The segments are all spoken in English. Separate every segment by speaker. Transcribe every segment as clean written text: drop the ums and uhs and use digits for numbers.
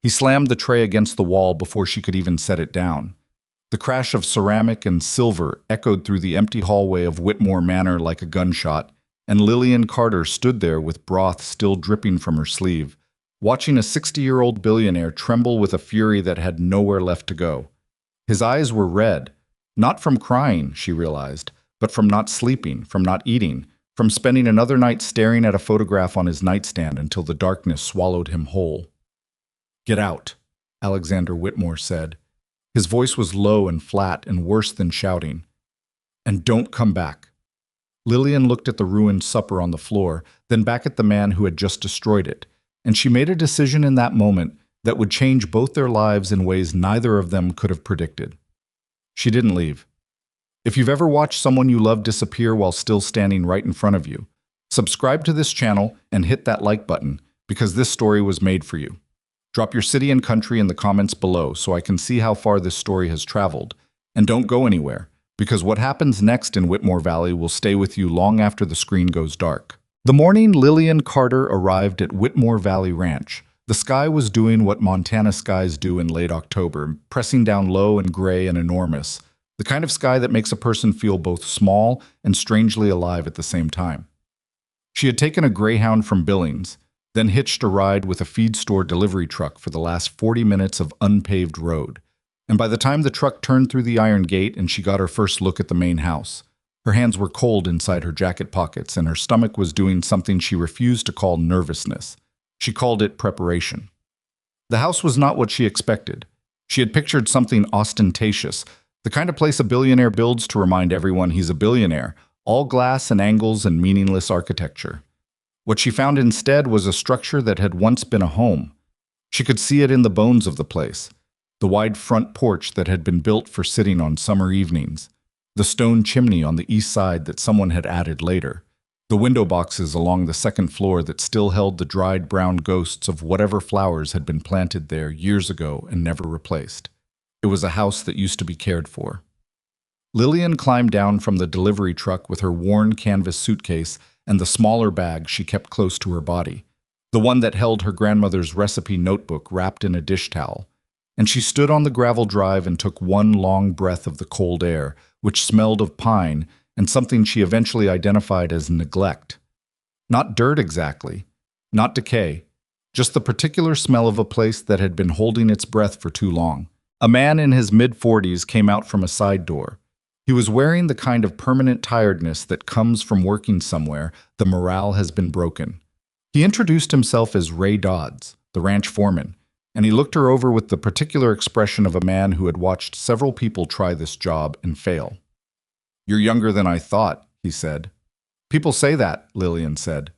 Speaker 1: He slammed the tray against the wall before she could even set it down. The crash of ceramic and silver echoed through the empty hallway of Whitmore Manor like a gunshot, and Lillian Carter stood there with broth still dripping from her sleeve, watching a 60-year-old billionaire tremble with a fury that had nowhere left to go. His eyes were red, not from crying, she realized, but from not sleeping, from not eating, from spending another night staring at a photograph on his nightstand until the darkness swallowed him whole. "Get out," Alexander Whitmore said. His voice was low and flat and worse than shouting. "And don't come back." Lillian looked at the ruined supper on the floor, then back at the man who had just destroyed it, and she made a decision in that moment that would change both their lives in ways neither of them could have predicted. She didn't leave. If you've ever watched someone you love disappear while still standing right in front of you, subscribe to this channel and hit that like button, because this story was made for you. Drop your city and country in the comments below so I can see how far this story has traveled. And don't go anywhere, because what happens next in Whitmore Valley will stay with you long after the screen goes dark. The morning Lillian Carter arrived at Whitmore Valley Ranch, the sky was doing what Montana skies do in late October, pressing down low and gray and enormous, the kind of sky that makes a person feel both small and strangely alive at the same time. She had taken a Greyhound from Billings, then hitched a ride with a feed store delivery truck for the last 40 minutes of unpaved road. And by the time the truck turned through the iron gate and she got her first look at the main house, her hands were cold inside her jacket pockets and her stomach was doing something she refused to call nervousness. She called it preparation. The house was not what she expected. She had pictured something ostentatious, the kind of place a billionaire builds to remind everyone he's a billionaire, all glass and angles and meaningless architecture. What she found instead was a structure that had once been a home. She could see it in the bones of the place. The wide front porch that had been built for sitting on summer evenings. The stone chimney on the east side that someone had added later. The window boxes along the second floor that still held the dried brown ghosts of whatever flowers had been planted there years ago and never replaced. It was a house that used to be cared for. Lillian climbed down from the delivery truck with her worn canvas suitcase and the smaller bag she kept close to her body, the one that held her grandmother's recipe notebook wrapped in a dish towel. And she stood on the gravel drive and took one long breath of the cold air, which smelled of pine and something she eventually identified as neglect. Not dirt exactly, not decay, just the particular smell of a place that had been holding its breath for too long. A man in his mid-40s came out from a side door. He was wearing the kind of permanent tiredness that comes from working somewhere the morale has been broken. He introduced himself as Ray Dodds, the ranch foreman, and he looked her over with the particular expression of a man who had watched several people try this job and fail. "You're younger than I thought," he said. "People say that," Lillian said.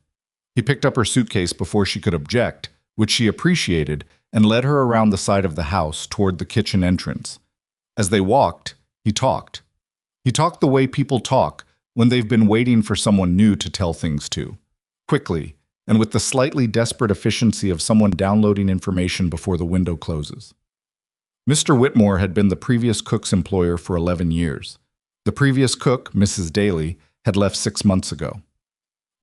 Speaker 1: He picked up her suitcase before she could object, which she appreciated, and led her around the side of the house toward the kitchen entrance. As they walked, he talked. He talked the way people talk when they've been waiting for someone new to tell things to. Quickly, and with the slightly desperate efficiency of someone downloading information before the window closes. Mr. Whitmore had been the previous cook's employer for 11 years. The previous cook, Mrs. Daly, had left 6 months ago.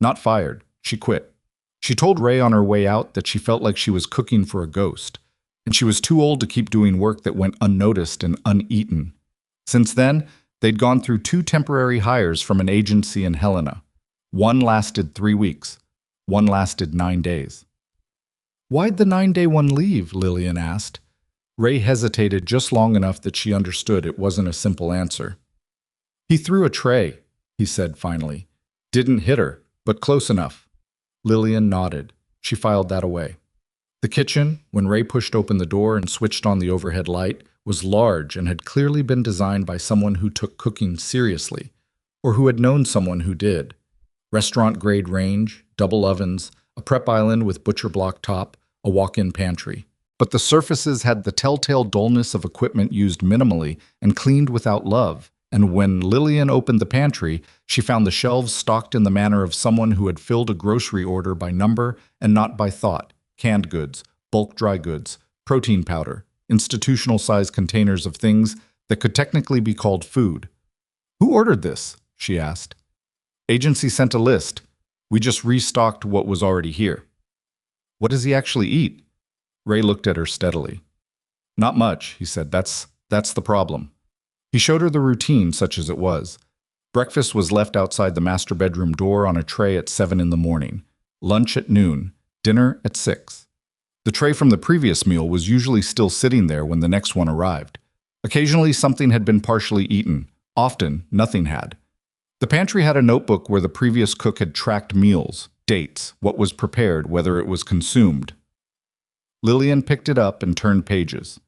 Speaker 1: Not fired, she quit. She told Ray on her way out that she felt like she was cooking for a ghost, and she was too old to keep doing work that went unnoticed and uneaten. Since then, they'd gone through 2 temporary hires from an agency in Helena. One lasted 3 weeks. One lasted 9 days. "Why'd the 9-day one leave?" Lillian asked. Ray hesitated just long enough that she understood it wasn't a simple answer. "He threw a tray," he said finally. "Didn't hit her, but close enough." Lillian nodded. She filed that away. The kitchen, when Ray pushed open the door and switched on the overhead light, was large and had clearly been designed by someone who took cooking seriously, or who had known someone who did. Restaurant-grade range, double ovens, a prep island with butcher block top, a walk-in pantry. But the surfaces had the telltale dullness of equipment used minimally and cleaned without love. And when Lillian opened the pantry, she found the shelves stocked in the manner of someone who had filled a grocery order by number and not by thought. Canned goods, bulk dry goods, protein powder, institutional-sized containers of things that could technically be called food. "Who ordered this?" she asked. "Agency sent a list. We just restocked what was already here." "What does he actually eat?" Ray looked at her steadily. Not much, he said. That's the problem. He showed her the routine, such as it was. Breakfast was left outside the master bedroom door on a tray at 7 in the morning. Lunch at noon. Dinner at 6. The tray from the previous meal was usually still sitting there when the next one arrived. Occasionally something had been partially eaten. Often, nothing had. The pantry had a notebook where the previous cook had tracked meals, dates, what was prepared, whether it was consumed. Lillian picked it up and turned pages.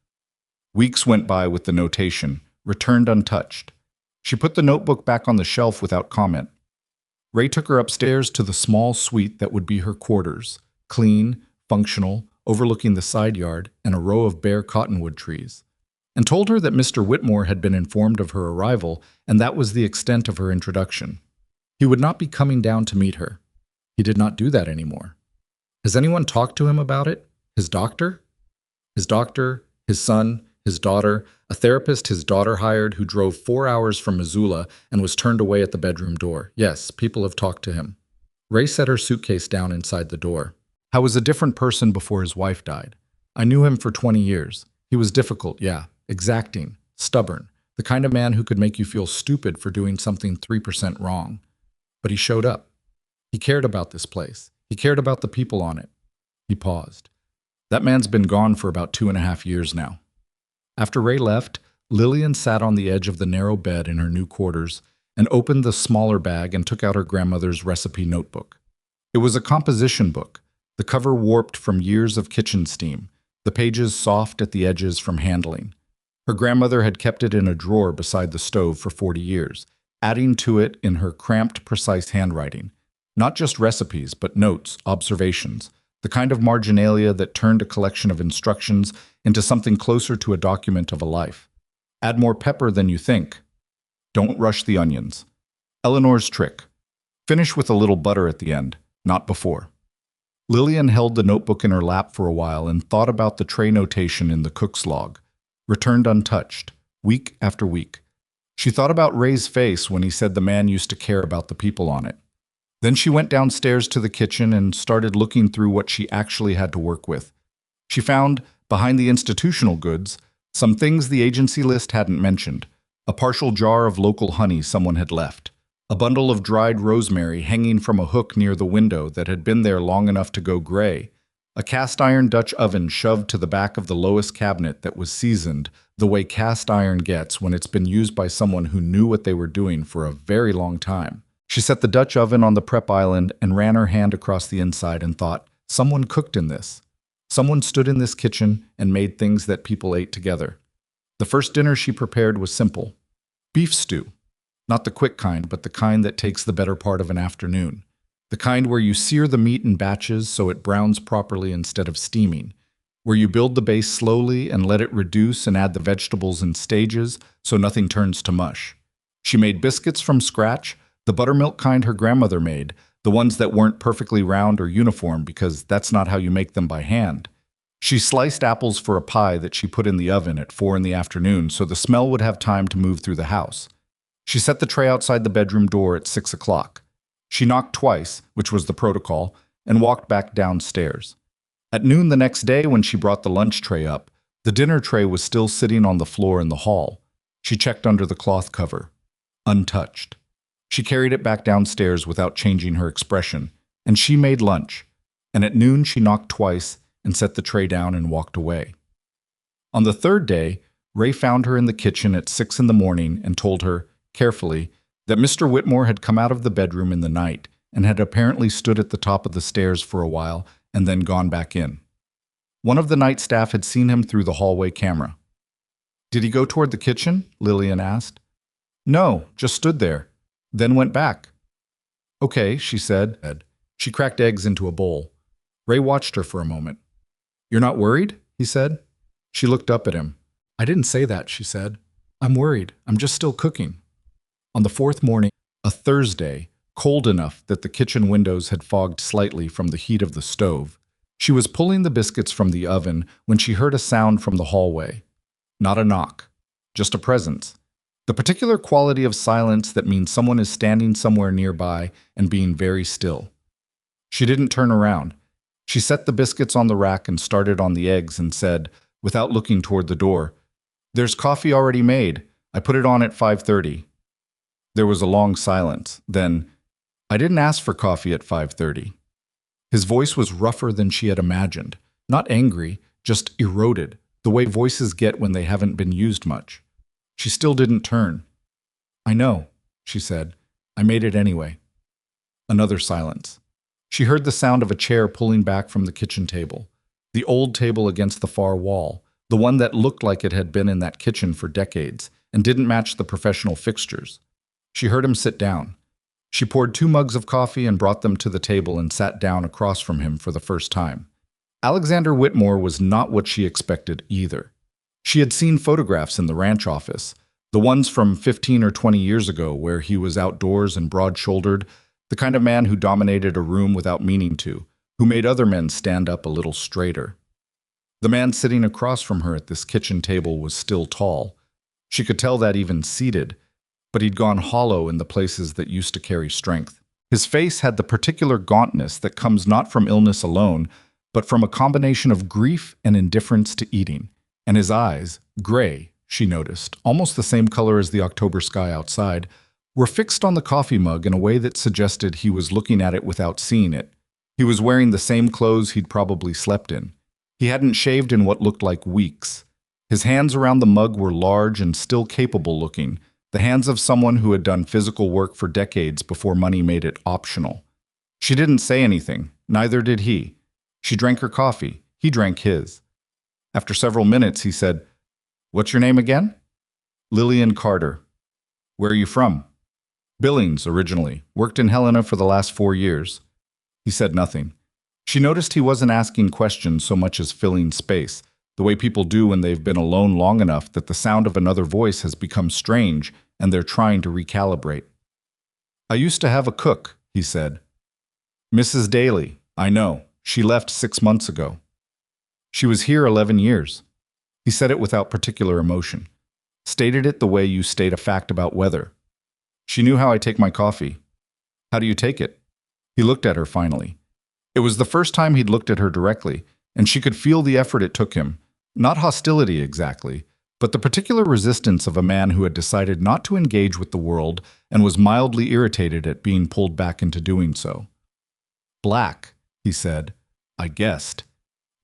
Speaker 1: Weeks went by with the notation, returned untouched. She put the notebook back on the shelf without comment. Ray took her upstairs to the small suite that would be her quarters, clean, functional, overlooking the side yard and a row of bare cottonwood trees, and told her that Mr. Whitmore had been informed of her arrival, and that was the extent of her introduction. He would not be coming down to meet her. He did not do that anymore. Has anyone talked to him about it? His doctor? His doctor, his son, his daughter, a therapist his daughter hired who drove 4 hours from Missoula and was turned away at the bedroom door. Yes, people have talked to him. Ray set her suitcase down inside the door. I was a different person before his wife died. I knew him for 20 years. He was difficult, yeah, exacting, stubborn, the kind of man who could make you feel stupid for doing something 3% wrong. But he showed up. He cared about this place. He cared about the people on it. He paused. That man's been gone for about 2.5 years now. After Ray left, Lillian sat on the edge of the narrow bed in her new quarters and opened the smaller bag and took out her grandmother's recipe notebook. It was a composition book, the cover warped from years of kitchen steam, the pages soft at the edges from handling. Her grandmother had kept it in a drawer beside the stove for 40 years, adding to it in her cramped, precise handwriting. Not just recipes, but notes, observations, the kind of marginalia that turned a collection of instructions into something closer to a document of a life. Add more pepper than you think. Don't rush the onions. Eleanor's trick. Finish with a little butter at the end, not before. Lillian held the notebook in her lap for a while and thought about the tray notation in the cook's log. Returned untouched, week after week. She thought about Ray's face when he said the man used to care about the people on it. Then she went downstairs to the kitchen and started looking through what she actually had to work with. She found, behind the institutional goods, some things the agency list hadn't mentioned. A partial jar of local honey someone had left. A bundle of dried rosemary hanging from a hook near the window that had been there long enough to go gray. A cast-iron Dutch oven shoved to the back of the lowest cabinet that was seasoned the way cast iron gets when it's been used by someone who knew what they were doing for a very long time. She set the Dutch oven on the prep island and ran her hand across the inside and thought, someone cooked in this. Someone stood in this kitchen and made things that people ate together. The first dinner she prepared was simple. Beef stew. Not the quick kind, but the kind that takes the better part of an afternoon. The kind where you sear the meat in batches so it browns properly instead of steaming. Where you build the base slowly and let it reduce and add the vegetables in stages so nothing turns to mush. She made biscuits from scratch, the buttermilk kind her grandmother made, the ones that weren't perfectly round or uniform because that's not how you make them by hand. She sliced apples for a pie that she put in the oven at 4 in the afternoon so the smell would have time to move through the house. She set the tray outside the bedroom door at 6 o'clock. She knocked twice, which was the protocol, and walked back downstairs. At noon the next day when she brought the lunch tray up, the dinner tray was still sitting on the floor in the hall. She checked under the cloth cover. Untouched. She carried it back downstairs without changing her expression, and she made lunch. And at noon she knocked twice and set the tray down and walked away. On the third day, Ray found her in the kitchen at 6 in the morning and told her, carefully, that Mr. Whitmore had come out of the bedroom in the night and had apparently stood at the top of the stairs for a while and then gone back in. One of the night staff had seen him through the hallway camera. Did he go toward the kitchen? Lillian asked. No, just stood there, then went back. Okay, she said. She cracked eggs into a bowl. Ray watched her for a moment. You're not worried? He said. She looked up at him. I didn't say that, she said. I'm worried. I'm just still cooking. On the fourth morning, a Thursday, cold enough that the kitchen windows had fogged slightly from the heat of the stove, she was pulling the biscuits from the oven when she heard a sound from the hallway. Not a knock, just a presence. The particular quality of silence that means someone is standing somewhere nearby and being very still. She didn't turn around. She set the biscuits on the rack and started on the eggs and said, without looking toward the door, "There's coffee already made. I put it on at 5:30. There was a long silence. Then, "I didn't ask for coffee at 5:30. His voice was rougher than she had imagined. Not angry, just eroded, the way voices get when they haven't been used much. She still didn't turn. "I know," she said. "I made it anyway." Another silence. She heard the sound of a chair pulling back from the kitchen table. The old table against the far wall, the one that looked like it had been in that kitchen for decades and didn't match the professional fixtures. She heard him sit down. She poured 2 mugs of coffee and brought them to the table and sat down across from him for the first time. Alexander Whitmore was not what she expected either. She had seen photographs in the ranch office, the ones from 15 or 20 years ago where he was outdoors and broad-shouldered, the kind of man who dominated a room without meaning to, who made other men stand up a little straighter. The man sitting across from her at this kitchen table was still tall. She could tell that even seated, but he'd gone hollow in the places that used to carry strength. His face had the particular gauntness that comes not from illness alone, but from a combination of grief and indifference to eating. And his eyes, gray, she noticed, almost the same color as the October sky outside, were fixed on the coffee mug in a way that suggested he was looking at it without seeing it. He was wearing the same clothes he'd probably slept in. He hadn't shaved in what looked like weeks. His hands around the mug were large and still capable looking, the hands of someone who had done physical work for decades before money made it optional. She didn't say anything, neither did he. She drank her coffee. He drank his. After several minutes, he said, "What's your name again?" "Lillian Carter." "Where are you from?" "Billings, originally. Worked in Helena for the last 4 years." He said nothing. She noticed he wasn't asking questions so much as filling space, the way people do when they've been alone long enough that the sound of another voice has become strange and they're trying to recalibrate. "I used to have a cook," he said. "Mrs. Daly, I know. She left 6 months ago. She was here 11 years. He said it without particular emotion. Stated it the way you state a fact about weather. "She knew how I take my coffee." "How do you take it?" He looked at her finally. It was the first time he'd looked at her directly, and she could feel the effort it took him. Not hostility exactly, but the particular resistance of a man who had decided not to engage with the world and was mildly irritated at being pulled back into doing so. "Black," he said. "I guessed."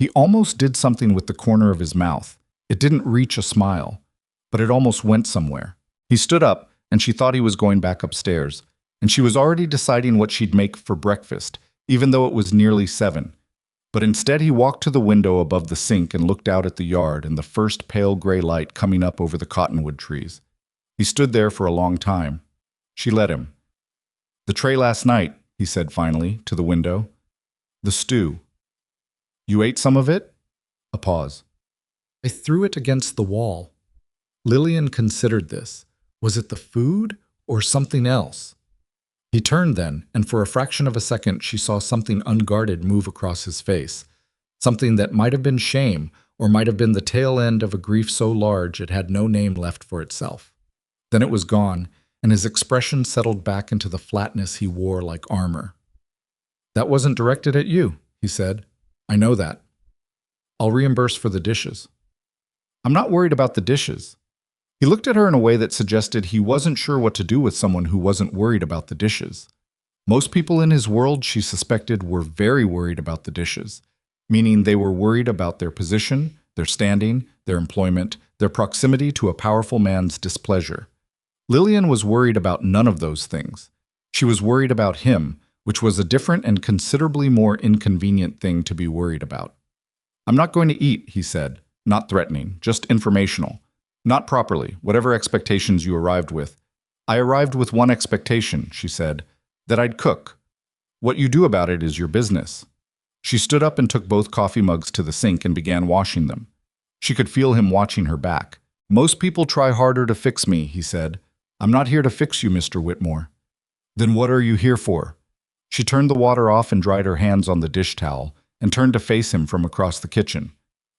Speaker 1: He almost did something with the corner of his mouth. It didn't reach a smile, but it almost went somewhere. He stood up, and she thought he was going back upstairs, and she was already deciding what she'd make for breakfast, even though it was nearly 7. But instead he walked to the window above the sink and looked out at the yard and the first pale gray light coming up over the cottonwood trees. He stood there for a long time. She let him. "The tray last night," he said finally, to the window. "The stew. You ate some of it?" A pause. "I threw it against the wall." Lillian considered this. Was it the food or something else? He turned then, and for a fraction of a second she saw something unguarded move across his face. Something that might have been shame, or might have been the tail end of a grief so large it had no name left for itself. Then it was gone, and his expression settled back into the flatness he wore like armor. "That wasn't directed at you," he said. "I know that. I'll reimburse for the dishes." "I'm not worried about the dishes." He looked at her in a way that suggested he wasn't sure what to do with someone who wasn't worried about the dishes. Most people in his world, she suspected, were very worried about the dishes, meaning they were worried about their position, their standing, their employment, their proximity to a powerful man's displeasure. Lillian was worried about none of those things. She was worried about him, which was a different and considerably more inconvenient thing to be worried about. "I'm not going to eat," he said, not threatening, just informational. "Not properly, whatever expectations you arrived with." "I arrived with one expectation," she said, "that I'd cook. What you do about it is your business." She stood up and took both coffee mugs to the sink and began washing them. She could feel him watching her back. "Most people try harder to fix me," he said. "I'm not here to fix you, Mr. Whitmore." "Then what are you here for?" She turned the water off and dried her hands on the dish towel and turned to face him from across the kitchen.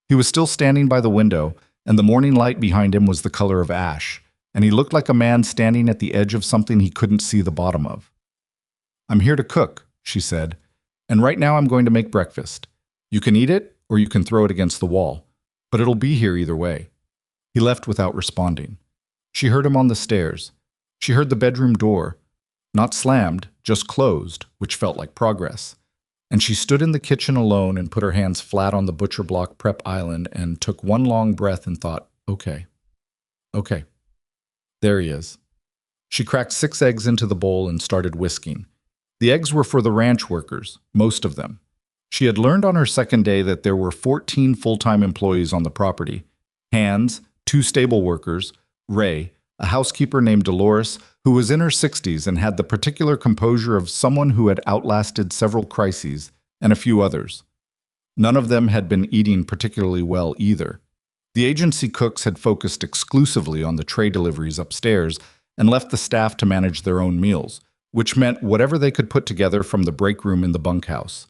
Speaker 1: He was still standing by the window, and the morning light behind him was the color of ash, and he looked like a man standing at the edge of something he couldn't see the bottom of. "I'm here to cook," she said, "and right now I'm going to make breakfast. You can eat it, or you can throw it against the wall, but it'll be here either way." He left without responding. She heard him on the stairs. She heard the bedroom door, not slammed, just closed, which felt like progress. And she stood in the kitchen alone and put her hands flat on the butcher block prep island and took one long breath and thought, okay, there he is. She cracked 6 eggs into the bowl and started whisking. The eggs were for the ranch workers, most of them. She had learned on her second day that there were 14 full-time employees on the property. Hands, 2 stable workers, Ray, a housekeeper named Dolores, who was in her 60s and had the particular composure of someone who had outlasted several crises, and a few others. None of them had been eating particularly well either. The agency cooks had focused exclusively on the tray deliveries upstairs and left the staff to manage their own meals, which meant whatever they could put together from the break room in the bunkhouse.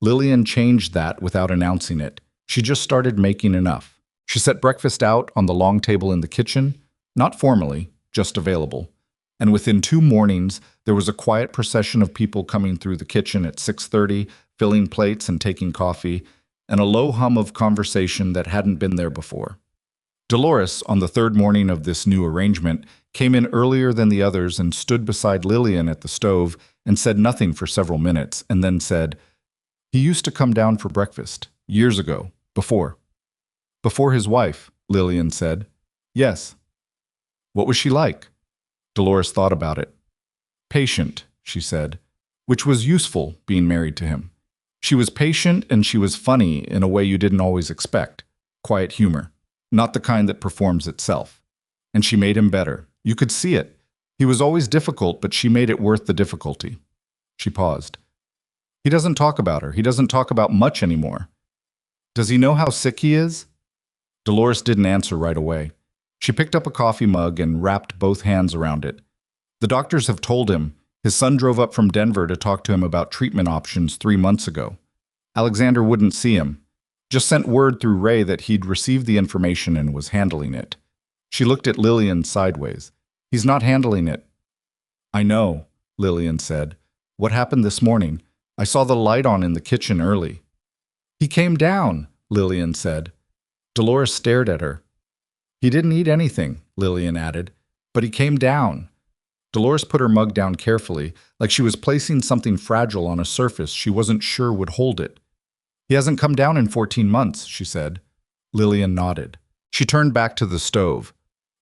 Speaker 1: Lillian changed that without announcing it. She just started making enough. She set breakfast out on the long table in the kitchen, not formally, just available. And within 2 mornings, there was a quiet procession of people coming through the kitchen at 6:30, filling plates and taking coffee, and a low hum of conversation that hadn't been there before. Dolores, on the 3rd morning of this new arrangement, came in earlier than the others and stood beside Lillian at the stove and said nothing for several minutes, and then said, "He used to come down for breakfast, years ago, before." "Before his wife," Lillian said. "Yes." "What was she like?" Dolores thought about it. "Patient," she said, which was useful being married to him. She was patient and she was funny in a way you didn't always expect. Quiet humor, not the kind that performs itself. And she made him better. You could see it. He was always difficult, but she made it worth the difficulty. She paused. "He doesn't talk about her. He doesn't talk about much anymore." "Does he know how sick he is?" Dolores didn't answer right away. She picked up a coffee mug and wrapped both hands around it. "The doctors have told him. His son drove up from Denver to talk to him about treatment options 3 months ago. Alexander wouldn't see him. Just sent word through Ray that he'd received the information and was handling it." She looked at Lillian sideways. "He's not handling it." "I know," Lillian said. "What happened this morning? I saw the light on in the kitchen early." "He came down," Lillian said. Dolores stared at her. "He didn't eat anything," Lillian added, "but he came down." Dolores put her mug down carefully, like she was placing something fragile on a surface she wasn't sure would hold it. "He hasn't come down in 14 months, she said. Lillian nodded. She turned back to the stove.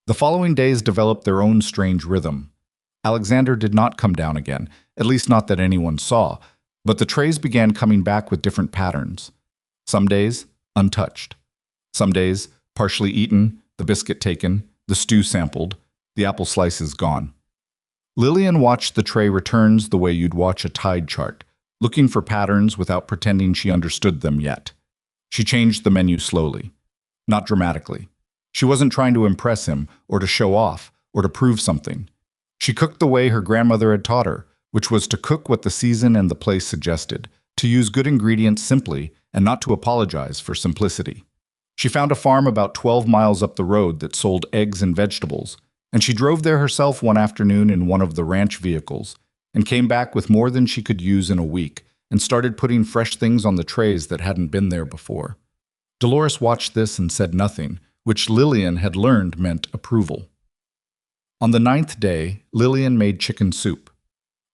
Speaker 1: The following days developed their own strange rhythm. Alexander did not come down again, at least not that anyone saw, but the trays began coming back with different patterns. Some days, untouched. Some days, partially eaten, the biscuit taken, the stew sampled, the apple slices gone. Lillian watched the tray returns the way you'd watch a tide chart, looking for patterns without pretending she understood them yet. She changed the menu slowly, not dramatically. She wasn't trying to impress him, or to show off, or to prove something. She cooked the way her grandmother had taught her, which was to cook what the season and the place suggested, to use good ingredients simply, and not to apologize for simplicity. She found a farm about 12 miles up the road that sold eggs and vegetables, and she drove there herself one afternoon in one of the ranch vehicles, and came back with more than she could use in a week, and started putting fresh things on the trays that hadn't been there before. Dolores watched this and said nothing, which Lillian had learned meant approval. On the 9th day, Lillian made chicken soup.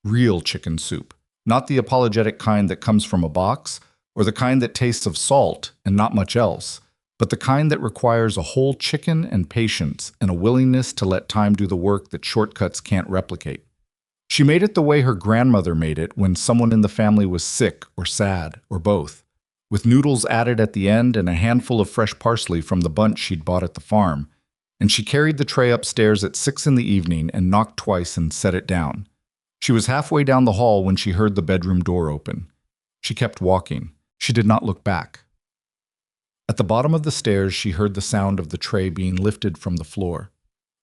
Speaker 1: Real chicken soup, not the apologetic kind that comes from a box, or the kind that tastes of salt and not much else, but the kind that requires a whole chicken and patience and a willingness to let time do the work that shortcuts can't replicate. She made it the way her grandmother made it when someone in the family was sick or sad or both, with noodles added at the end and a handful of fresh parsley from the bunch she'd bought at the farm, and she carried the tray upstairs at 6 in the evening and knocked twice and set it down. She was halfway down the hall when she heard the bedroom door open. She kept walking. She did not look back. At the bottom of the stairs, she heard the sound of the tray being lifted from the floor.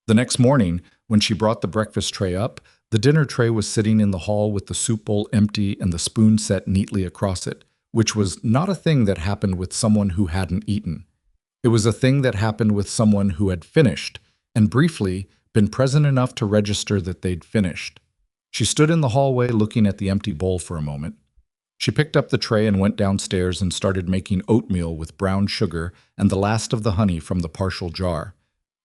Speaker 1: The next morning, when she brought the breakfast tray up, the dinner tray was sitting in the hall with the soup bowl empty and the spoon set neatly across it, which was not a thing that happened with someone who hadn't eaten. It was a thing that happened with someone who had finished, and briefly been present enough to register that they'd finished. She stood in the hallway looking at the empty bowl for a moment. She picked up the tray and went downstairs and started making oatmeal with brown sugar and the last of the honey from the partial jar.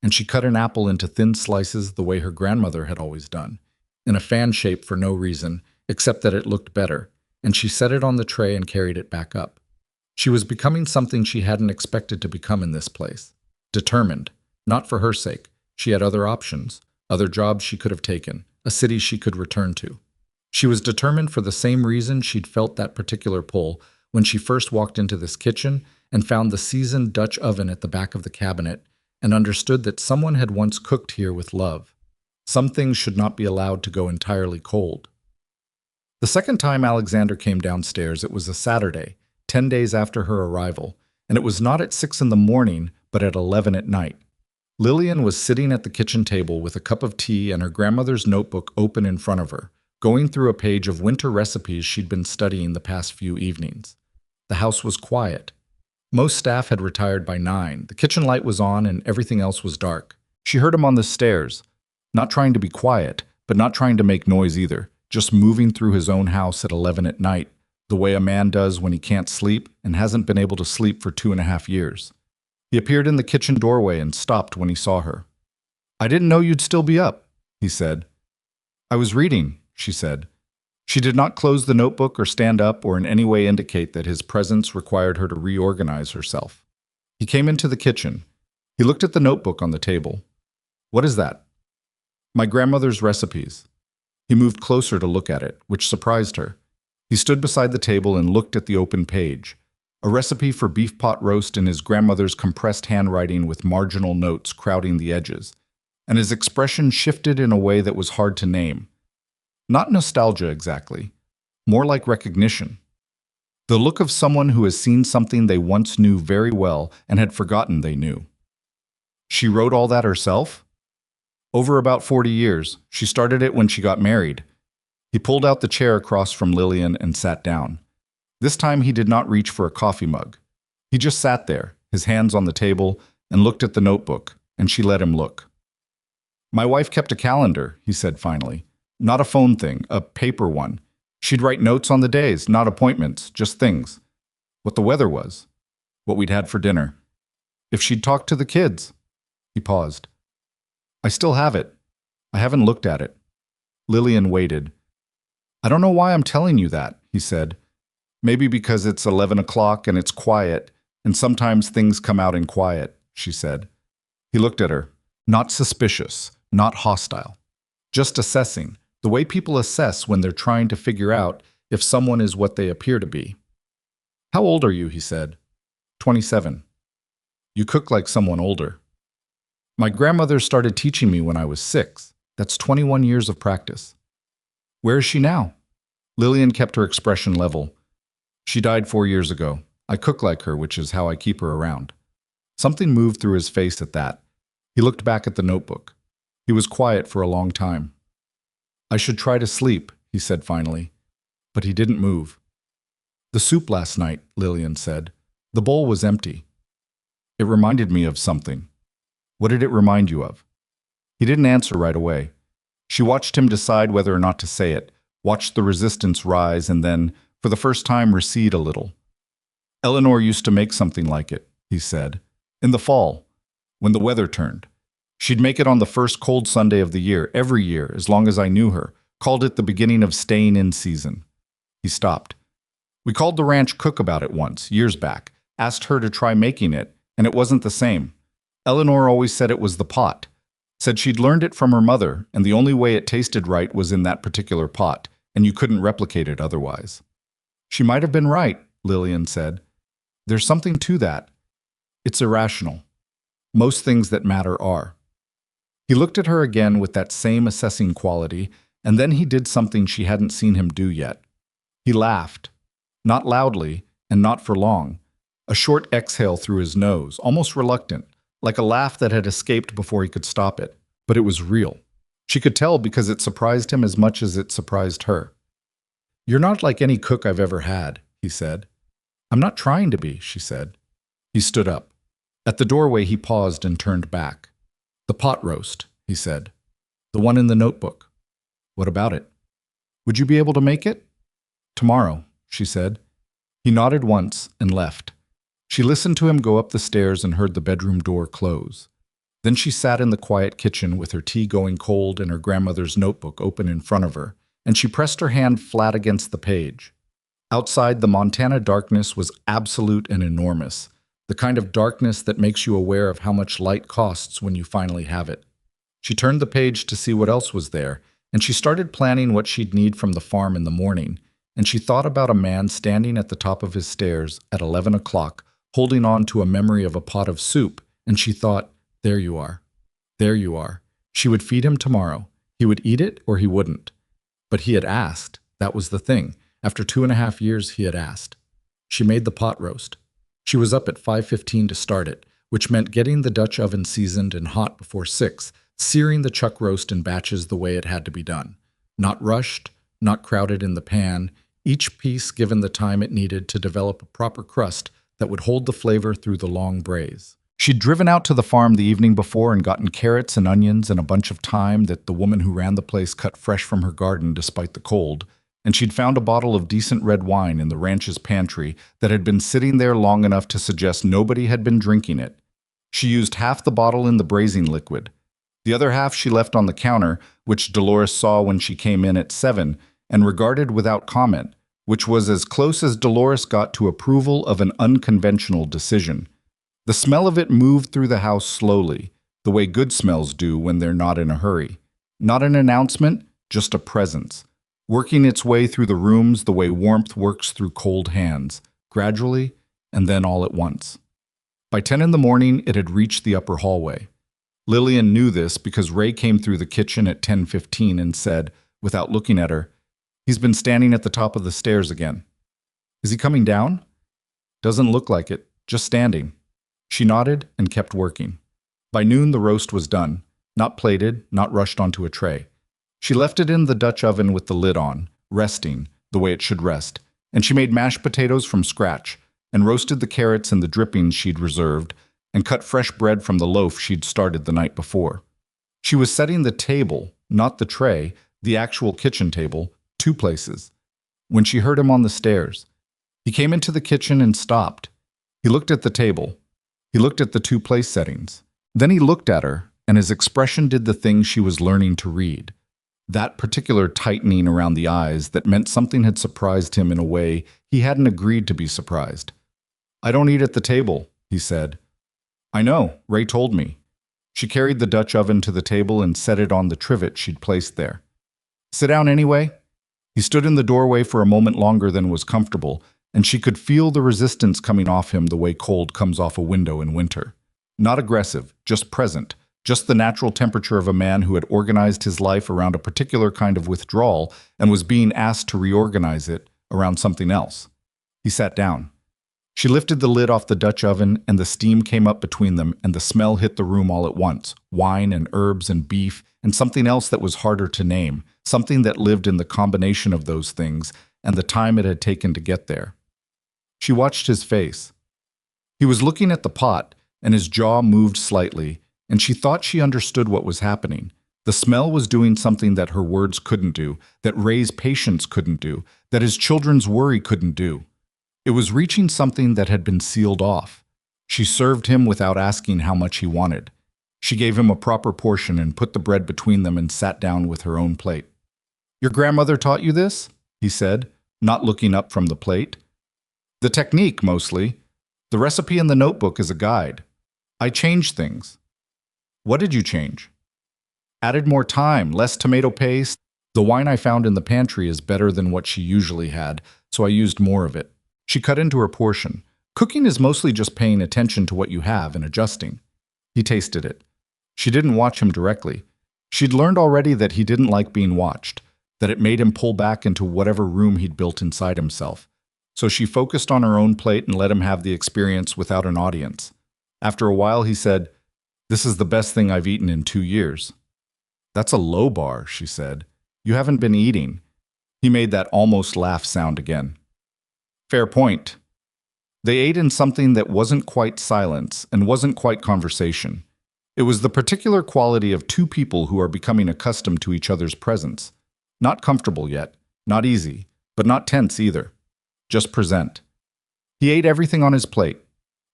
Speaker 1: And she cut an apple into thin slices the way her grandmother had always done, in a fan shape for no reason, except that it looked better, and she set it on the tray and carried it back up. She was becoming something she hadn't expected to become in this place. Determined. Not for her sake. She had other options, other jobs she could have taken, a city she could return to. She was determined for the same reason she'd felt that particular pull when she first walked into this kitchen and found the seasoned Dutch oven at the back of the cabinet and understood that someone had once cooked here with love. Some things should not be allowed to go entirely cold. The second time Alexander came downstairs, it was a Saturday, 10 days after her arrival, and it was not at 6 in the morning, but at 11 at night. Lillian was sitting at the kitchen table with a cup of tea and her grandmother's notebook open in front of her, going through a page of winter recipes she'd been studying the past few evenings. The house was quiet. Most staff had retired by 9. The kitchen light was on and everything else was dark. She heard him on the stairs, not trying to be quiet, but not trying to make noise either, just moving through his own house at 11 at night, the way a man does when he can't sleep and hasn't been able to sleep for 2.5 years. He appeared in the kitchen doorway and stopped when he saw her. "I didn't know you'd still be up," he said. "I was reading," she said. She did not close the notebook or stand up or in any way indicate that his presence required her to reorganize herself. He came into the kitchen. He looked at the notebook on the table. "What is that?" "My grandmother's recipes." He moved closer to look at it, which surprised her. He stood beside the table and looked at the open page. A recipe for beef pot roast in his grandmother's compressed handwriting with marginal notes crowding the edges. And his expression shifted in a way that was hard to name. Not nostalgia exactly, more like recognition. The look of someone who has seen something they once knew very well and had forgotten they knew. She wrote all that herself? Over about 40 years. She started it when she got married. He pulled out the chair across from Lillian and sat down. This time he did not reach for a coffee mug. He just sat there, his hands on the table, and looked at the notebook, and she let him look. "My wife kept a calendar," he said finally. "Not a phone thing, a paper one. She'd write notes on the days, not appointments, just things. What the weather was, what we'd had for dinner. If she'd talked to the kids." He paused. "I still have it. I haven't looked at it." Lillian waited. "I don't know why I'm telling you that," he said. "Maybe because it's 11 o'clock and it's quiet, and sometimes things come out in quiet," she said. He looked at her, not suspicious, not hostile, just assessing, the way people assess when they're trying to figure out if someone is what they appear to be. "How old are you?" he said. 27. "You cook like someone older." "My grandmother started teaching me when I was 6. That's 21 years of practice." "Where is she now?" Lillian kept her expression level. "She died 4 years ago. I cook like her, which is how I keep her around." Something moved through his face at that. He looked back at the notebook. He was quiet for a long time. "I should try to sleep," he said finally. But he didn't move. "The soup last night," Lillian said. "The bowl was empty. It reminded me of something." "What did it remind you of?" He didn't answer right away. She watched him decide whether or not to say it, watched the resistance rise and then, for the first time, recede a little. "Eleanor used to make something like it," he said. "In the fall, when the weather turned. She'd make it on the first cold Sunday of the year, every year, as long as I knew her, called it the beginning of staying in season." He stopped. "We called the ranch cook about it once, years back, asked her to try making it, and it wasn't the same. Eleanor always said it was the pot. Said she'd learned it from her mother, and the only way it tasted right was in that particular pot, and you couldn't replicate it otherwise." "She might have been right," Lillian said. "There's something to that. It's irrational. Most things that matter are." He looked at her again with that same assessing quality, and then he did something she hadn't seen him do yet. He laughed. Not loudly, and not for long. A short exhale through his nose, almost reluctant, like a laugh that had escaped before he could stop it. But it was real. She could tell because it surprised him as much as it surprised her. "You're not like any cook I've ever had," he said. "I'm not trying to be," she said. He stood up. At the doorway he paused and turned back. "The pot roast," he said. "The one in the notebook. What about it? Would you be able to make it?" "Tomorrow," she said. He nodded once and left. She listened to him go up the stairs and heard the bedroom door close. Then she sat in the quiet kitchen with her tea going cold and her grandmother's notebook open in front of her, and she pressed her hand flat against the page. Outside, the Montana darkness was absolute and enormous, the kind of darkness that makes you aware of how much light costs when you finally have it. She turned the page to see what else was there, and she started planning what she'd need from the farm in the morning, and she thought about a man standing at the top of his stairs at 11 o'clock, holding on to a memory of a pot of soup, and she thought, there you are. There you are. She would feed him tomorrow. He would eat it or he wouldn't. But he had asked. That was the thing. After 2.5 years, he had asked. She made the pot roast. She was up at 5:15 to start it, which meant getting the Dutch oven seasoned and hot before 6, searing the chuck roast in batches the way it had to be done. Not rushed, not crowded in the pan, each piece given the time it needed to develop a proper crust that would hold the flavor through the long braise. She'd driven out to the farm the evening before and gotten carrots and onions and a bunch of thyme that the woman who ran the place cut fresh from her garden despite the cold, and she'd found a bottle of decent red wine in the ranch's pantry that had been sitting there long enough to suggest nobody had been drinking it. She used half the bottle in the braising liquid. The other half she left on the counter, which Dolores saw when she came in at 7, and regarded without comment, which was as close as Dolores got to approval of an unconventional decision. The smell of it moved through the house slowly, the way good smells do when they're not in a hurry. Not an announcement, just a presence, working its way through the rooms the way warmth works through cold hands, gradually and then all at once. By 10 in the morning, it had reached the upper hallway. Lillian knew this because Ray came through the kitchen at 10:15 and said, without looking at her, "He's been standing at the top of the stairs again." "Is he coming down?" "Doesn't look like it, just standing." She nodded and kept working. By noon, the roast was done, not plated, not rushed onto a tray. She left it in the Dutch oven with the lid on, resting, the way it should rest, and she made mashed potatoes from scratch, and roasted the carrots and the drippings she'd reserved, and cut fresh bread from the loaf she'd started the night before. She was setting the table, not the tray, the actual kitchen table, 2 places, when she heard him on the stairs. He came into the kitchen and stopped. He looked at the table. He looked at the 2 place settings. Then he looked at her, and his expression did the thing she was learning to read. That particular tightening around the eyes that meant something had surprised him in a way he hadn't agreed to be surprised. "I don't eat at the table," he said. "I know, Ray told me." She carried the Dutch oven to the table and set it on the trivet she'd placed there. "Sit down anyway." He stood in the doorway for a moment longer than was comfortable, and she could feel the resistance coming off him the way cold comes off a window in winter. Not aggressive, just present, just the natural temperature of a man who had organized his life around a particular kind of withdrawal and was being asked to reorganize it around something else. He sat down. She lifted the lid off the Dutch oven, and the steam came up between them, and the smell hit the room all at once, wine and herbs and beef, and something else that was harder to name, something that lived in the combination of those things and the time it had taken to get there. She watched his face. He was looking at the pot, and his jaw moved slightly, and she thought she understood what was happening. The smell was doing something that her words couldn't do, that Ray's patience couldn't do, that his children's worry couldn't do. It was reaching something that had been sealed off. She served him without asking how much he wanted. She gave him a proper portion and put the bread between them and sat down with her own plate. "Your grandmother taught you this?" he said, not looking up from the plate. "The technique, mostly. The recipe in the notebook is a guide. I changed things." "What did you change?" "Added more thyme, less tomato paste. The wine I found in the pantry is better than what she usually had, so I used more of it." She cut into her portion. Cooking is mostly just paying attention to what you have and adjusting. He tasted it. She didn't watch him directly. She'd learned already that he didn't like being watched, that it made him pull back into whatever room he'd built inside himself. So she focused on her own plate and let him have the experience without an audience. After a while, he said, "This is the best thing I've eaten in 2 years." "That's a low bar," she said. "You haven't been eating." He made that almost laugh sound again. "Fair point." They ate in something that wasn't quite silence and wasn't quite conversation. It was the particular quality of 2 people who are becoming accustomed to each other's presence. Not comfortable yet, not easy, but not tense either. Just present. He ate everything on his plate.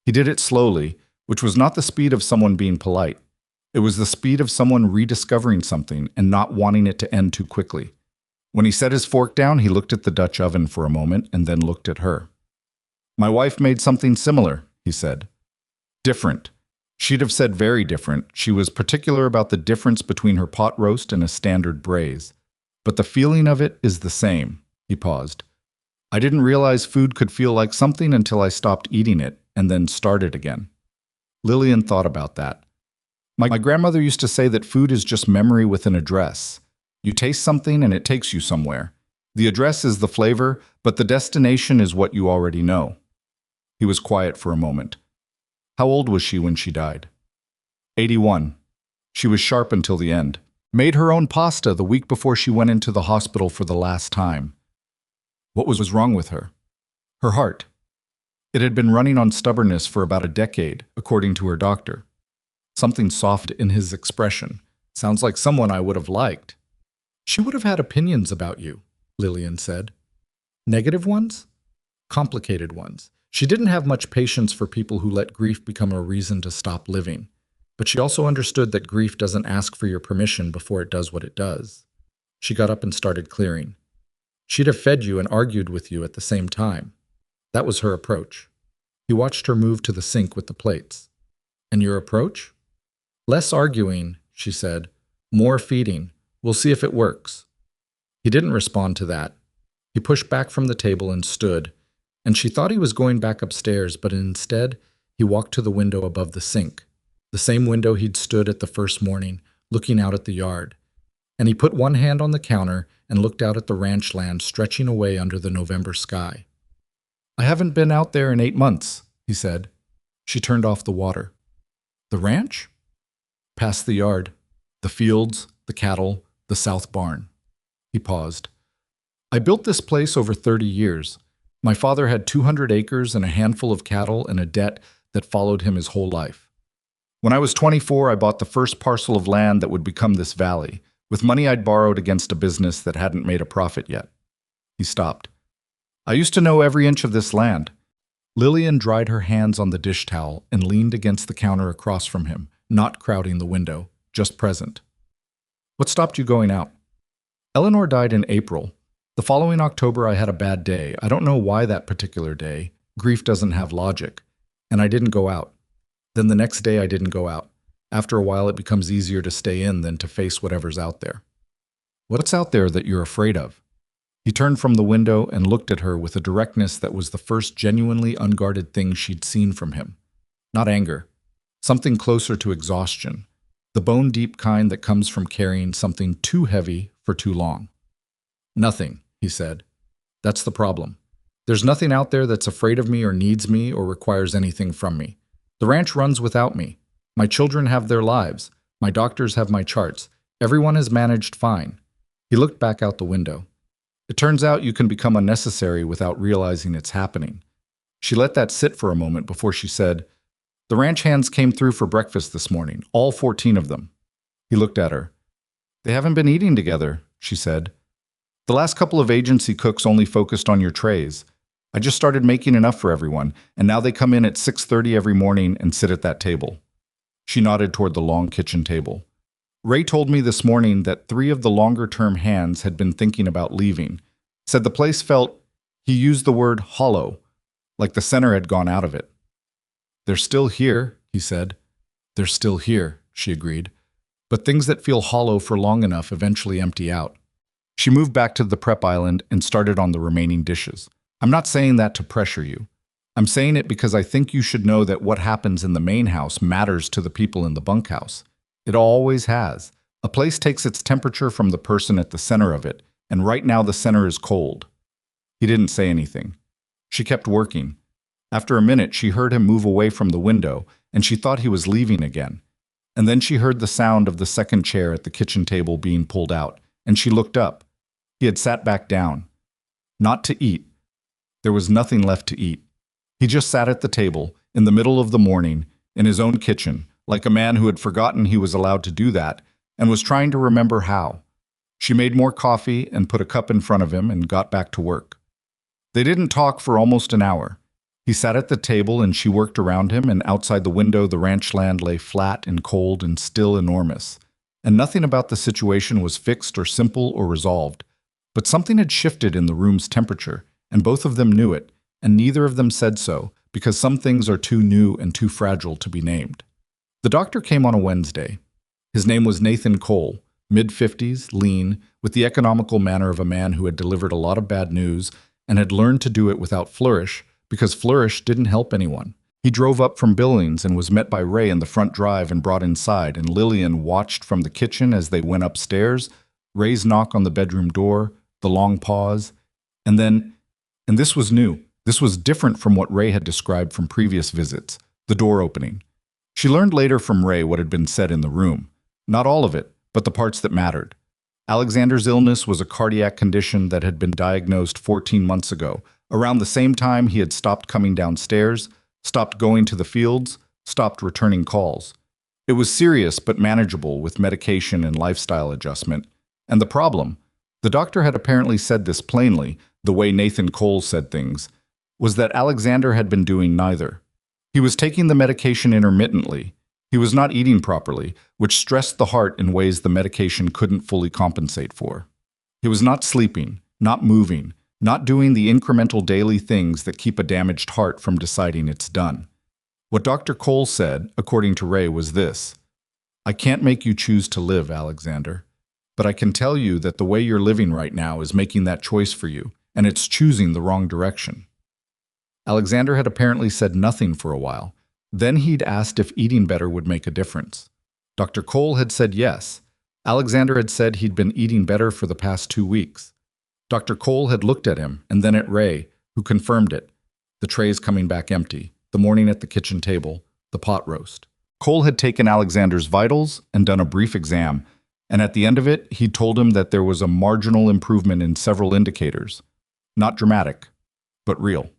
Speaker 1: He did it slowly, which was not the speed of someone being polite. It was the speed of someone rediscovering something and not wanting it to end too quickly. When he set his fork down, he looked at the Dutch oven for a moment and then looked at her. My wife made something similar, he said. Different. She'd have said very different. She was particular about the difference between her pot roast and a standard braise. But the feeling of it is the same. He paused. I didn't realize food could feel like something until I stopped eating it and then started again. Lillian thought about that. My grandmother used to say that food is just memory with an address. You taste something and it takes you somewhere. The address is the flavor, but the destination is what you already know. He was quiet for a moment. How old was she when she died? 81. She was sharp until the end. Made her own pasta the week before she went into the hospital for the last time. What was wrong with her? Her heart. It had been running on stubbornness for about a decade, according to her doctor. Something soft in his expression. Sounds like someone I would have liked. She would have had opinions about you, Lillian said. Negative ones? Complicated ones. She didn't have much patience for people who let grief become a reason to stop living. But she also understood that grief doesn't ask for your permission before it does what it does. She got up and started clearing. She'd have fed you and argued with you at the same time. That was her approach. He watched her move to the sink with the plates. And your approach? Less arguing, she said. More feeding. We'll see if it works. He didn't respond to that. He pushed back from the table and stood, and she thought he was going back upstairs, but instead he walked to the window above the sink, the same window he'd stood at the first morning, looking out at the yard. And he put one hand on the counter and looked out at the ranch land stretching away under the November sky. I haven't been out there in 8 months, he said. She turned off the water. The ranch? Past the yard, the fields, the cattle, the south barn. He paused. I built this place over 30 years. My father had 200 acres and a handful of cattle and a debt that followed him his whole life. When I was 24, I bought the first parcel of land that would become this valley, with money I'd borrowed against a business that hadn't made a profit yet. He stopped. I used to know every inch of this land. Lillian dried her hands on the dish towel and leaned against the counter across from him, not crowding the window, just present. What stopped you going out? Eleanor died in April. The following October, I had a bad day. I don't know why that particular day. Grief doesn't have logic. And I didn't go out. Then the next day, I didn't go out. After a while, it becomes easier to stay in than to face whatever's out there. What's out there that you're afraid of? He turned from the window and looked at her with a directness that was the first genuinely unguarded thing she'd seen from him. Not anger. Something closer to exhaustion. The bone-deep kind that comes from carrying something too heavy for too long. Nothing, he said. That's the problem. There's nothing out there that's afraid of me or needs me or requires anything from me. The ranch runs without me. My children have their lives. My doctors have my charts. Everyone is managed fine. He looked back out the window. It turns out you can become unnecessary without realizing it's happening. She let that sit for a moment before she said, The ranch hands came through for breakfast this morning, all 14 of them. He looked at her. They haven't been eating together, she said. The last couple of agency cooks only focused on your trays. I just started making enough for everyone, and now they come in at 6:30 every morning and sit at that table. She nodded toward the long kitchen table. Ray told me this morning that 3 of the longer-term hands had been thinking about leaving. Said the place felt, he used the word hollow, like the center had gone out of it. They're still here, he said. They're still here, she agreed. But things that feel hollow for long enough eventually empty out. She moved back to the prep island and started on the remaining dishes. I'm not saying that to pressure you. I'm saying it because I think you should know that what happens in the main house matters to the people in the bunkhouse. It always has. A place takes its temperature from the person at the center of it, and right now the center is cold. He didn't say anything. She kept working. After a minute, she heard him move away from the window, and she thought he was leaving again. And then she heard the sound of the second chair at the kitchen table being pulled out, and she looked up. He had sat back down. Not to eat. There was nothing left to eat. He just sat at the table, in the middle of the morning, in his own kitchen, like a man who had forgotten he was allowed to do that, and was trying to remember how. She made more coffee and put a cup in front of him and got back to work. They didn't talk for almost an hour. He sat at the table and she worked around him, and outside the window the ranch land lay flat and cold and still enormous. And nothing about the situation was fixed or simple or resolved. But something had shifted in the room's temperature, and both of them knew it, and neither of them said so, because some things are too new and too fragile to be named. The doctor came on a Wednesday. His name was Nathan Cole, mid-50s, lean, with the economical manner of a man who had delivered a lot of bad news and had learned to do it without flourish, because flourish didn't help anyone. He drove up from Billings and was met by Ray in the front drive and brought inside, and Lillian watched from the kitchen as they went upstairs, Ray's knock on the bedroom door, the long pause, and this was new. This was different from what Ray had described from previous visits, the door opening. She learned later from Ray what had been said in the room. Not all of it, but the parts that mattered. Alexander's illness was a cardiac condition that had been diagnosed 14 months ago. Around the same time, he had stopped coming downstairs, stopped going to the fields, stopped returning calls. It was serious but manageable with medication and lifestyle adjustment. And the problem, the doctor had apparently said this plainly, the way Nathan Cole said things, was that Alexander had been doing neither. He was taking the medication intermittently. He was not eating properly, which stressed the heart in ways the medication couldn't fully compensate for. He was not sleeping, not moving, not doing the incremental daily things that keep a damaged heart from deciding it's done. What Dr. Cole said, according to Ray, was this: "I can't make you choose to live, Alexander, but I can tell you that the way you're living right now is making that choice for you, and it's choosing the wrong direction." Alexander had apparently said nothing for a while. Then he'd asked if eating better would make a difference. Dr. Cole had said yes. Alexander had said he'd been eating better for the past 2 weeks. Dr. Cole had looked at him, and then at Ray, who confirmed it. The trays coming back empty, the morning at the kitchen table, the pot roast. Cole had taken Alexander's vitals and done a brief exam, and at the end of it, he'd told him that there was a marginal improvement in several indicators. Not dramatic, but real.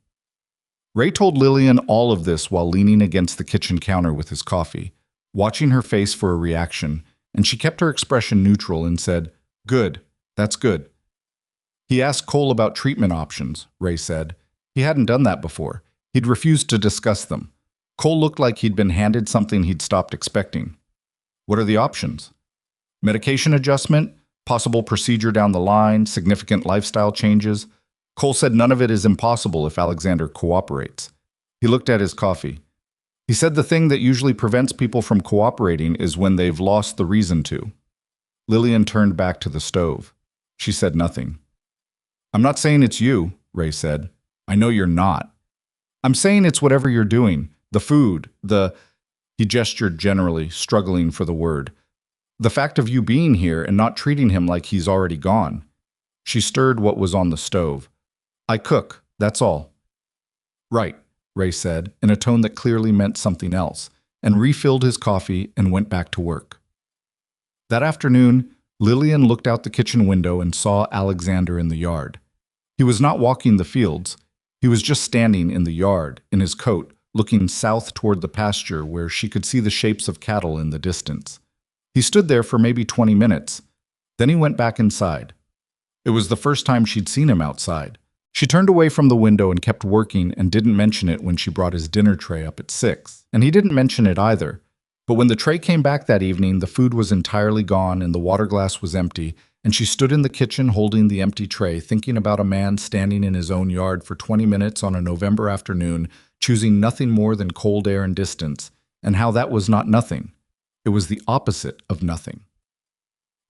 Speaker 1: Ray told Lillian all of this while leaning against the kitchen counter with his coffee, watching her face for a reaction, and she kept her expression neutral and said, "Good, that's good." He asked Cole about treatment options, Ray said. He hadn't done that before. He'd refused to discuss them. Cole looked like he'd been handed something he'd stopped expecting. What are the options? Medication adjustment, possible procedure down the line, significant lifestyle changes. Cole said none of it is impossible if Alexander cooperates. He looked at his coffee. He said the thing that usually prevents people from cooperating is when they've lost the reason to. Lillian turned back to the stove. She said nothing. "I'm not saying it's you," Ray said. "I know you're not. I'm saying it's whatever you're doing. The food, He gestured generally, struggling for the word. "The fact of you being here and not treating him like he's already gone." She stirred what was on the stove. "I cook, that's all." "Right," Ray said, in a tone that clearly meant something else, and refilled his coffee and went back to work. That afternoon, Lillian looked out the kitchen window and saw Alexander in the yard. He was not walking the fields. He was just standing in the yard, in his coat, looking south toward the pasture where she could see the shapes of cattle in the distance. He stood there for maybe 20 minutes. Then he went back inside. It was the first time she'd seen him outside. She turned away from the window and kept working and didn't mention it when she brought his dinner tray up at 6. And he didn't mention it either. But when the tray came back that evening, the food was entirely gone and the water glass was empty, and she stood in the kitchen holding the empty tray, thinking about a man standing in his own yard for 20 minutes on a November afternoon, choosing nothing more than cold air and distance, and how that was not nothing. It was the opposite of nothing.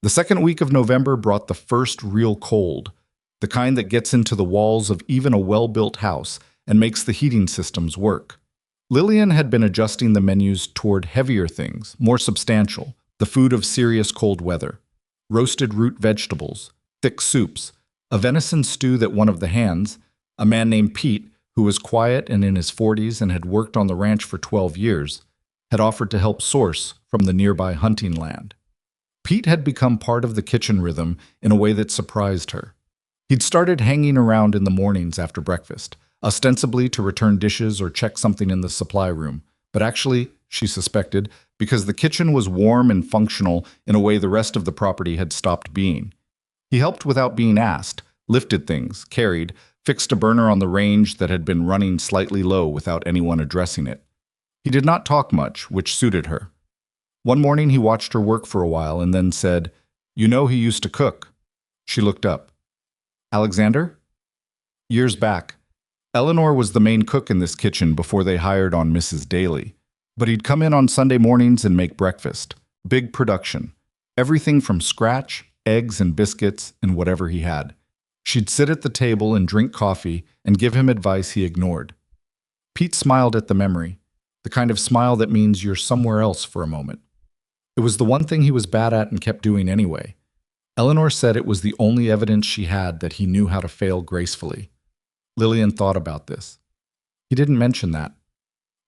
Speaker 1: The second week of November brought the first real cold, the kind that gets into the walls of even a well-built house and makes the heating systems work. Lillian had been adjusting the menus toward heavier things, more substantial, the food of serious cold weather. Roasted root vegetables, thick soups, a venison stew that one of the hands, a man named Pete, who was quiet and in his 40s and had worked on the ranch for 12 years, had offered to help source from the nearby hunting land. Pete had become part of the kitchen rhythm in a way that surprised her. He'd started hanging around in the mornings after breakfast, ostensibly to return dishes or check something in the supply room, but actually, she suspected, because the kitchen was warm and functional in a way the rest of the property had stopped being. He helped without being asked, lifted things, carried, fixed a burner on the range that had been running slightly low without anyone addressing it. He did not talk much, which suited her. One morning he watched her work for a while and then said, "You know he used to cook." She looked up. "Alexander?" "Years back. Eleanor was the main cook in this kitchen before they hired on Mrs. Daly. But he'd come in on Sunday mornings and make breakfast. Big production. Everything from scratch, eggs and biscuits, and whatever he had. She'd sit at the table and drink coffee and give him advice he ignored." Pete smiled at the memory, the kind of smile that means you're somewhere else for a moment. It was the one thing he was bad at and kept doing anyway. Eleanor said it was the only evidence she had that he knew how to fail gracefully. Lillian thought about this. He didn't mention that.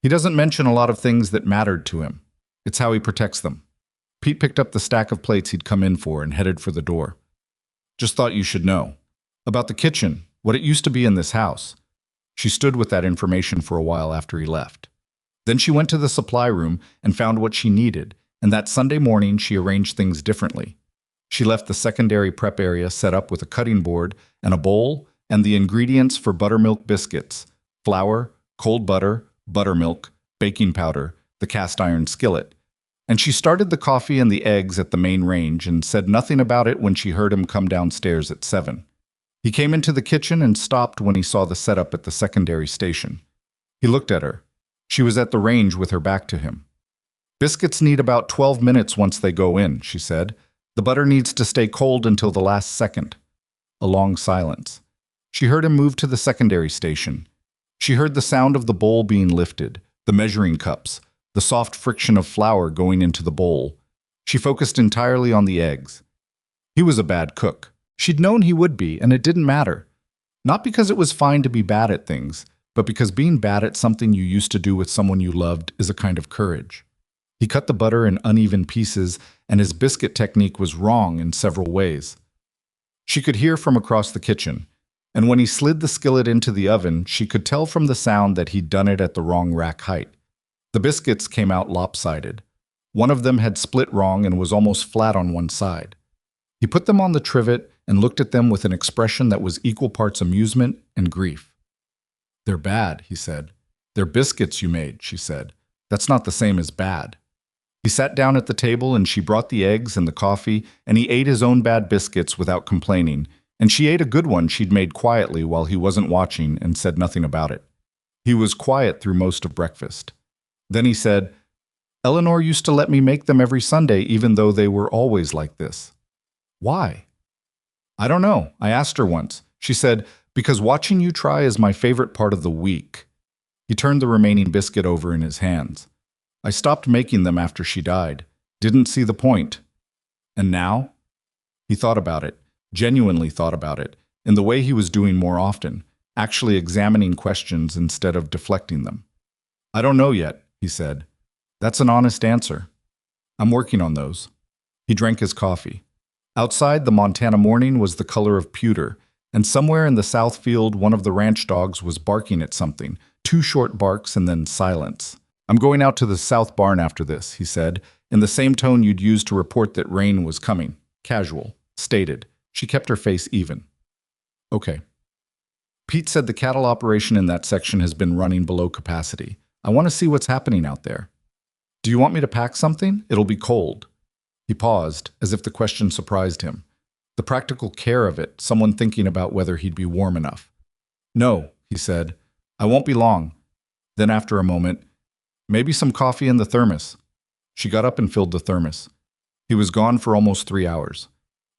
Speaker 1: He doesn't mention a lot of things that mattered to him. It's how he protects them. Pete picked up the stack of plates he'd come in for and headed for the door. "Just thought you should know. About the kitchen, what it used to be in this house." She stood with that information for a while after he left. Then she went to the supply room and found what she needed, and that Sunday morning she arranged things differently. She left the secondary prep area set up with a cutting board and a bowl and the ingredients for buttermilk biscuits: flour, cold butter, buttermilk, baking powder, the cast iron skillet. And she started the coffee and the eggs at the main range and said nothing about it when she heard him come downstairs at 7. He came into the kitchen and stopped when he saw the setup at the secondary station. He looked at her. She was at the range with her back to him. "Biscuits need about 12 minutes once they go in," she said. "The butter needs to stay cold until the last second." A long silence. She heard him move to the secondary station. She heard the sound of the bowl being lifted, the measuring cups, the soft friction of flour going into the bowl. She focused entirely on the eggs. He was a bad cook. She'd known he would be, and it didn't matter. Not because it was fine to be bad at things, but because being bad at something you used to do with someone you loved is a kind of courage. He cut the butter in uneven pieces, and his biscuit technique was wrong in several ways. She could hear from across the kitchen, and when he slid the skillet into the oven, she could tell from the sound that he'd done it at the wrong rack height. The biscuits came out lopsided. One of them had split wrong and was almost flat on one side. He put them on the trivet and looked at them with an expression that was equal parts amusement and grief. "They're bad," he said. "They're biscuits you made," she said. "That's not the same as bad." He sat down at the table and she brought the eggs and the coffee, and he ate his own bad biscuits without complaining, and she ate a good one she'd made quietly while he wasn't watching and said nothing about it. He was quiet through most of breakfast. Then he said, "Eleanor used to let me make them every Sunday even though they were always like this." "Why?" "I don't know. I asked her once. She said, 'Because watching you try is my favorite part of the week.'" He turned the remaining biscuit over in his hands. "I stopped making them after she died. Didn't see the point." "And now?" He thought about it, genuinely thought about it, in the way he was doing more often, actually examining questions instead of deflecting them. "I don't know yet," he said. "That's an honest answer. I'm working on those." He drank his coffee. Outside, the Montana morning was the color of pewter, and somewhere in the south field one of the ranch dogs was barking at something, 2 short barks and then silence. "I'm going out to the south barn after this," he said, in the same tone you'd use to report that rain was coming. Casual, stated. She kept her face even. "Okay." Pete said the cattle operation in that section has been running below capacity. "I want to see what's happening out there." "Do you want me to pack something? It'll be cold." He paused, as if the question surprised him. The practical care of it, someone thinking about whether he'd be warm enough. "No," he said. "I won't be long." Then after a moment, "Maybe some coffee in the thermos." She got up and filled the thermos. He was gone for almost 3 hours.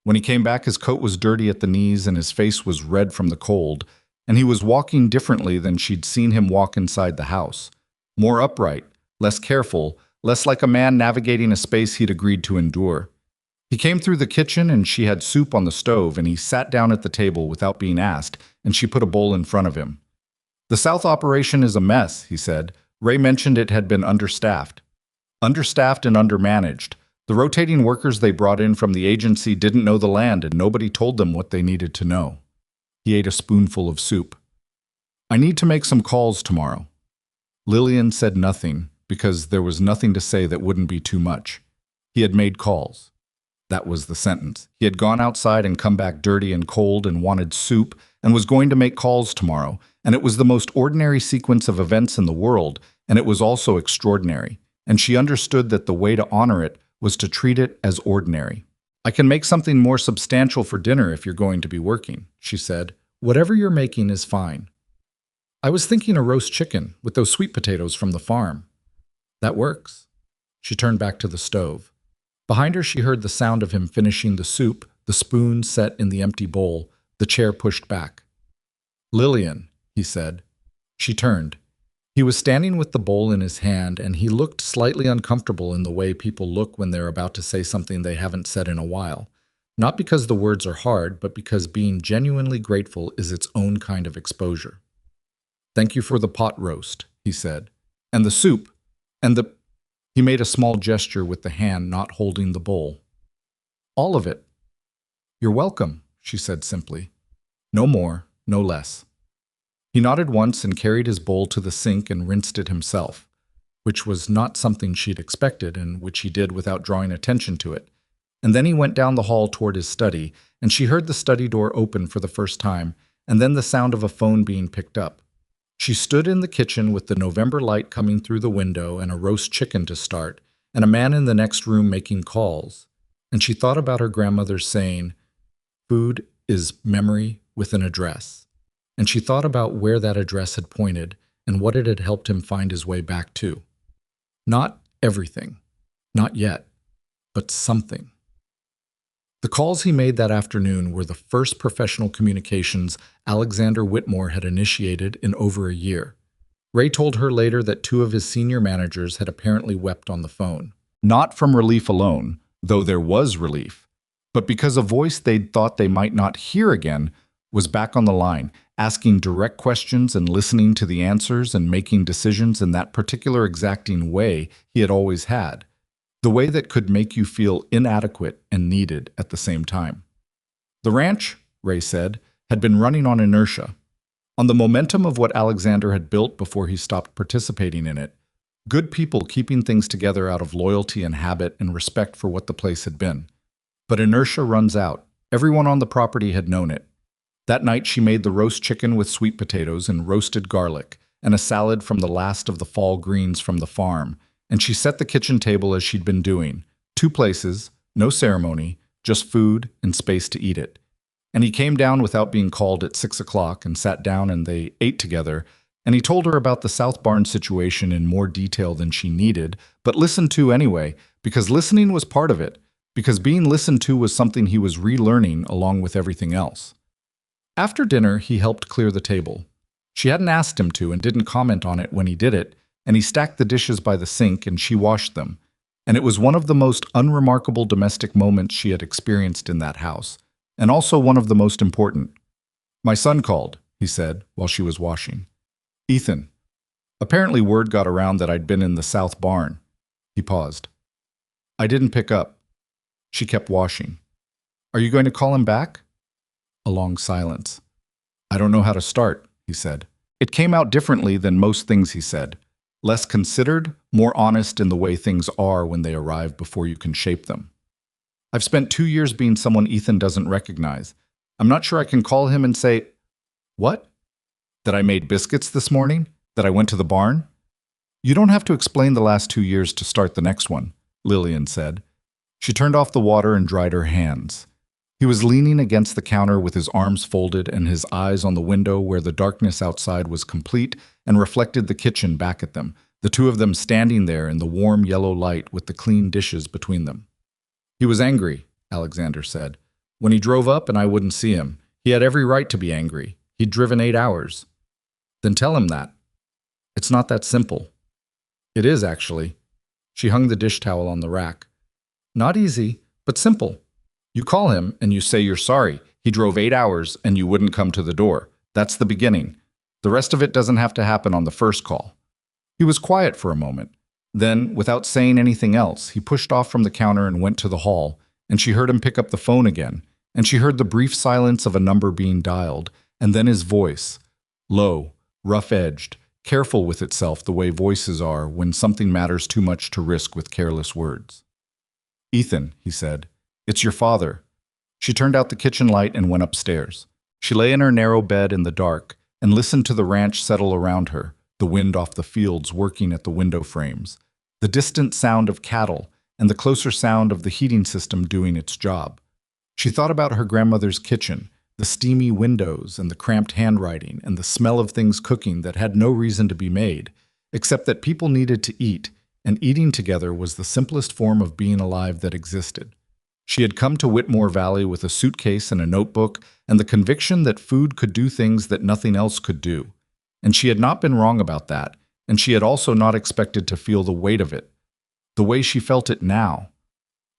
Speaker 1: When he came back, his coat was dirty at the knees and his face was red from the cold, and he was walking differently than she'd seen him walk inside the house. More upright, less careful, less like a man navigating a space he'd agreed to endure. He came through the kitchen and she had soup on the stove, and he sat down at the table without being asked, and she put a bowl in front of him. "The South operation is a mess," he said. "Ray mentioned it had been understaffed." Understaffed and undermanaged. The rotating workers they brought in from the agency didn't know the land, and nobody told them what they needed to know. He ate a spoonful of soup. "I need to make some calls tomorrow." Lillian said nothing, because there was nothing to say that wouldn't be too much. He had made calls. That was the sentence. He had gone outside and come back dirty and cold and wanted soup, and was going to make calls tomorrow, and it was the most ordinary sequence of events in the world, and it was also extraordinary, and she understood that the way to honor it was to treat it as ordinary. "I can make something more substantial for dinner if you're going to be working," she said. "Whatever you're making is fine." "I was thinking a roast chicken with those sweet potatoes from the farm." "That works." She turned back to the stove. Behind her, she heard the sound of him finishing the soup, the spoon set in the empty bowl, the chair pushed back. "Lillian," he said. She turned. He was standing with the bowl in his hand, and he looked slightly uncomfortable in the way people look when they're about to say something they haven't said in a while. Not because the words are hard, but because being genuinely grateful is its own kind of exposure. "Thank you for the pot roast," he said. "And the soup, and the—" He made a small gesture with the hand not holding the bowl. "All of it." "You're welcome," she said simply. "No more, no less." He nodded once and carried his bowl to the sink and rinsed it himself, which was not something she'd expected and which he did without drawing attention to it. And then he went down the hall toward his study, and she heard the study door open for the first time, and then the sound of a phone being picked up. She stood in the kitchen with the November light coming through the window and a roast chicken to start, and a man in the next room making calls. And she thought about her grandmother's saying, "Food is memory with an address." And she thought about where that address had pointed and what it had helped him find his way back to. Not everything, not yet, but something. The calls he made that afternoon were the first professional communications Alexander Whitmore had initiated in over a year. Ray told her later that 2 of his senior managers had apparently wept on the phone. Not from relief alone, though there was relief, but because a voice they'd thought they might not hear again was back on the line, asking direct questions and listening to the answers and making decisions in that particular exacting way he had always had. The way that could make you feel inadequate and needed at the same time. The ranch, Ray said, had been running on inertia, on the momentum of what Alexander had built before he stopped participating in it. Good people keeping things together out of loyalty and habit and respect for what the place had been. But inertia runs out. Everyone on the property had known it. That night she made the roast chicken with sweet potatoes and roasted garlic, and a salad from the last of the fall greens from the farm, and she set the kitchen table as she'd been doing. 2 places, no ceremony, just food and space to eat it. And he came down without being called at 6 o'clock and sat down and they ate together, and he told her about the South Barn situation in more detail than she needed, but listened to anyway, because listening was part of it, because being listened to was something he was relearning along with everything else. After dinner, he helped clear the table. She hadn't asked him to and didn't comment on it when he did it, and he stacked the dishes by the sink and she washed them. And it was one of the most unremarkable domestic moments she had experienced in that house, and also one of the most important. "My son called," he said, while she was washing. "Ethan. Apparently word got around that I'd been in the South Barn." He paused. "I didn't pick up." She kept washing. "Are you going to call him back?" A long silence. "I don't know how to start," he said. It came out differently than most things he said. Less considered, more honest in the way things are when they arrive before you can shape them. "I've spent 2 years being someone Ethan doesn't recognize. I'm not sure I can call him and say, 'What? That I made biscuits this morning? That I went to the barn?'" "You don't have to explain the last 2 years to start the next one," Lillian said. She turned off the water and dried her hands. He was leaning against the counter with his arms folded and his eyes on the window where the darkness outside was complete and reflected the kitchen back at them, the 2 of them standing there in the warm yellow light with the clean dishes between them. "He was angry," Alexander said. "When he drove up and I wouldn't see him. He had every right to be angry. He'd driven 8 hours. "Then tell him that." "It's not that simple." "It is, actually." She hung the dish towel on the rack. "Not easy, but simple. You call him and you say you're sorry. He drove 8 hours and you wouldn't come to the door. That's the beginning. The rest of it doesn't have to happen on the first call." He was quiet for a moment. Then, without saying anything else, he pushed off from the counter and went to the hall, and she heard him pick up the phone again, and she heard the brief silence of a number being dialed, and then his voice, low, rough-edged, careful with itself the way voices are when something matters too much to risk with careless words. "Ethan," he said. "It's your father." She turned out the kitchen light and went upstairs. She lay in her narrow bed in the dark and listened to the ranch settle around her, the wind off the fields working at the window frames, the distant sound of cattle, and the closer sound of the heating system doing its job. She thought about her grandmother's kitchen, the steamy windows and the cramped handwriting and the smell of things cooking that had no reason to be made, except that people needed to eat, and eating together was the simplest form of being alive that existed. She had come to Whitmore Valley with a suitcase and a notebook and the conviction that food could do things that nothing else could do. And she had not been wrong about that, and she had also not expected to feel the weight of it, the way she felt it now.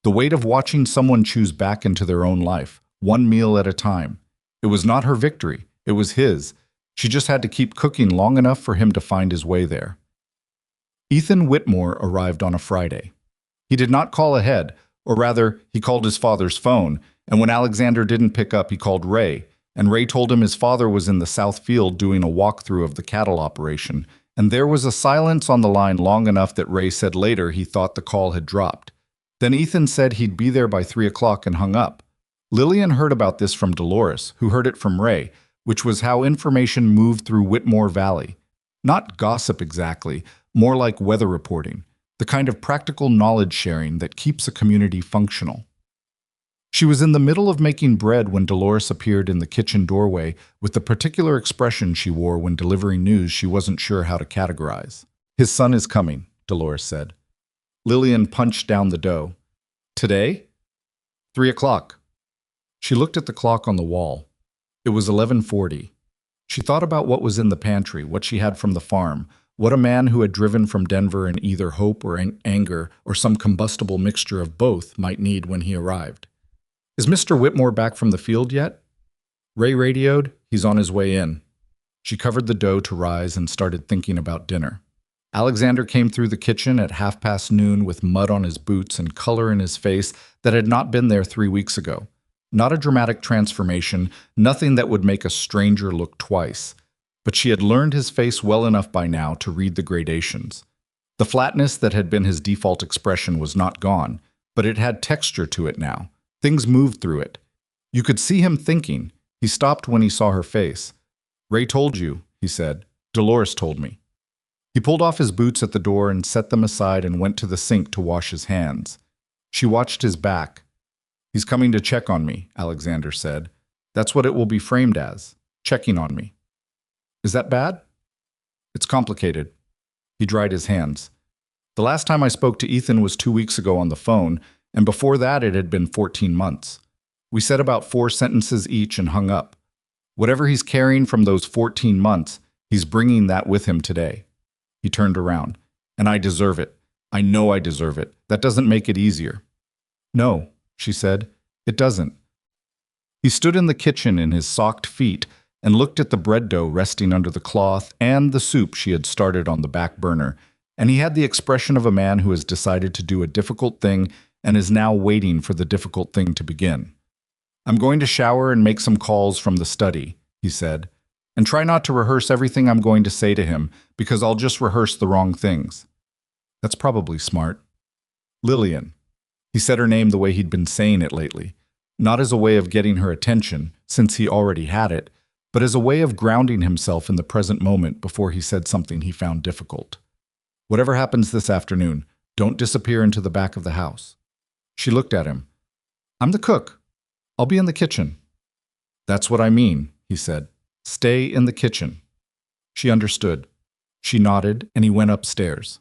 Speaker 1: The weight of watching someone choose back into their own life, one meal at a time. It was not her victory, it was his. She just had to keep cooking long enough for him to find his way there. Ethan Whitmore arrived on a Friday. He did not call ahead, or rather, he called his father's phone, and when Alexander didn't pick up, he called Ray, and Ray told him his father was in the South Field doing a walkthrough of the cattle operation, and there was a silence on the line long enough that Ray said later he thought the call had dropped. Then Ethan said he'd be there by 3 o'clock and hung up. Lillian heard about this from Dolores, who heard it from Ray, which was how information moved through Whitmore Valley. Not gossip exactly, more like weather reporting, the kind of practical knowledge sharing that keeps a community functional. She was in the middle of making bread when Dolores appeared in the kitchen doorway with the particular expression she wore when delivering news she wasn't sure how to categorize. "His son is coming," Dolores said. Lillian punched down the dough. "Today?" 3 o'clock. She looked at the clock on the wall. It was 11:40. She thought about what was in the pantry, what she had from the farm, what a man who had driven from Denver in either hope or anger or some combustible mixture of both might need when he arrived. "Is Mr. Whitmore back from the field yet?" Ray radioed, "He's on his way in." She covered the dough to rise and started thinking about dinner. Alexander came through the kitchen at noon with mud on his boots and color in his face that had not been there 3 weeks ago. Not a dramatic transformation, nothing that would make a stranger look twice. But she had learned his face well enough by now to read the gradations. The flatness that had been his default expression was not gone, but it had texture to it now. Things moved through it. You could see him thinking. He stopped when he saw her face. "Ray told you," he said. "Dolores told me." He pulled off his boots at the door and set them aside and went to the sink to wash his hands. She watched his back. "He's coming to check on me," Alexander said. "That's what it will be framed as, checking on me." "Is that bad?" "It's complicated." He dried his hands. "The last time I spoke to Ethan was 2 weeks ago on the phone, and before that it had been 14 months. We said about 4 sentences each and hung up. Whatever he's carrying from those 14 months, he's bringing that with him today." He turned around. "And I deserve it. I know I deserve it. That doesn't make it easier." "No," she said. "It doesn't." He stood in the kitchen in his socked feet and looked at the bread dough resting under the cloth and the soup she had started on the back burner, and he had the expression of a man who has decided to do a difficult thing and is now waiting for the difficult thing to begin. "I'm going to shower and make some calls from the study," he said, "and try not to rehearse everything I'm going to say to him, because I'll just rehearse the wrong things." "That's probably smart." "Lillian." He said her name the way he'd been saying it lately, not as a way of getting her attention, since he already had it, but as a way of grounding himself in the present moment before he said something he found difficult. "Whatever happens this afternoon, don't disappear into the back of the house." She looked at him. "I'm the cook. I'll be in the kitchen." "That's what I mean," he said. "Stay in the kitchen." She understood. She nodded, and he went upstairs.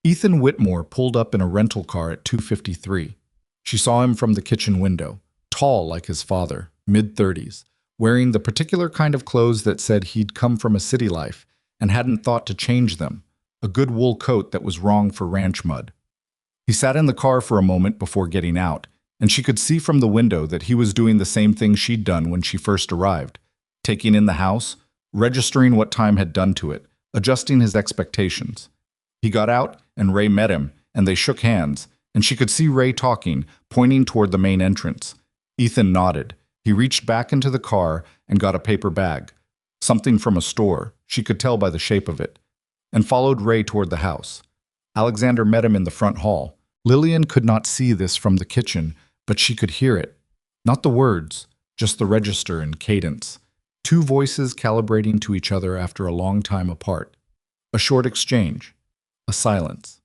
Speaker 1: Ethan Whitmore pulled up in a rental car at 2:53. She saw him from the kitchen window, tall like his father, mid-30s, wearing the particular kind of clothes that said he'd come from a city life and hadn't thought to change them, a good wool coat that was wrong for ranch mud. He sat in the car for a moment before getting out, and she could see from the window that he was doing the same thing she'd done when she first arrived, taking in the house, registering what time had done to it, adjusting his expectations. He got out, and Ray met him, and they shook hands, and she could see Ray talking, pointing toward the main entrance. Ethan nodded. He reached back into the car and got a paper bag, something from a store, she could tell by the shape of it, and followed Ray toward the house. Alexander met him in the front hall. Lillian could not see this from the kitchen, but she could hear it. Not the words, just the register and cadence. Two voices calibrating to each other after a long time apart. A short exchange. A silence.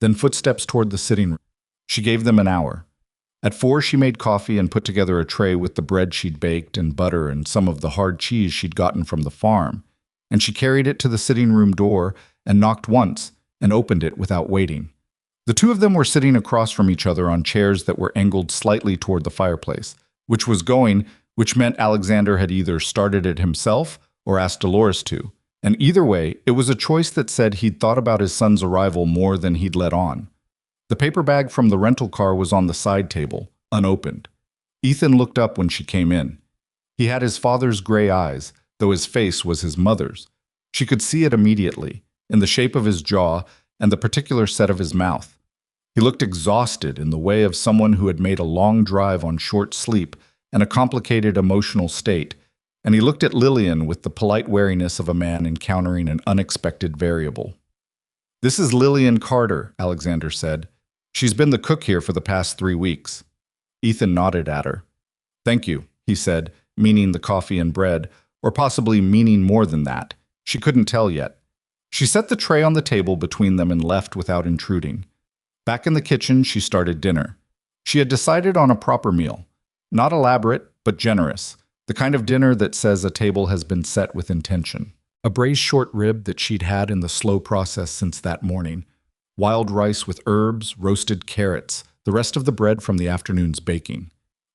Speaker 1: Then footsteps toward the sitting room. She gave them an hour. At 4, she made coffee and put together a tray with the bread she'd baked and butter and some of the hard cheese she'd gotten from the farm. And she carried it to the sitting room door and knocked once and opened it without waiting. The two of them were sitting across from each other on chairs that were angled slightly toward the fireplace, which meant Alexander had either started it himself or asked Dolores to. And either way, it was a choice that said he'd thought about his son's arrival more than he'd let on. The paper bag from the rental car was on the side table, unopened. Ethan looked up when she came in. He had his father's gray eyes, though his face was his mother's. She could see it immediately, in the shape of his jaw and the particular set of his mouth. He looked exhausted in the way of someone who had made a long drive on short sleep and a complicated emotional state, and he looked at Lillian with the polite wariness of a man encountering an unexpected variable. "This is Lillian Carter," Alexander said. "She's been the cook here for the past 3 weeks." Ethan nodded at her. "Thank you," he said, meaning the coffee and bread, or possibly meaning more than that. She couldn't tell yet. She set the tray on the table between them and left without intruding. Back in the kitchen, she started dinner. She had decided on a proper meal. Not elaborate, but generous. The kind of dinner that says a table has been set with intention. A braised short rib that she'd had in the slow process since that morning. Wild rice with herbs, roasted carrots, the rest of the bread from the afternoon's baking.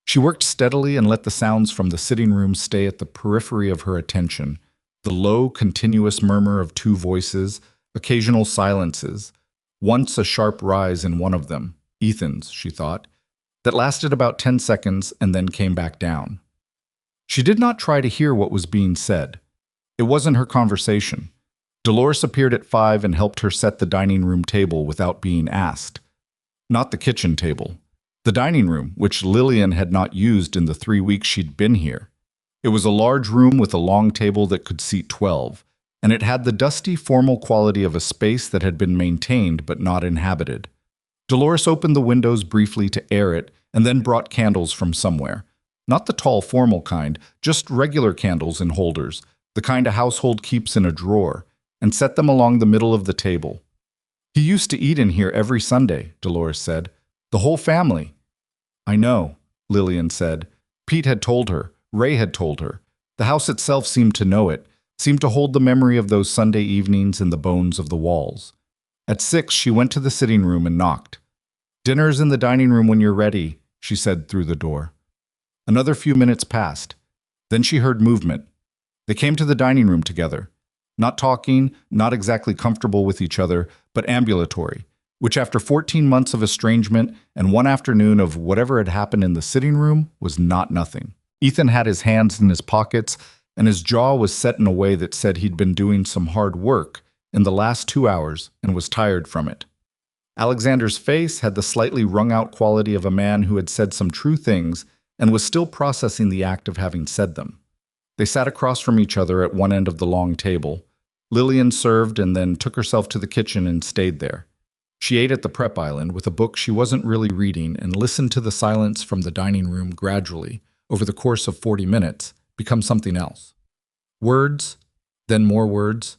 Speaker 1: She worked steadily and let the sounds from the sitting room stay at the periphery of her attention. The low, continuous murmur of two voices, occasional silences. Once a sharp rise in one of them, Ethan's, she thought, that lasted about 10 seconds and then came back down. She did not try to hear what was being said. It wasn't her conversation. Dolores appeared at 5 and helped her set the dining room table without being asked. Not the kitchen table. The dining room, which Lillian had not used in the 3 weeks she'd been here. It was a large room with a long table that could seat 12, and it had the dusty, formal quality of a space that had been maintained but not inhabited. Dolores opened the windows briefly to air it and then brought candles from somewhere. Not the tall, formal kind, just regular candles in holders, the kind a household keeps in a drawer, and set them along the middle of the table. "He used to eat in here every Sunday," Dolores said. "The whole family." "I know," Lillian said. Pete had told her. Ray had told her. The house itself seemed to know it, seemed to hold the memory of those Sunday evenings in the bones of the walls. At 6, she went to the sitting room and knocked. "Dinner's in the dining room when you're ready," she said through the door. Another few minutes passed. Then she heard movement. They came to the dining room together. Not talking, not exactly comfortable with each other, but ambulatory, which after 14 months of estrangement and one afternoon of whatever had happened in the sitting room was not nothing. Ethan had his hands in his pockets, and his jaw was set in a way that said he'd been doing some hard work in the last 2 hours and was tired from it. Alexander's face had the slightly wrung-out quality of a man who had said some true things and was still processing the act of having said them. They sat across from each other at one end of the long table. Lillian served and then took herself to the kitchen and stayed there. She ate at the prep island with a book she wasn't really reading and listened to the silence from the dining room gradually, over the course of 40 minutes, become something else. Words, then more words,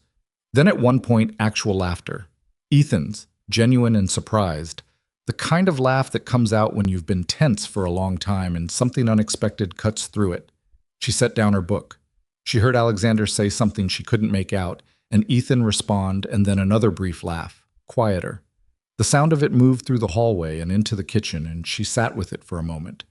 Speaker 1: then at one point actual laughter. Ethan's, genuine and surprised, the kind of laugh that comes out when you've been tense for a long time and something unexpected cuts through it. She set down her book. She heard Alexander say something she couldn't make out, and Ethan respond, and then another brief laugh, quieter. The sound of it moved through the hallway and into the kitchen, and she sat with it for a moment.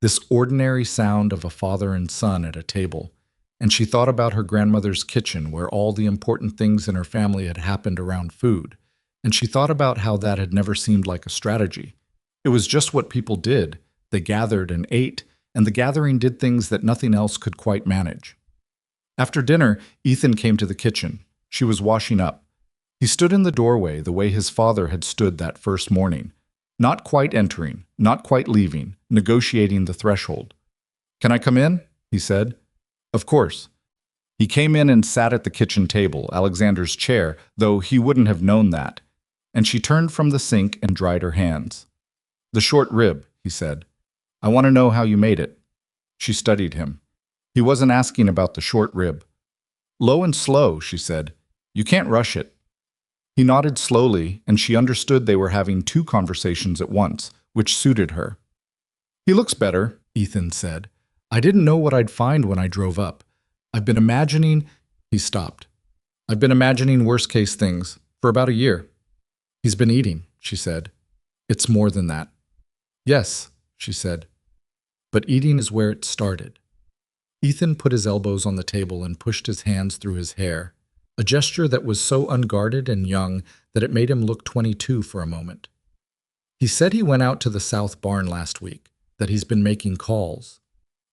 Speaker 1: This ordinary sound of a father and son at a table, and she thought about her grandmother's kitchen where all the important things in her family had happened around food, and she thought about how that had never seemed like a strategy. It was just what people did. They gathered and ate, and the gathering did things that nothing else could quite manage. After dinner, Ethan came to the kitchen. She was washing up. He stood in the doorway the way his father had stood that first morning, not quite entering, not quite leaving, negotiating the threshold. "Can I come in?" he said. "Of course." He came in and sat at the kitchen table, Alexander's chair, though he wouldn't have known that, and she turned from the sink and dried her hands. "The short rib," he said. "I want to know how you made it." She studied him. He wasn't asking about the short rib. Low and slow, she said. You can't rush it. He nodded slowly, and she understood they were having two conversations at once, which suited her. He looks better, Ethan said. I didn't know what I'd find when I drove up. I've been imagining... He stopped. I've been imagining worst-case things for about a year. He's been eating, she said. It's more than that. Yes, she said. But eating is where it started. Ethan put his elbows on the table and pushed his hands through his hair, a gesture that was so unguarded and young that it made him look 22 for a moment. He said he went out to the south barn last week, that he's been making calls.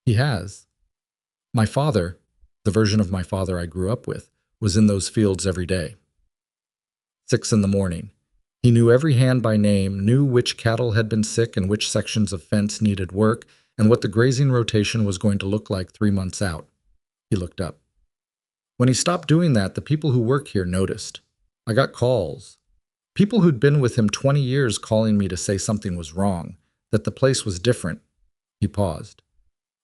Speaker 1: He has. My father, the version of my father I grew up with, was in those fields every day. 6 a.m. He knew every hand by name, knew which cattle had been sick and which sections of fence needed work, and what the grazing rotation was going to look like 3 months out. He looked up. When he stopped doing that, the people who work here noticed. I got calls. People who'd been with him 20 years calling me to say something was wrong, that the place was different. He paused.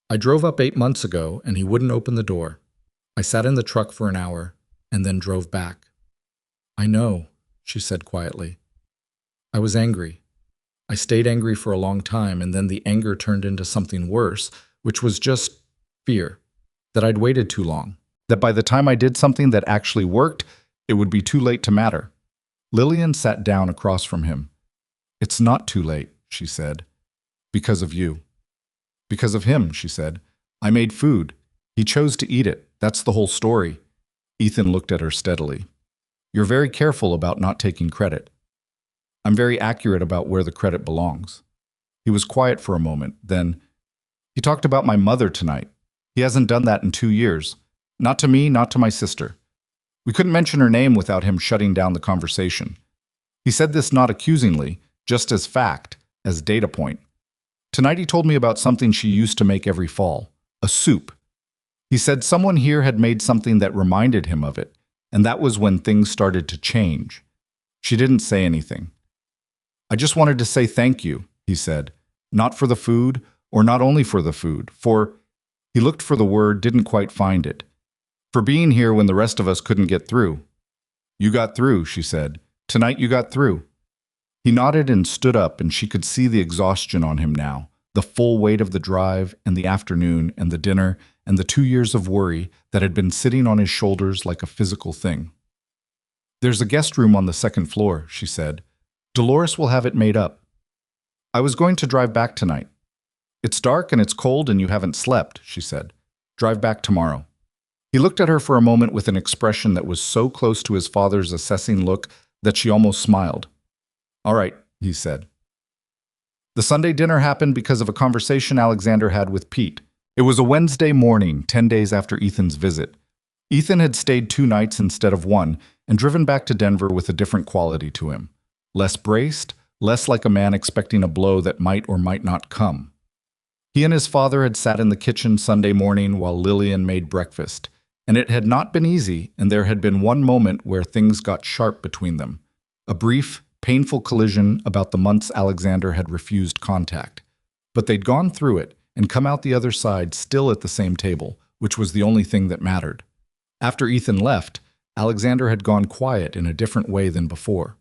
Speaker 1: I drove up 8 months ago, and he wouldn't open the door. I sat in the truck for an hour, and then drove back. I know, she said quietly. I was angry. I stayed angry for a long time, and then the anger turned into something worse, which was just fear, that I'd waited too long, that by the time I did something that actually worked, it would be too late to matter. Lillian sat down across from him. It's not too late, she said. Because of you. Because of him, she said. I made food. He chose to eat it. That's the whole story. Ethan looked at her steadily. You're very careful about not taking credit. I'm very accurate about where the credit belongs. He was quiet for a moment. Then, he talked about my mother tonight. He hasn't done that in 2 years. Not to me, not to my sister. We couldn't mention her name without him shutting down the conversation. He said this not accusingly, just as fact, as data point. Tonight he told me about something she used to make every fall, a soup. He said someone here had made something that reminded him of it, and that was when things started to change. She didn't say anything. I just wanted to say thank you, he said, not for the food, or not only for the food, for, he looked for the word, didn't quite find it, for being here when the rest of us couldn't get through. You got through, she said. Tonight you got through. He nodded and stood up, and she could see the exhaustion on him now, the full weight of the drive and the afternoon and the dinner and the 2 years of worry that had been sitting on his shoulders like a physical thing. There's a guest room on the second floor, she said. Dolores will have it made up. I was going to drive back tonight. It's dark and it's cold and you haven't slept, she said. Drive back tomorrow. He looked at her for a moment with an expression that was so close to his father's assessing look that she almost smiled. All right, he said. The Sunday dinner happened because of a conversation Alexander had with Pete. It was a Wednesday morning, 10 days after Ethan's visit. Ethan had stayed 2 nights instead of 1 and driven back to Denver with a different quality to him. Less braced, less like a man expecting a blow that might or might not come. He and his father had sat in the kitchen Sunday morning while Lillian made breakfast, and it had not been easy, and there had been one moment where things got sharp between them. A brief, painful collision about the months Alexander had refused contact. But they'd gone through it and come out the other side still at the same table, which was the only thing that mattered. After Ethan left, Alexander had gone quiet in a different way than before.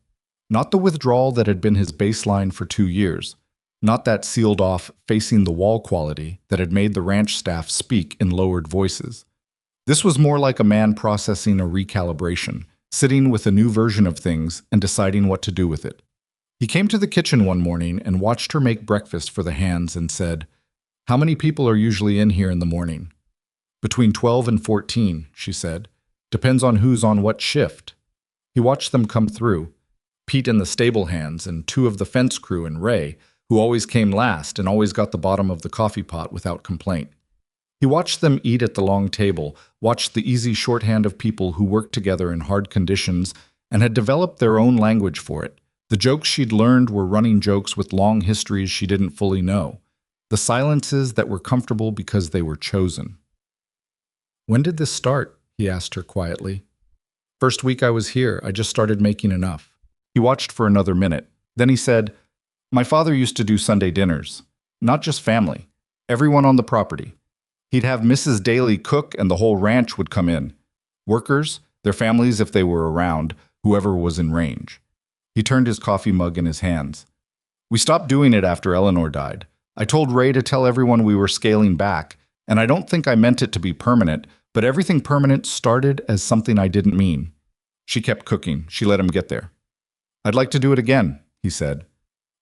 Speaker 1: Not the withdrawal that had been his baseline for 2 years. Not that sealed-off, facing-the-wall quality that had made the ranch staff speak in lowered voices. This was more like a man processing a recalibration, sitting with a new version of things and deciding what to do with it. He came to the kitchen one morning and watched her make breakfast for the hands and said, How many people are usually in here in the morning? Between 12 and 14, she said. Depends on who's on what shift. He watched them come through. Pete and the stable hands, and 2 of the fence crew and Ray, who always came last and always got the bottom of the coffee pot without complaint. He watched them eat at the long table, watched the easy shorthand of people who worked together in hard conditions and had developed their own language for it. The jokes she'd learned were running jokes with long histories she didn't fully know. The silences that were comfortable because they were chosen. When did this start? He asked her quietly. First week I was here, I just started making enough. He watched for another minute. Then he said, My father used to do Sunday dinners. Not just family. Everyone on the property. He'd have Mrs. Daly cook and the whole ranch would come in. Workers, their families if they were around, whoever was in range. He turned his coffee mug in his hands. We stopped doing it after Eleanor died. I told Ray to tell everyone we were scaling back, and I don't think I meant it to be permanent, but everything permanent started as something I didn't mean. She kept cooking. She let him get there. I'd like to do it again, he said.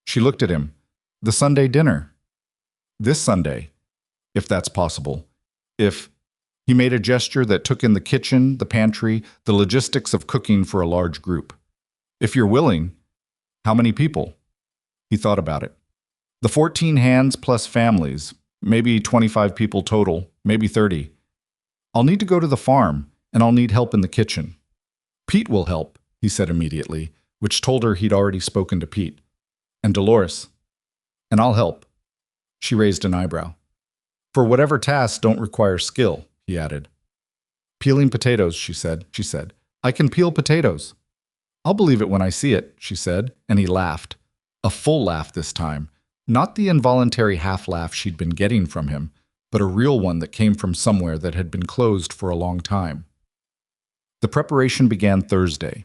Speaker 1: She looked at him. The Sunday dinner. This Sunday, if that's possible. If he made a gesture that took in the kitchen, the pantry, the logistics of cooking for a large group. If you're willing, how many people? He thought about it. The 14 hands plus families, maybe 25 people total, maybe 30. I'll need to go to the farm, and I'll need help in the kitchen. Pete will help, he said immediately, which told her he'd already spoken to Pete. And Dolores. And I'll help. She raised an eyebrow. For whatever tasks don't require skill, he added. Peeling potatoes, she said. I can peel potatoes. I'll believe it when I see it, she said, and he laughed. A full laugh this time, not the involuntary half-laugh she'd been getting from him, but a real one that came from somewhere that had been closed for a long time. The preparation began Thursday.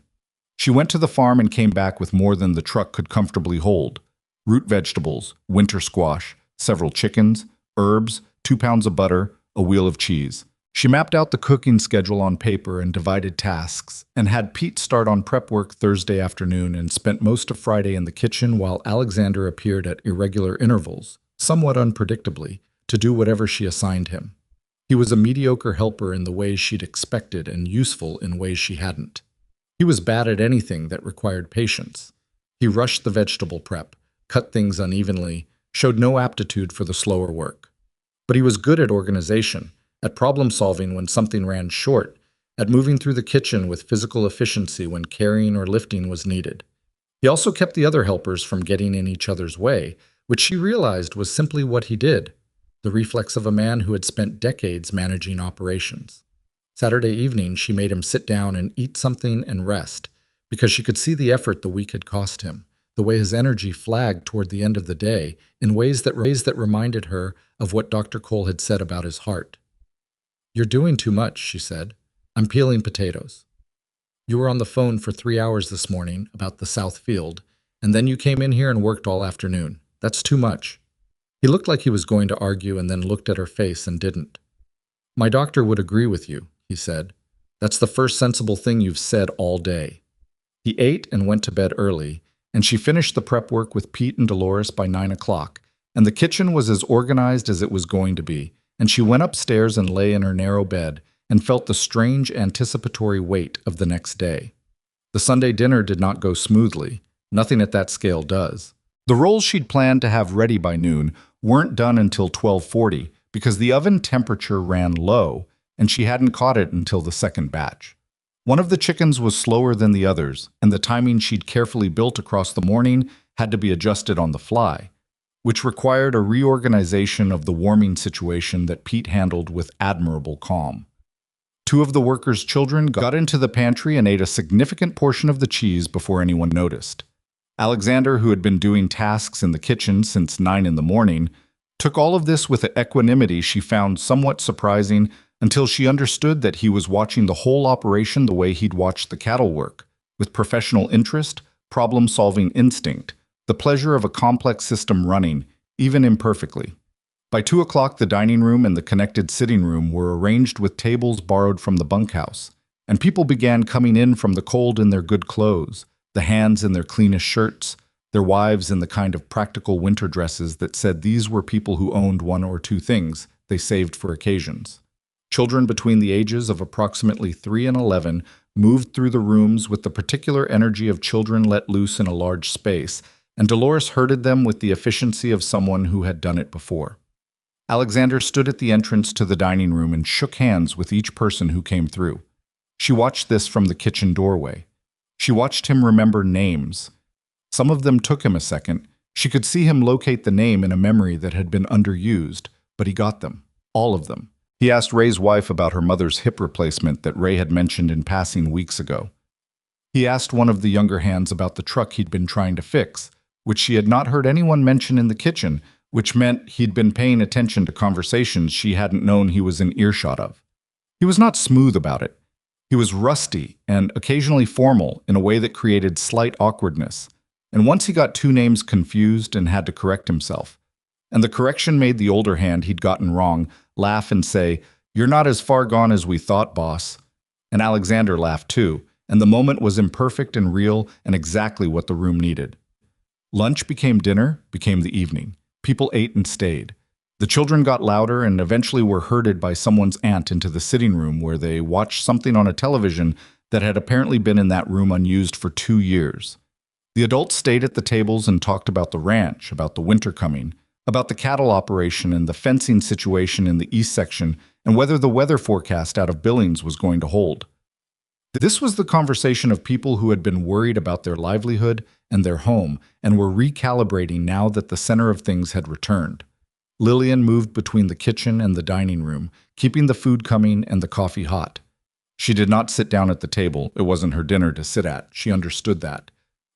Speaker 1: She went to the farm and came back with more than the truck could comfortably hold. Root vegetables, winter squash, several chickens, herbs, 2 pounds of butter, a wheel of cheese. She mapped out the cooking schedule on paper and divided tasks, and had Pete start on prep work Thursday afternoon and spent most of Friday in the kitchen while Alexander appeared at irregular intervals, somewhat unpredictably, to do whatever she assigned him. He was a mediocre helper in the ways she'd expected and useful in ways she hadn't. He was bad at anything that required patience. He rushed the vegetable prep, cut things unevenly, showed no aptitude for the slower work. But he was good at organization, at problem-solving when something ran short, at moving through the kitchen with physical efficiency when carrying or lifting was needed. He also kept the other helpers from getting in each other's way, which she realized was simply what he did, the reflex of a man who had spent decades managing operations. Saturday evening, she made him sit down and eat something and rest, because she could see the effort the week had cost him, the way his energy flagged toward the end of the day, in ways that reminded her of what Dr. Cole had said about his heart. You're doing too much, she said. I'm peeling potatoes. You were on the phone for 3 hours this morning about the South Field, and then you came in here and worked all afternoon. That's too much. He looked like he was going to argue and then looked at her face and didn't. My doctor would agree with you, he said. That's the first sensible thing you've said all day. He ate and went to bed early, and she finished the prep work with Pete and Dolores by 9 o'clock, and the kitchen was as organized as it was going to be, and she went upstairs and lay in her narrow bed and felt the strange anticipatory weight of the next day. The Sunday dinner did not go smoothly. Nothing at that scale does. The rolls she'd planned to have ready by noon weren't done until 12:40 because the oven temperature ran low and she hadn't caught it until the second batch. One of the chickens was slower than the others, and the timing she'd carefully built across the morning had to be adjusted on the fly, which required a reorganization of the warming situation that Pete handled with admirable calm. 2 of the workers' children got into the pantry and ate a significant portion of the cheese before anyone noticed. Alexander, who had been doing tasks in the kitchen since 9 in the morning, took all of this with an equanimity she found somewhat surprising until she understood that he was watching the whole operation the way he'd watched the cattle work, with professional interest, problem-solving instinct, the pleasure of a complex system running, even imperfectly. By 2 o'clock, the dining room and the connected sitting room were arranged with tables borrowed from the bunkhouse, and people began coming in from the cold in their good clothes, the hands in their cleanest shirts, their wives in the kind of practical winter dresses that said these were people who owned 1 or 2 things they saved for occasions. Children between the ages of approximately 3 and 11 moved through the rooms with the particular energy of children let loose in a large space, and Dolores herded them with the efficiency of someone who had done it before. Alexander stood at the entrance to the dining room and shook hands with each person who came through. She watched this from the kitchen doorway. She watched him remember names. Some of them took him a second. She could see him locate the name in a memory that had been underused, but he got them, all of them. He asked Ray's wife about her mother's hip replacement that Ray had mentioned in passing weeks ago. He asked one of the younger hands about the truck he'd been trying to fix, which she had not heard anyone mention in the kitchen, which meant he'd been paying attention to conversations she hadn't known he was in earshot of. He was not smooth about it. He was rusty and occasionally formal in a way that created slight awkwardness. And once he got two names confused and had to correct himself. And the correction made the older hand he'd gotten wrong laugh and say, "You're not as far gone as we thought, boss." And Alexander laughed too, and the moment was imperfect and real and exactly what the room needed. Lunch became dinner, became the evening. People ate and stayed. The children got louder and eventually were herded by someone's aunt into the sitting room where they watched something on a television that had apparently been in that room unused for 2 years. The adults stayed at the tables and talked about the ranch, about the winter coming, about the cattle operation and the fencing situation in the east section, and whether the weather forecast out of Billings was going to hold. This was the conversation of people who had been worried about their livelihood and their home and were recalibrating now that the center of things had returned. Lillian moved between the kitchen and the dining room, keeping the food coming and the coffee hot. She did not sit down at the table. It wasn't her dinner to sit at. She understood that.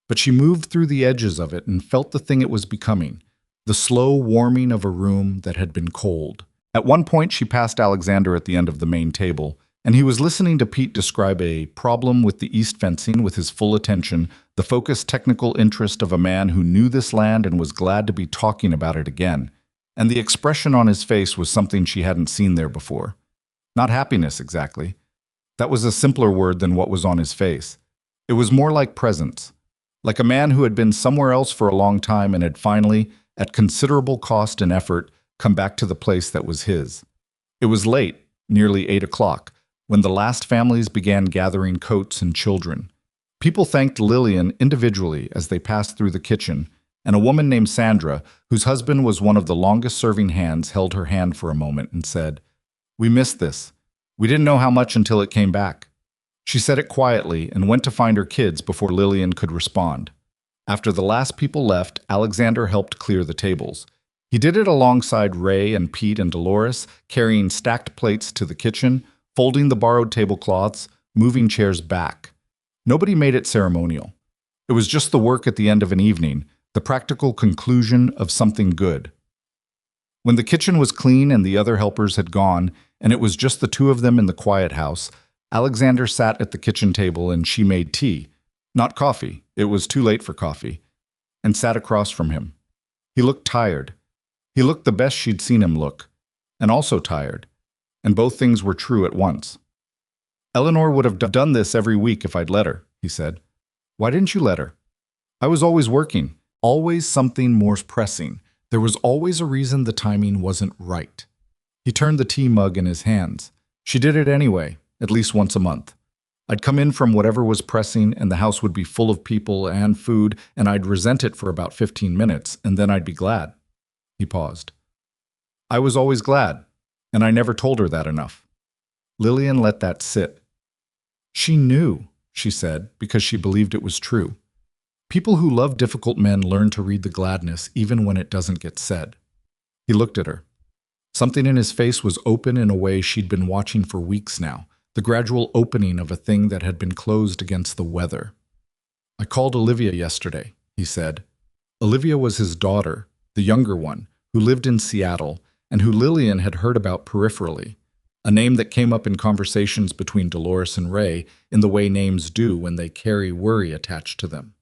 Speaker 1: But she moved through the edges of it and felt the thing it was becoming, the slow warming of a room that had been cold. At one point, she passed Alexander at the end of the main table, and he was listening to Pete describe a problem with the east fencing with his full attention, the focused technical interest of a man who knew this land and was glad to be talking about it again. And the expression on his face was something she hadn't seen there before. Not happiness, exactly. That was a simpler word than what was on his face. It was more like presence, like a man who had been somewhere else for a long time and had finally, at considerable cost and effort, come back to the place that was his. It was late, nearly 8 o'clock, when the last families began gathering coats and children. People thanked Lillian individually as they passed through the kitchen, and a woman named Sandra, whose husband was one of the longest-serving hands, held her hand for a moment and said, "We missed this. We didn't know how much until it came back." She said it quietly and went to find her kids before Lillian could respond. After the last people left, Alexander helped clear the tables. He did it alongside Ray and Pete and Dolores, carrying stacked plates to the kitchen, folding the borrowed tablecloths, moving chairs back. Nobody made it ceremonial. It was just the work at the end of an evening, the practical conclusion of something good. When the kitchen was clean and the other helpers had gone, and it was just the two of them in the quiet house, Alexander sat at the kitchen table and she made tea. Not coffee, it was too late for coffee, and sat across from him. He looked tired. He looked the best she'd seen him look, and also tired, and both things were true at once. "Eleanor would have done this every week if I'd let her," he said. "Why didn't you let her?" "I was always working. Always something more pressing. There was always a reason the timing wasn't right." He turned the tea mug in his hands. "She did it anyway, at least once a month. I'd come in from whatever was pressing, and the house would be full of people and food, and I'd resent it for about 15 minutes, and then I'd be glad." He paused. "I was always glad, and I never told her that enough." Lillian let that sit. "She knew," she said, because she believed it was true. People who love difficult men learn to read the gladness even when it doesn't get said. He looked at her. Something in his face was open in a way she'd been watching for weeks now, the gradual opening of a thing that had been closed against the weather. "I called Olivia yesterday," he said. Olivia was his daughter, the younger one, who lived in Seattle, and who Lillian had heard about peripherally, a name that came up in conversations between Dolores and Ray in the way names do when they carry worry attached to them.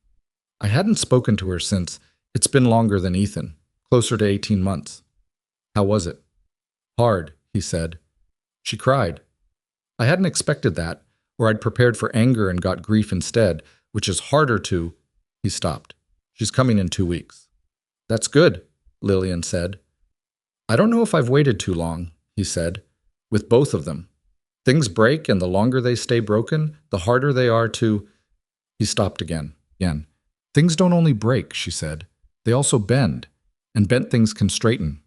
Speaker 1: I hadn't spoken to her since. It's been longer than Ethan, closer to 18 months. "How was it?" "Hard," he said. She cried. "I hadn't expected that, or I'd prepared for anger and got grief instead, which is harder to—" He stopped. "She's coming in 2 weeks." "That's good," Lillian said. "I don't know if I've waited too long," he said, "with both of them. Things break, and the longer they stay broken, the harder they are to—" He stopped again. "Things don't only break," she said. "They also bend, and bent things can straighten."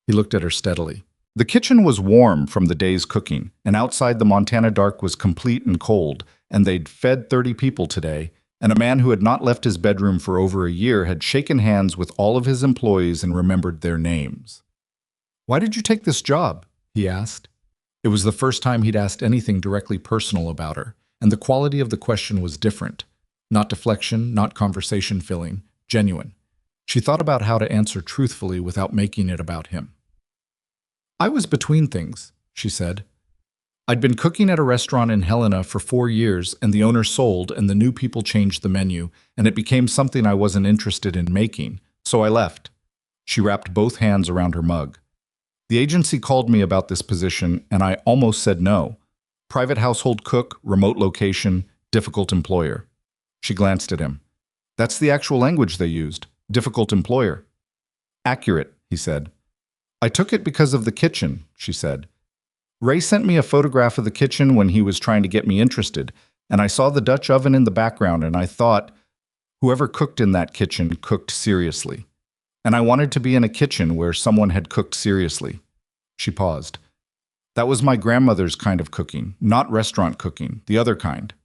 Speaker 1: He looked at her steadily. The kitchen was warm from the day's cooking, and outside the Montana dark was complete and cold, and they'd fed 30 people today, and a man who had not left his bedroom for over a year had shaken hands with all of his employees and remembered their names. "Why did you take this job?" he asked. It was the first time he'd asked anything directly personal about her, and the quality of the question was different. Not deflection, not conversation filling, genuine. She thought about how to answer truthfully without making it about him. "I was between things," she said. "I'd been cooking at a restaurant in Helena for 4 years, and the owner sold, and the new people changed the menu, and it became something I wasn't interested in making, so I left." She wrapped both hands around her mug. "The agency called me about this position, and I almost said no. Private household cook, remote location, difficult employer." She glanced at him. "That's the actual language they used. Difficult employer." "Accurate," he said. "I took it because of the kitchen," she said. "Ray sent me a photograph of the kitchen when he was trying to get me interested, and I saw the Dutch oven in the background, and I thought, whoever cooked in that kitchen cooked seriously. And I wanted to be in a kitchen where someone had cooked seriously." She paused. "That was my grandmother's kind of cooking, not restaurant cooking, the other kind."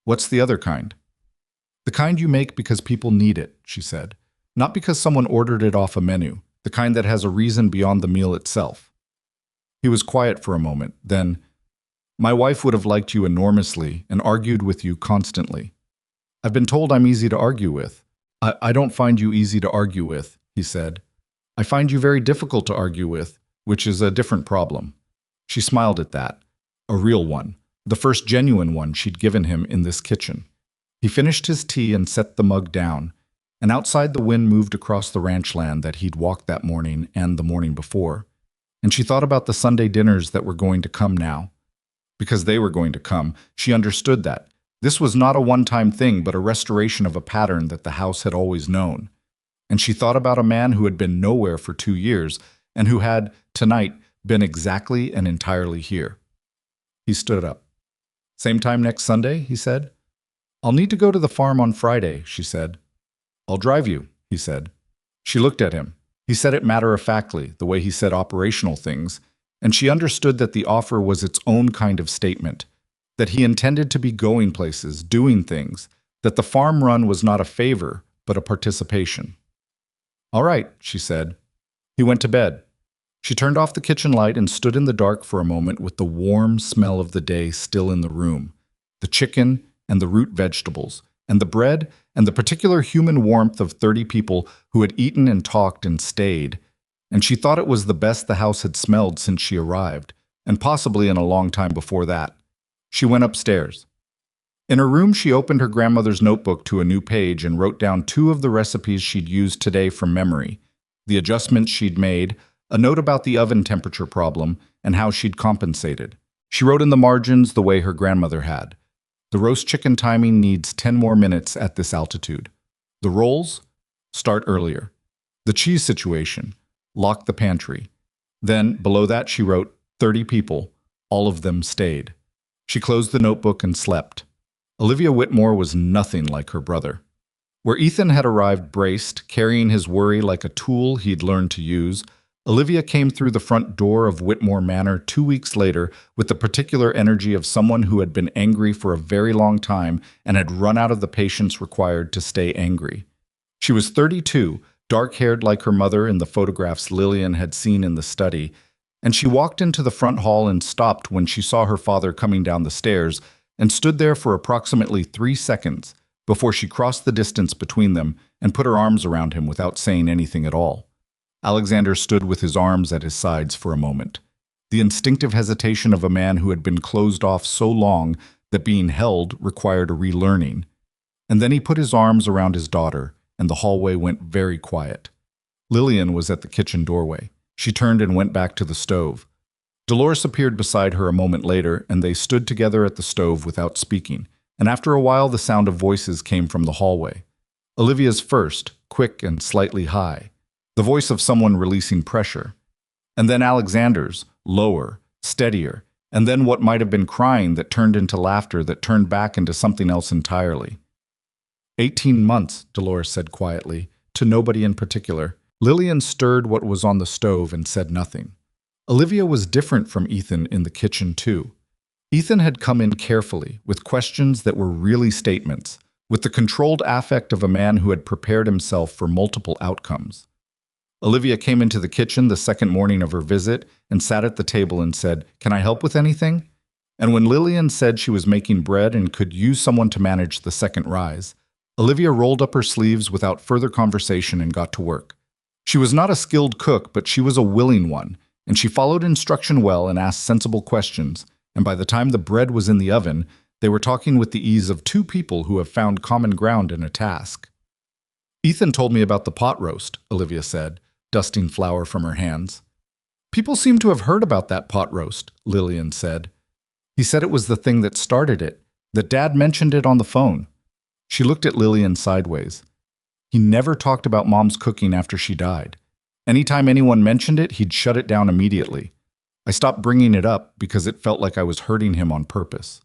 Speaker 1: "What's the other kind?" "The kind you make because people need it," she said. "Not because someone ordered it off a menu, the kind that has a reason beyond the meal itself." He was quiet for a moment, then, "My wife would have liked you enormously and argued with you constantly." "I've been told I'm easy to argue with." I don't find you easy to argue with," he said. "I find you very difficult to argue with, which is a different problem." She smiled at that. A real one. The first genuine one she'd given him in this kitchen. He finished his tea and set the mug down, and outside the wind moved across the ranch land that he'd walked that morning and the morning before. And she thought about the Sunday dinners that were going to come now. Because they were going to come, she understood that. This was not a one-time thing, but a restoration of a pattern that the house had always known. And she thought about a man who had been nowhere for 2 years, and who had, tonight, been exactly and entirely here. He stood up. "Same time next Sunday?" he said. "I'll need to go to the farm on Friday," she said. "I'll drive you," he said. She looked at him. He said it matter-of-factly, the way he said operational things, and she understood that the offer was its own kind of statement, that he intended to be going places, doing things, that the farm run was not a favor, but a participation. "All right," she said. He went to bed. She turned off the kitchen light and stood in the dark for a moment with the warm smell of the day still in the room, the chicken and the root vegetables, and the bread and the particular human warmth of 30 people who had eaten and talked and stayed, and she thought it was the best the house had smelled since she arrived, and possibly in a long time before that. She went upstairs. In her room, she opened her grandmother's notebook to a new page and wrote down 2 of the recipes she'd used today from memory, the adjustments she'd made, a note about the oven temperature problem, and how she'd compensated. She wrote in the margins the way her grandmother had. The roast chicken timing needs 10 more minutes at this altitude. The rolls? Start earlier. The cheese situation? Lock the pantry. Then, below that, she wrote 30 people. All of them stayed. She closed the notebook and slept. Olivia Whitmore was nothing like her brother. Where Ethan had arrived braced, carrying his worry like a tool he'd learned to use, Olivia came through the front door of Whitmore Manor 2 weeks later with the particular energy of someone who had been angry for a very long time and had run out of the patience required to stay angry. She was 32, dark-haired like her mother in the photographs Lillian had seen in the study, and she walked into the front hall and stopped when she saw her father coming down the stairs and stood there for approximately 3 seconds before she crossed the distance between them and put her arms around him without saying anything at all. Alexander stood with his arms at his sides for a moment, the instinctive hesitation of a man who had been closed off so long that being held required a relearning. And then he put his arms around his daughter, and the hallway went very quiet. Lillian was at the kitchen doorway. She turned and went back to the stove. Dolores appeared beside her a moment later, and they stood together at the stove without speaking, and after a while the sound of voices came from the hallway. Olivia's first, quick and slightly high. The voice of someone releasing pressure. And then Alexander's, lower, steadier, and then what might have been crying that turned into laughter that turned back into something else entirely. 18 months, Dolores said quietly, to nobody in particular. Lillian stirred what was on the stove and said nothing. Olivia was different from Ethan in the kitchen, too. Ethan had come in carefully, with questions that were really statements, with the controlled affect of a man who had prepared himself for multiple outcomes. Olivia came into the kitchen the second morning of her visit and sat at the table and said, "Can I help with anything?" And when Lillian said she was making bread and could use someone to manage the second rise, Olivia rolled up her sleeves without further conversation and got to work. She was not a skilled cook, but she was a willing one, and she followed instruction well and asked sensible questions, and by the time the bread was in the oven, they were talking with the ease of two people who have found common ground in a task. Ethan told me about the pot roast, Olivia said, dusting flour from her hands. People seem to have heard about that pot roast, Lillian said. He said it was the thing that started it, that Dad mentioned it on the phone. She looked at Lillian sideways. He never talked about Mom's cooking after she died. Anytime anyone mentioned it, he'd shut it down immediately. I stopped bringing it up because it felt like I was hurting him on purpose.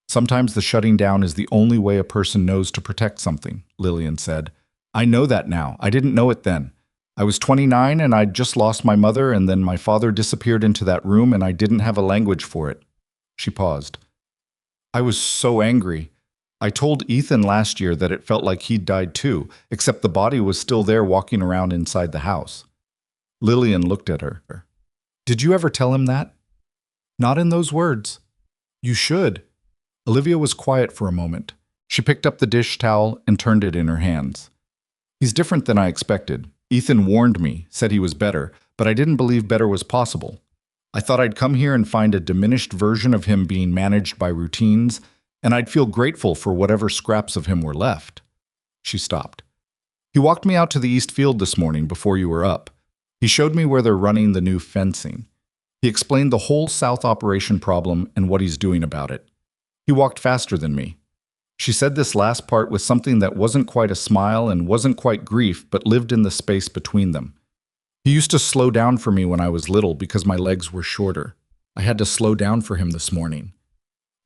Speaker 1: Sometimes the shutting down is the only way a person knows to protect something, Lillian said. I know that now. I didn't know it then. I was 29 and I'd just lost my mother, and then my father disappeared into that room and I didn't have a language for it. She paused. I was so angry. I told Ethan last year that it felt like he'd died too, except the body was still there walking around inside the house. Lillian looked at her. Did you ever tell him that? Not in those words. You should. Olivia was quiet for a moment. She picked up the dish towel and turned it in her hands. He's different than I expected. Ethan warned me, said he was better, but I didn't believe better was possible. I thought I'd come here and find a diminished version of him being managed by routines, and I'd feel grateful for whatever scraps of him were left. She stopped. He walked me out to the east field this morning before you were up. He showed me where they're running the new fencing. He explained the whole South operation problem and what he's doing about it. He walked faster than me. She said this last part with something that wasn't quite a smile and wasn't quite grief, but lived in the space between them. He used to slow down for me when I was little because my legs were shorter. I had to slow down for him this morning.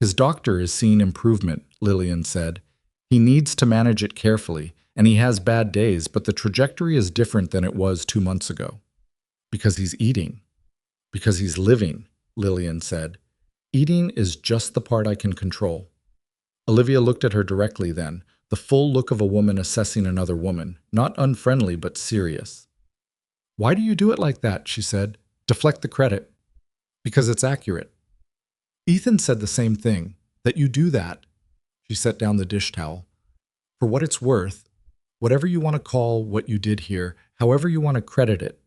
Speaker 1: His doctor is seeing improvement, Lillian said. He needs to manage it carefully, and he has bad days, but the trajectory is different than it was 2 months ago. Because he's eating. Because he's living, Lillian said. Eating is just the part I can control. Olivia looked at her directly then, the full look of a woman assessing another woman, not unfriendly but serious. Why do you do it like that? She said. Deflect the credit. Because it's accurate. Ethan said the same thing, that you do that. She set down the dish towel. For what it's worth, whatever you want to call what you did here, however you want to credit it,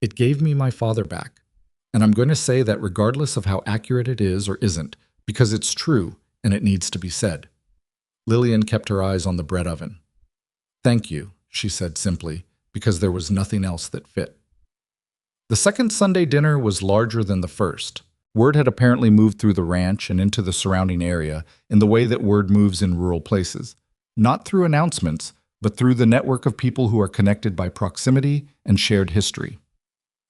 Speaker 1: it gave me my father back. And I'm going to say that regardless of how accurate it is or isn't, because it's true and it needs to be said. Lillian kept her eyes on the bread oven. Thank you, she said simply, because there was nothing else that fit. The second Sunday dinner was larger than the first. Word had apparently moved through the ranch and into the surrounding area in the way that word moves in rural places, not through announcements, but through the network of people who are connected by proximity and shared history.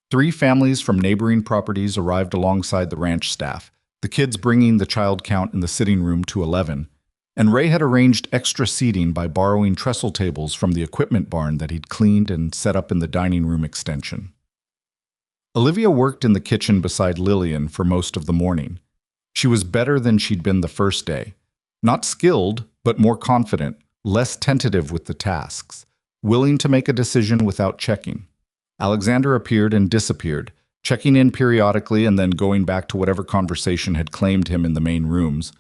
Speaker 1: 3 families from neighboring properties arrived alongside the ranch staff, the kids bringing the child count in the sitting room to 11, and Ray had arranged extra seating by borrowing trestle tables from the equipment barn that he'd cleaned and set up in the dining room extension. Olivia worked in the kitchen beside Lillian for most of the morning. She was better than she'd been the first day. Not skilled, but more confident, less tentative with the tasks, willing to make a decision without checking. Alexander appeared and disappeared, checking in periodically and then going back to whatever conversation had claimed him in the main rooms,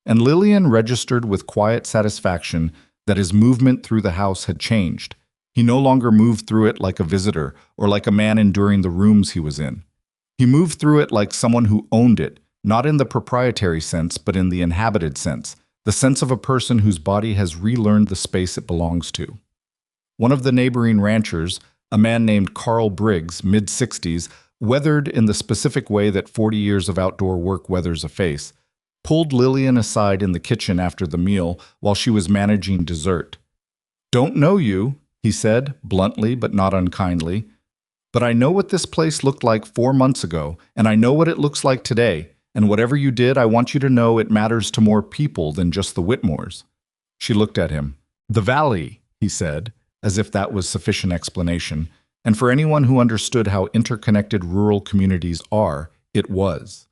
Speaker 1: and Lillian registered with quiet satisfaction that his movement through the house had changed. He no longer moved through it like a visitor or like a man enduring the rooms he was in. He moved through it like someone who owned it, not in the proprietary sense, but in the inhabited sense, the sense of a person whose body has relearned the space it belongs to. One of the neighboring ranchers, a man named Carl Briggs, mid-60s, weathered in the specific way that 40 years of outdoor work weathers a face, pulled Lillian aside in the kitchen after the meal while she was managing dessert. Don't know you, he said, bluntly but not unkindly, but I know what this place looked like 4 months ago, and I know what it looks like today, and whatever you did, I want you to know it matters to more people than just the Whitmores. She looked at him. The valley, he said, as if that was sufficient explanation, and for anyone who understood how interconnected rural communities are, it was.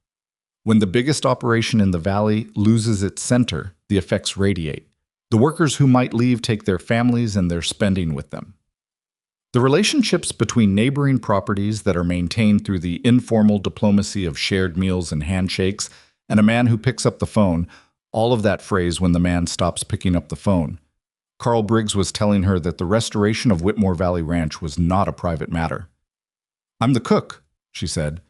Speaker 1: When the biggest operation in the valley loses its center, the effects radiate. The workers who might leave take their families and their spending with them. The relationships between neighboring properties that are maintained through the informal diplomacy of shared meals and handshakes, and a man who picks up the phone, all of that phrase when the man stops picking up the phone. Carl Briggs was telling her that the restoration of Whitmore Valley Ranch was not a private matter. "I'm the cook," she said.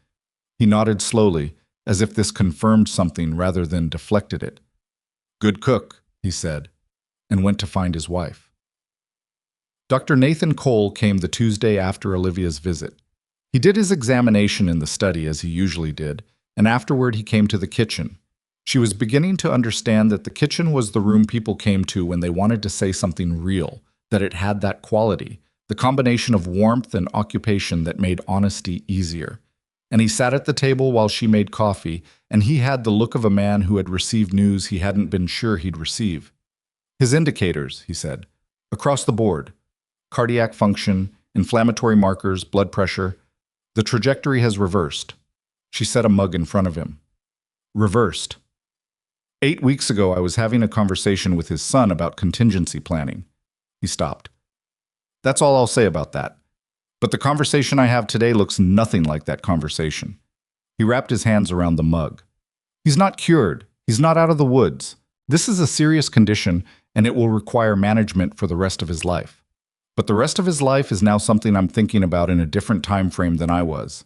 Speaker 1: He nodded slowly, as if this confirmed something rather than deflected it. "Good cook," he said, and went to find his wife. Dr. Nathan Cole came the Tuesday after Olivia's visit. He did his examination in the study as he usually did, and afterward he came to the kitchen. She was beginning to understand that the kitchen was the room people came to when they wanted to say something real, that it had that quality, the combination of warmth and occupation that made honesty easier. And he sat at the table while she made coffee, and he had the look of a man who had received news he hadn't been sure he'd receive. "His indicators," he said, "across the board. Cardiac function, inflammatory markers, blood pressure. The trajectory has reversed." She set a mug in front of him. "Reversed. 8 weeks ago, I was having a conversation with his son about contingency planning." He stopped. "That's all I'll say about that. But the conversation I have today looks nothing like that conversation." He wrapped his hands around the mug. "He's not cured. He's not out of the woods. This is a serious condition, and it will require management for the rest of his life. But the rest of his life is now something I'm thinking about in a different time frame than I was."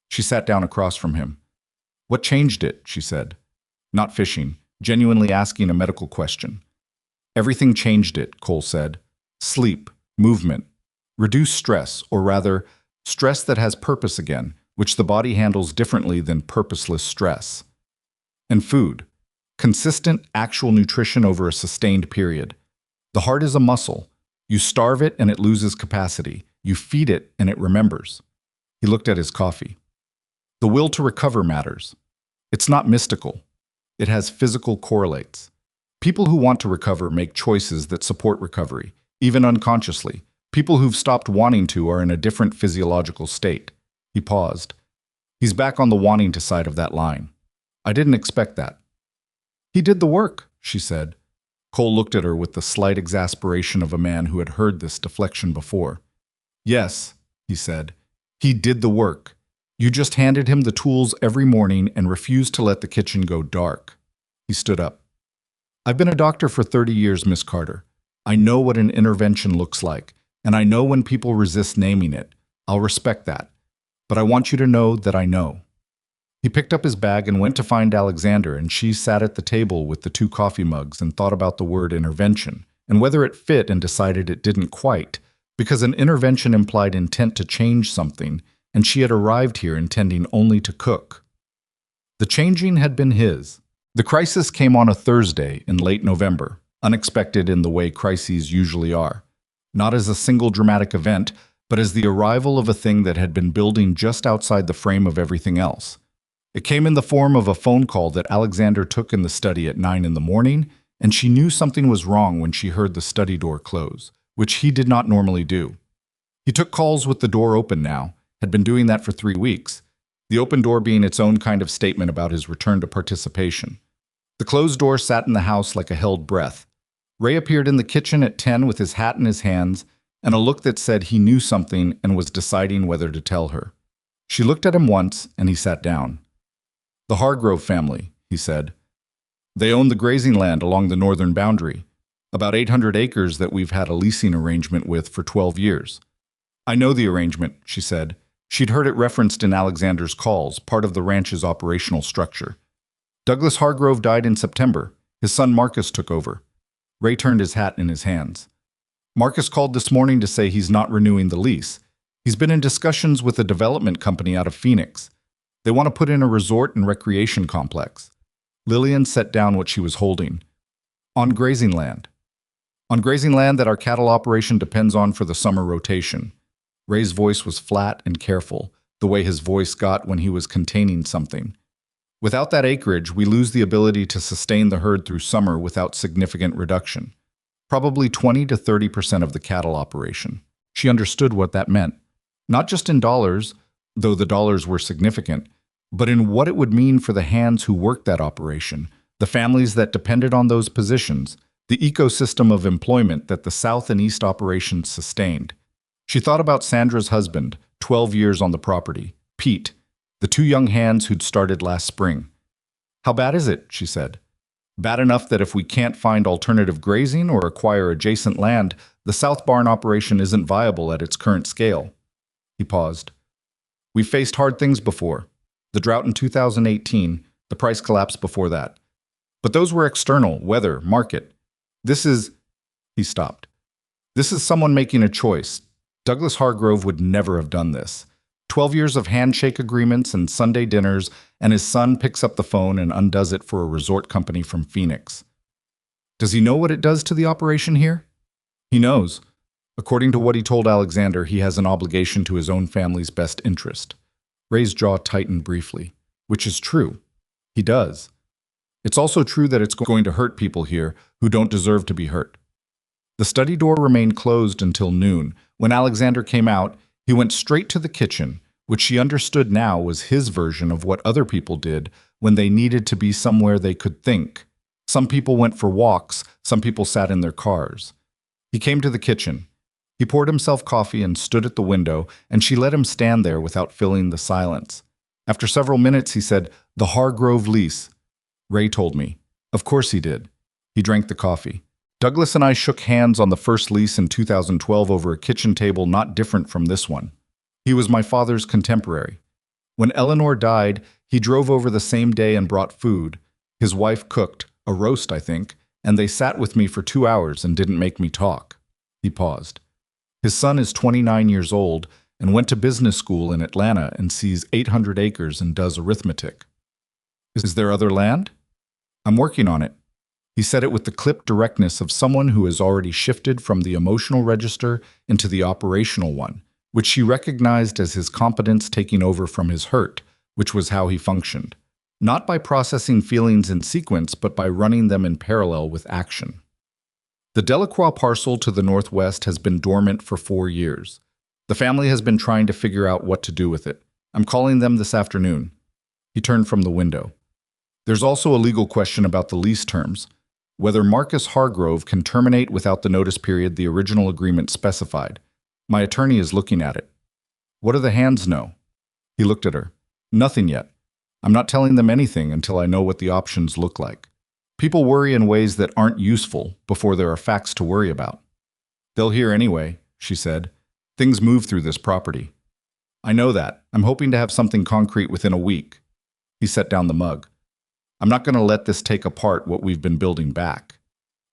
Speaker 1: She sat down across from him. "What changed it?" she said. Not fishing, genuinely asking a medical question. "Everything changed it," Cole said. "Sleep, movement, reduced stress, or rather, stress that has purpose again, which the body handles differently than purposeless stress. And food. Consistent, actual nutrition over a sustained period. The heart is a muscle. You starve it and it loses capacity. You feed it and it remembers." He looked at his coffee. "The will to recover matters. It's not mystical. It has physical correlates. People who want to recover make choices that support recovery, even unconsciously. People who've stopped wanting to are in a different physiological state." He paused. "He's back on the wanting to side of that line. I didn't expect that." "He did the work," she said. Cole looked at her with the slight exasperation of a man who had heard this deflection before. "Yes," he said. "He did the work. You just handed him the tools every morning and refused to let the kitchen go dark." He stood up. "I've been a doctor for 30 years, Miss Carter. I know what an intervention looks like, and I know when people resist naming it. I'll respect that. But I want you to know that I know." He picked up his bag and went to find Alexander, and she sat at the table with the 2 coffee mugs and thought about the word intervention, and whether it fit, and decided it didn't quite, because an intervention implied intent to change something, and she had arrived here intending only to cook. The changing had been his. The crisis came on a Thursday in late November, unexpected in the way crises usually are. Not as a single dramatic event, but as the arrival of a thing that had been building just outside the frame of everything else. It came in the form of a phone call that Alexander took in the study at 9 in the morning, and she knew something was wrong when she heard the study door close, which he did not normally do. He took calls with the door open now, had been doing that for 3 weeks, the open door being its own kind of statement about his return to participation. The closed door sat in the house like a held breath. Ray appeared in the kitchen at 10 with his hat in his hands and a look that said he knew something and was deciding whether to tell her. She looked at him once, and he sat down. "The Hargrove family," he said. "They own the grazing land along the northern boundary, about 800 acres that we've had a leasing arrangement with for 12 years. "I know the arrangement," she said. She'd heard it referenced in Alexander's calls, part of the ranch's operational structure. "Douglas Hargrove died in September. His son Marcus took over." Ray turned his hat in his hands. "Marcus called this morning to say he's not renewing the lease. He's been in discussions with a development company out of Phoenix. They want to put in a resort and recreation complex." Lillian set down what she was holding. "On grazing land. On grazing land that our cattle operation depends on for the summer rotation." Ray's voice was flat and careful, the way his voice got when he was containing something. "Without that acreage, we lose the ability to sustain the herd through summer without significant reduction. Probably 20 to 30% of the cattle operation." She understood what that meant. Not just in dollars, though the dollars were significant, but in what it would mean for the hands who worked that operation, the families that depended on those positions, the ecosystem of employment that the South and East operations sustained. She thought about Sandra's husband, 12 years on the property, Pete, the 2 young hands who'd started last spring. "How bad is it?" she said. Bad enough that if we can't find alternative grazing or acquire adjacent land, the South Barn operation isn't viable at its current scale. He paused. We've faced hard things before. The drought in 2018, the price collapse before that. But those were external, weather, market. He stopped. This is someone making a choice. Douglas Hargrove would never have done this. 12 years of handshake agreements and Sunday dinners, and his son picks up the phone and undoes it for a resort company from Phoenix. Does he know what it does to the operation here? He knows. According to what he told Alexander, he has an obligation to his own family's best interest. Ray's jaw tightened briefly. Which is true. He does. It's also true that it's going to hurt people here who don't deserve to be hurt. The study door remained closed until noon. When Alexander came out, he went straight to the kitchen, which she understood now was his version of what other people did when they needed to be somewhere they could think. Some people went for walks, some people sat in their cars. He came to the kitchen. He poured himself coffee and stood at the window, and she let him stand there without filling the silence. After several minutes, he said, "The Hargrove lease." Ray told me. Of course he did. He drank the coffee. Douglas and I shook hands on the first lease in 2012 over a kitchen table not different from this one. He was my father's contemporary. When Eleanor died, he drove over the same day and brought food. His wife cooked, a roast, I think, and they sat with me for 2 hours and didn't make me talk. He paused. His son is 29 years old and went to business school in Atlanta and sees 800 acres and does arithmetic. Is there other land? I'm working on it. He said it with the clipped directness of someone who has already shifted from the emotional register into the operational one, which she recognized as his competence taking over from his hurt, which was how he functioned. Not by processing feelings in sequence, but by running them in parallel with action. The Delacroix parcel to the northwest has been dormant for 4 years. The family has been trying to figure out what to do with it. I'm calling them this afternoon. He turned from the window. There's also a legal question about the lease terms. Whether Marcus Hargrove can terminate without the notice period the original agreement specified. My attorney is looking at it. What do the hands know? He looked at her. Nothing yet. I'm not telling them anything until I know what the options look like. People worry in ways that aren't useful before there are facts to worry about. They'll hear anyway, she said. Things move through this property. I know that. I'm hoping to have something concrete within a week. He set down the mug. I'm not going to let this take apart what we've been building back.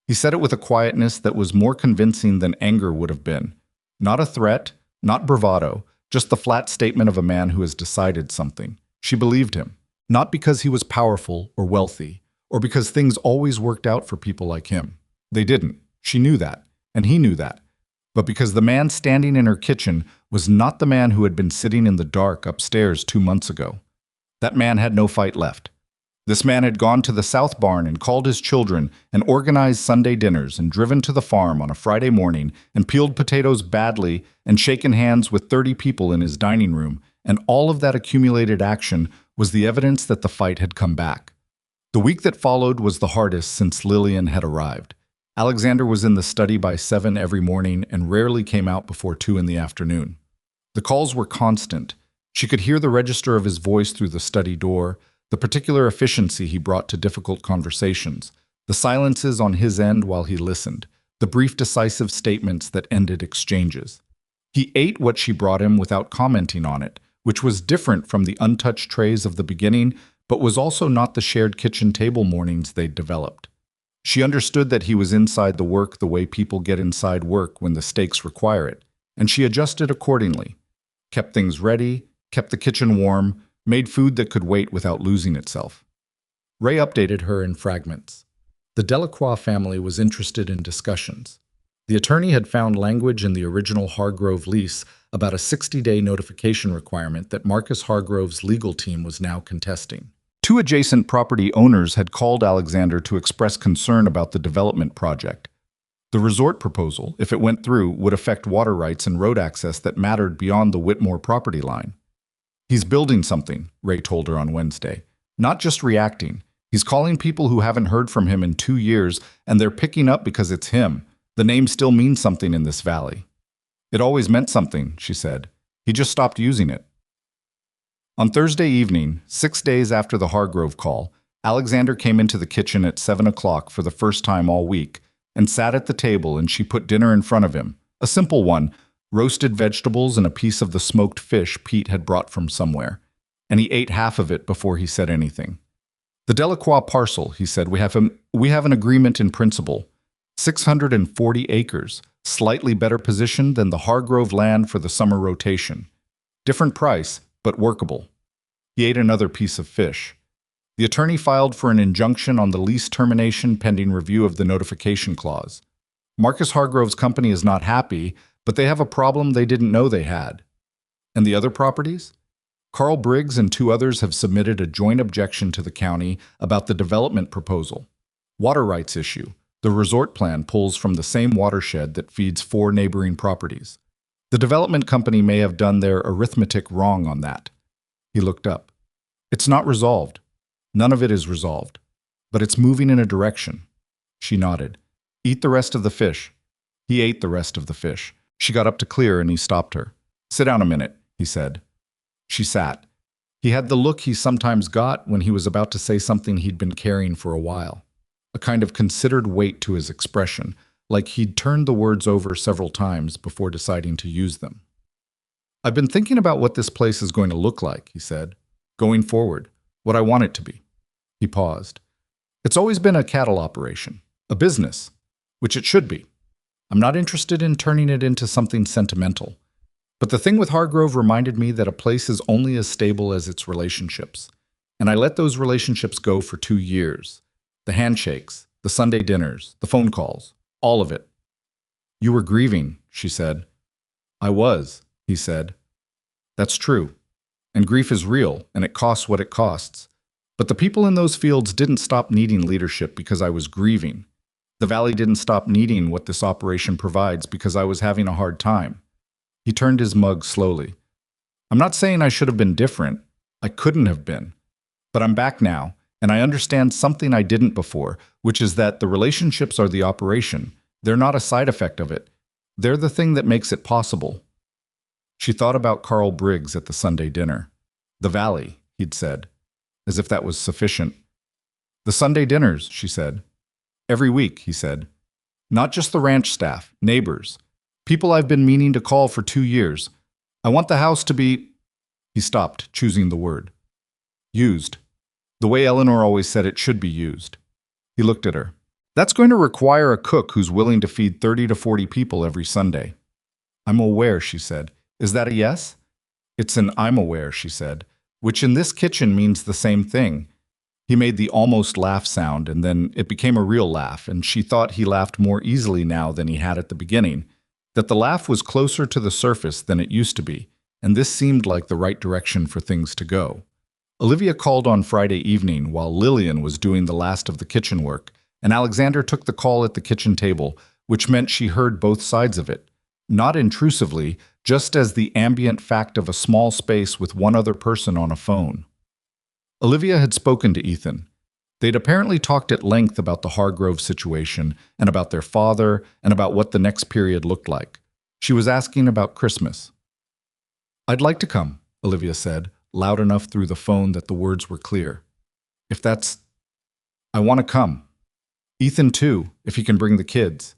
Speaker 1: He said it with a quietness that was more convincing than anger would have been. Not a threat, not bravado, just the flat statement of a man who has decided something. She believed him, not because he was powerful or wealthy, or because things always worked out for people like him. They didn't. She knew that, and he knew that. But because the man standing in her kitchen was not the man who had been sitting in the dark upstairs 2 months ago. That man had no fight left. This man had gone to the South Barn and called his children and organized Sunday dinners and driven to the farm on a Friday morning and peeled potatoes badly and shaken hands with 30 people in his dining room, and all of that accumulated action was the evidence that the fight had come back. The week that followed was the hardest since Lillian had arrived. Alexander was in the study by 7 every morning and rarely came out before 2 in the afternoon. The calls were constant. She could hear the register of his voice through the study door, the particular efficiency he brought to difficult conversations, the silences on his end while he listened, the brief decisive statements that ended exchanges. He ate what she brought him without commenting on it, which was different from the untouched trays of the beginning, but was also not the shared kitchen table mornings they'd developed. She understood that he was inside the work the way people get inside work when the stakes require it, and she adjusted accordingly, kept things ready, kept the kitchen warm, made food that could wait without losing itself. Ray updated her in fragments. The Delacroix family was interested in discussions. The attorney had found language in the original Hargrove lease about a 60-day notification requirement that Marcus Hargrove's legal team was now contesting. 2 adjacent property owners had called Alexander to express concern about the development project. The resort proposal, if it went through, would affect water rights and road access that mattered beyond the Whitmore property line. He's building something, Ray told her on Wednesday. Not just reacting. He's calling people who haven't heard from him in 2 years, and they're picking up because it's him. The name still means something in this valley. It always meant something, she said. He just stopped using it. On Thursday evening, 6 days after the Hargrove call, Alexander came into the kitchen at 7 o'clock for the first time all week and sat at the table, and she put dinner in front of him. A simple one, roasted vegetables and a piece of the smoked fish Pete had brought from somewhere. And he ate half of it before he said anything. "The Delacroix parcel," he said, we have an agreement in principle. 640 acres, slightly better positioned than the Hargrove land for the summer rotation. Different price, but workable." He ate another piece of fish. The attorney filed for an injunction on the lease termination pending review of the notification clause. Marcus Hargrove's company is not happy, but they have a problem they didn't know they had. And the other properties? Carl Briggs and 2 others have submitted a joint objection to the county about the development proposal. Water rights issue. The resort plan pulls from the same watershed that feeds 4 neighboring properties. The development company may have done their arithmetic wrong on that. He looked up. "It's not resolved. None of it is resolved. But it's moving in a direction." She nodded. "Eat the rest of the fish." He ate the rest of the fish. She got up to clear and he stopped her. "Sit down a minute," he said. She sat. He had the look he sometimes got when he was about to say something he'd been carrying for a while. A kind of considered weight to his expression, like he'd turned the words over several times before deciding to use them. "I've been thinking about what this place is going to look like," he said. "Going forward, what I want it to be." He paused. "It's always been a cattle operation, a business, which it should be. I'm not interested in turning it into something sentimental. But the thing with Hargrove reminded me that a place is only as stable as its relationships. And I let those relationships go for 2 years. The handshakes, the Sunday dinners, the phone calls, all of it." "You were grieving," she said. "I was," he said. "That's true. And grief is real, and it costs what it costs. But the people in those fields didn't stop needing leadership because I was grieving. The valley didn't stop needing what this operation provides because I was having a hard time." He turned his mug slowly. "I'm not saying I should have been different. I couldn't have been. But I'm back now, and I understand something I didn't before, which is that the relationships are the operation. They're not a side effect of it. They're the thing that makes it possible." She thought about Carl Briggs at the Sunday dinner. "The valley," he'd said, as if that was sufficient. "The Sunday dinners," she said. "Every week," he said. "Not just the ranch staff, neighbors. People I've been meaning to call for 2 years. I want the house to be—" He stopped, choosing the word. "Used. The way Eleanor always said it should be used." He looked at her. "That's going to require a cook who's willing to feed 30 to 40 people every Sunday." "I'm aware," she said. "Is that a yes?" "It's an I'm aware," she said, which in this kitchen means the same thing. He made the almost laugh sound, and then it became a real laugh, and she thought he laughed more easily now than he had at the beginning, that the laugh was closer to the surface than it used to be, and this seemed like the right direction for things to go. Olivia called on Friday evening while Lillian was doing the last of the kitchen work, and Alexander took the call at the kitchen table, which meant she heard both sides of it. Not intrusively, just as the ambient fact of a small space with one other person on a phone. Olivia had spoken to Ethan. They'd apparently talked at length about the Hargrove situation and about their father and about what the next period looked like. She was asking about Christmas. "I'd like to come," Olivia said, loud enough through the phone that the words were clear. "If that's... I want to come. Ethan too, if he can bring the kids."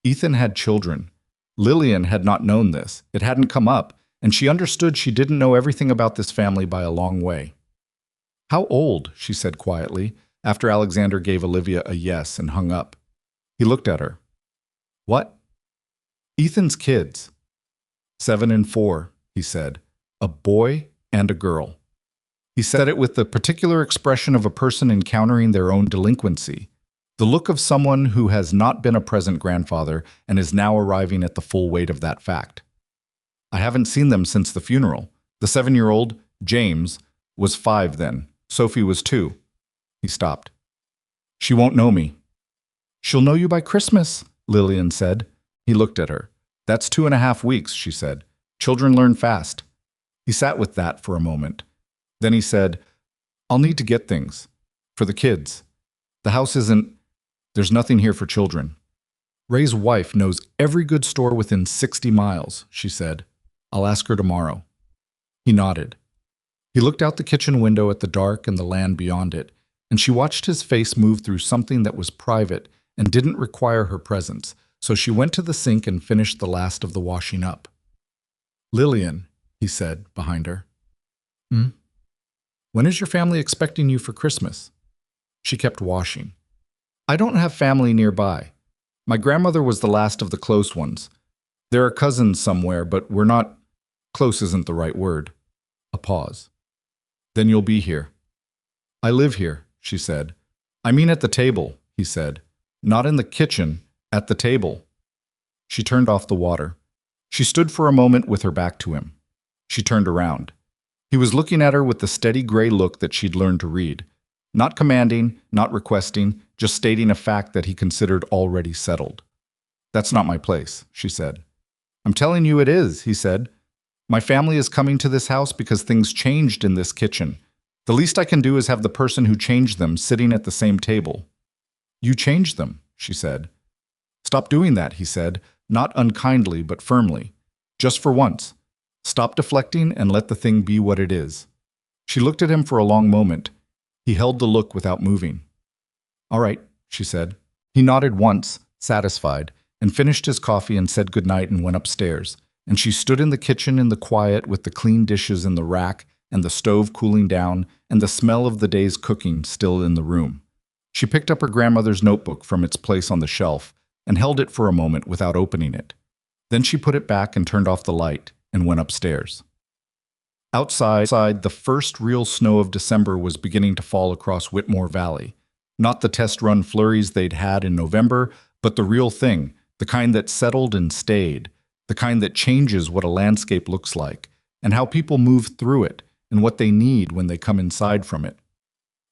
Speaker 1: Ethan had children. Lillian had not known this. It hadn't come up, and she understood she didn't know everything about this family by a long way. "How old?" she said quietly, after Alexander gave Olivia a yes and hung up. He looked at her. "What?" "Ethan's kids." 7 and 4, he said. "A boy and a girl." He said it with the particular expression of a person encountering their own delinquency, the look of someone who has not been a present grandfather and is now arriving at the full weight of that fact. "I haven't seen them since the funeral. The 7-year-old, James, was 5 then. Sophie was 2. He stopped. "She won't know me." "She'll know you by Christmas," Lillian said. He looked at her. "That's 2.5 weeks," she said. "Children learn fast." He sat with that for a moment. Then he said, "I'll need to get things. For the kids. The house isn't... There's nothing here for children." "Ray's wife knows every good store within 60 miles, she said. "I'll ask her tomorrow." He nodded. He looked out the kitchen window at the dark and the land beyond it. and she watched his face move through something that was private and didn't require her presence, so she went to the sink and finished the last of the washing up. "Lillian," he said, behind her. "Hmm? When is your family expecting you for Christmas?" She kept washing. "I don't have family nearby. My grandmother was the last of the close ones. There are cousins somewhere, but we're not— close isn't the right word." A pause. "Then you'll be here." "I live here," she said. "I mean at the table," he said. "Not in the kitchen, at the table." She turned off the water. She stood for a moment with her back to him. She turned around. He was looking at her with the steady gray look that she'd learned to read. Not commanding, not requesting, just stating a fact that he considered already settled. "That's not my place," she said. "I'm telling you it is," he said. "My family is coming to this house because things changed in this kitchen. The least I can do is have the person who changed them sitting at the same table." "You changed them," she said. "Stop doing that," he said, not unkindly but firmly. "Just for once. Stop deflecting and let the thing be what it is." She looked at him for a long moment. He held the look without moving. "All right," she said. He nodded once, satisfied, and finished his coffee and said goodnight and went upstairs. And she stood in the kitchen in the quiet with the clean dishes in the rack and the stove cooling down and the smell of the day's cooking still in the room. She picked up her grandmother's notebook from its place on the shelf and held it for a moment without opening it. Then she put it back and turned off the light and went upstairs. Outside, the first real snow of December was beginning to fall across Whitmore Valley. Not the test-run flurries they'd had in November, but the real thing, the kind that settled and stayed, the kind that changes what a landscape looks like, and how people move through it, and what they need when they come inside from it.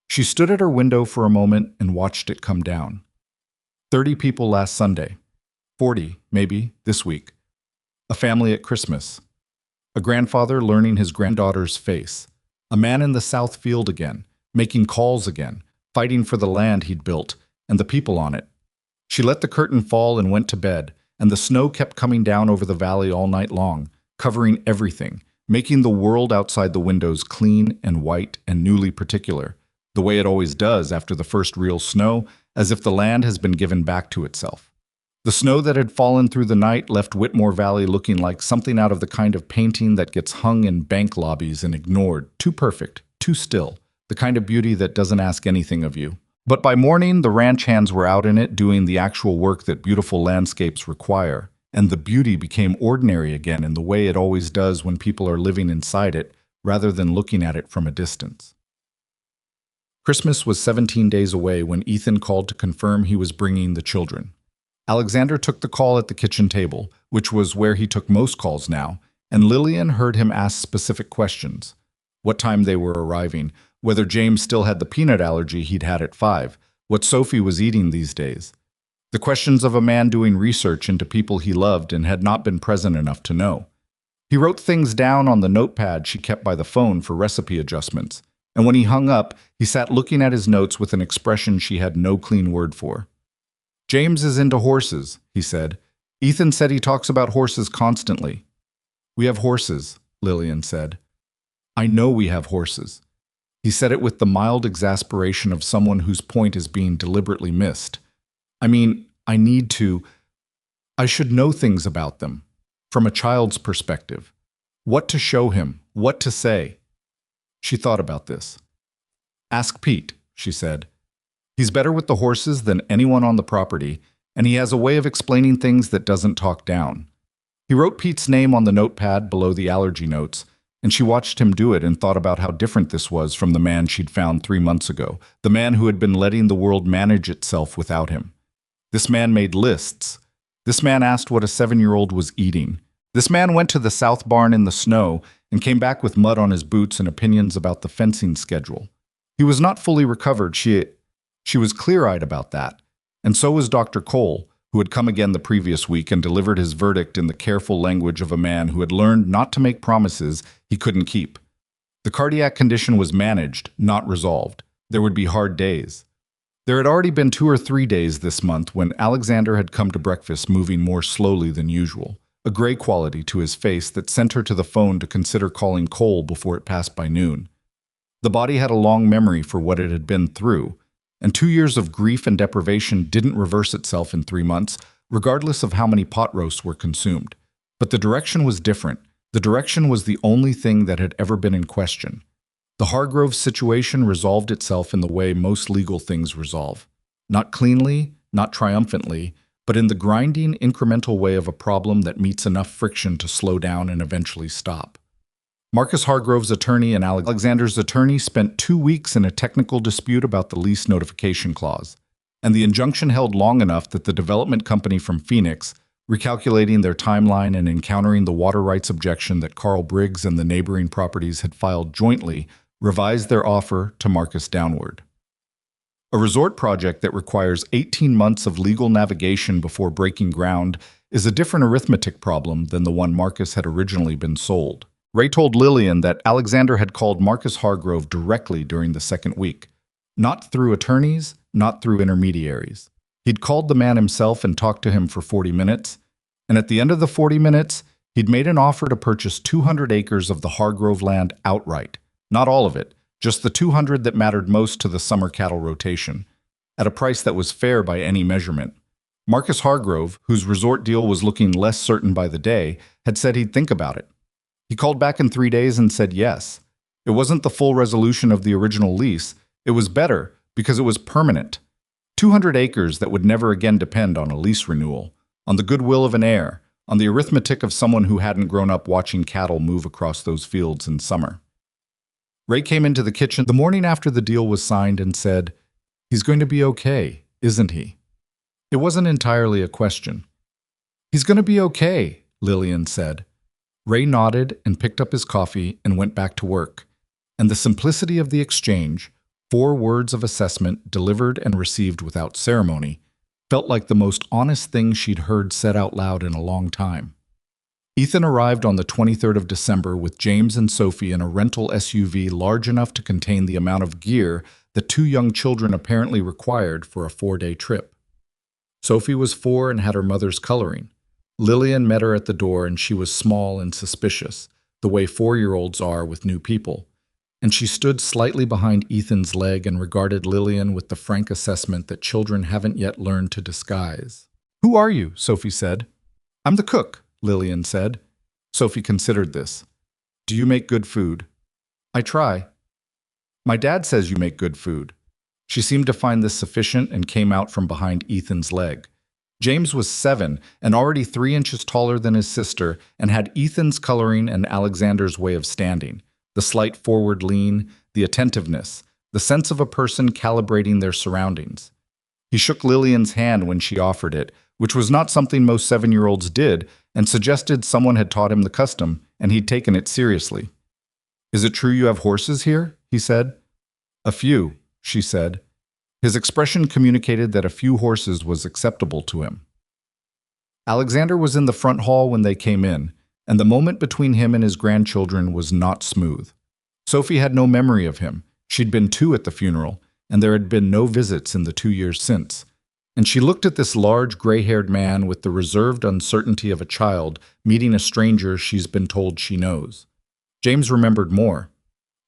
Speaker 1: She stood at her window for a moment and watched it come down. 30 people last Sunday. 40, maybe, this week. A family at Christmas. A grandfather learning his granddaughter's face. A man in the South Field again, making calls again, fighting for the land he'd built, and the people on it. She let the curtain fall and went to bed, and the snow kept coming down over the valley all night long, covering everything, making the world outside the windows clean and white and newly particular, the way it always does after the first real snow, as if the land has been given back to itself. The snow that had fallen through the night left Whitmore Valley looking like something out of the kind of painting that gets hung in bank lobbies and ignored, too perfect, too still, the kind of beauty that doesn't ask anything of you. But by morning, the ranch hands were out in it doing the actual work that beautiful landscapes require, and the beauty became ordinary again in the way it always does when people are living inside it rather than looking at it from a distance. Christmas was 17 days away when Ethan called to confirm he was bringing the children. Alexander took the call at the kitchen table, which was where he took most calls now, and Lillian heard him ask specific questions. What time they were arriving, whether James still had the peanut allergy he'd had at 5, what Sophie was eating these days. The questions of a man doing research into people he loved and had not been present enough to know. He wrote things down on the notepad she kept by the phone for recipe adjustments, and when he hung up, he sat looking at his notes with an expression she had no clean word for. "James is into horses," he said. "Ethan said he talks about horses constantly." "We have horses," Lillian said. "I know we have horses." He said it with the mild exasperation of someone whose point is being deliberately missed. "I mean, I should know things about them, from a child's perspective. What to show him, what to say." She thought about this. "Ask Pete," she said. "He's better with the horses than anyone on the property, and he has a way of explaining things that doesn't talk down." He wrote Pete's name on the notepad below the allergy notes, and she watched him do it and thought about how different this was from the man she'd found 3 months ago, the man who had been letting the world manage itself without him. This man made lists. This man asked what a 7-year-old was eating. This man went to the south barn in the snow and came back with mud on his boots and opinions about the fencing schedule. He was not fully recovered. She was clear-eyed about that, and so was Dr. Cole, who had come again the previous week and delivered his verdict in the careful language of a man who had learned not to make promises he couldn't keep. The cardiac condition was managed, not resolved. There would be hard days. There had already been 2 or 3 days this month when Alexander had come to breakfast moving more slowly than usual, a gray quality to his face that sent her to the phone to consider calling Cole before it passed by noon. The body had a long memory for what it had been through, and 2 years of grief and deprivation didn't reverse itself in 3 months, regardless of how many pot roasts were consumed. But the direction was different. The direction was the only thing that had ever been in question. The Hargrove situation resolved itself in the way most legal things resolve. Not cleanly, not triumphantly, but in the grinding, incremental way of a problem that meets enough friction to slow down and eventually stop. Marcus Hargrove's attorney and Alexander's attorney spent 2 weeks in a technical dispute about the lease notification clause, and the injunction held long enough that the development company from Phoenix, recalculating their timeline and encountering the water rights objection that Carl Briggs and the neighboring properties had filed jointly, revised their offer to Marcus downward. A resort project that requires 18 months of legal navigation before breaking ground is a different arithmetic problem than the one Marcus had originally been sold. Ray told Lillian that Alexander had called Marcus Hargrove directly during the second week, not through attorneys, not through intermediaries. He'd called the man himself and talked to him for 40 minutes, and at the end of the 40 minutes, he'd made an offer to purchase 200 acres of the Hargrove land outright. Not all of it, just the 200 that mattered most to the summer cattle rotation, at a price that was fair by any measurement. Marcus Hargrove, whose resort deal was looking less certain by the day, had said he'd think about it. He called back in 3 days and said yes. It wasn't the full resolution of the original lease. It was better because it was permanent. 200 acres that would never again depend on a lease renewal, on the goodwill of an heir, on the arithmetic of someone who hadn't grown up watching cattle move across those fields in summer. Ray came into the kitchen the morning after the deal was signed and said, "He's going to be okay, isn't he?" It wasn't entirely a question. "He's going to be okay," Lillian said. Ray nodded and picked up his coffee and went back to work. And the simplicity of the exchange, 4 words of assessment delivered and received without ceremony, felt like the most honest thing she'd heard said out loud in a long time. Ethan arrived on the 23rd of December with James and Sophie in a rental SUV large enough to contain the amount of gear that 2 young children apparently required for a 4-day trip. Sophie was 4 and had her mother's coloring. Lillian met her at the door and she was small and suspicious, the way 4-year-olds are with new people. And she stood slightly behind Ethan's leg and regarded Lillian with the frank assessment that children haven't yet learned to disguise. "Who are you?" Sophie said. "I'm the cook," Lillian said. Sophie considered this. "Do you make good food?" "I try." "My dad says you make good food." She seemed to find this sufficient and came out from behind Ethan's leg. James was 7 and already 3 inches taller than his sister and had Ethan's coloring and Alexander's way of standing, the slight forward lean, the attentiveness, the sense of a person calibrating their surroundings. He shook Lillian's hand when she offered it, which was not something most 7-year-olds did, and suggested someone had taught him the custom, and he'd taken it seriously. "Is it true you have horses here?" he said. "A few," she said. His expression communicated that a few horses was acceptable to him. Alexander was in the front hall when they came in, and the moment between him and his grandchildren was not smooth. Sophie had no memory of him. She'd been 2 at the funeral, and there had been no visits in the 2 years since. And she looked at this large, gray-haired man with the reserved uncertainty of a child meeting a stranger she's been told she knows. James remembered more.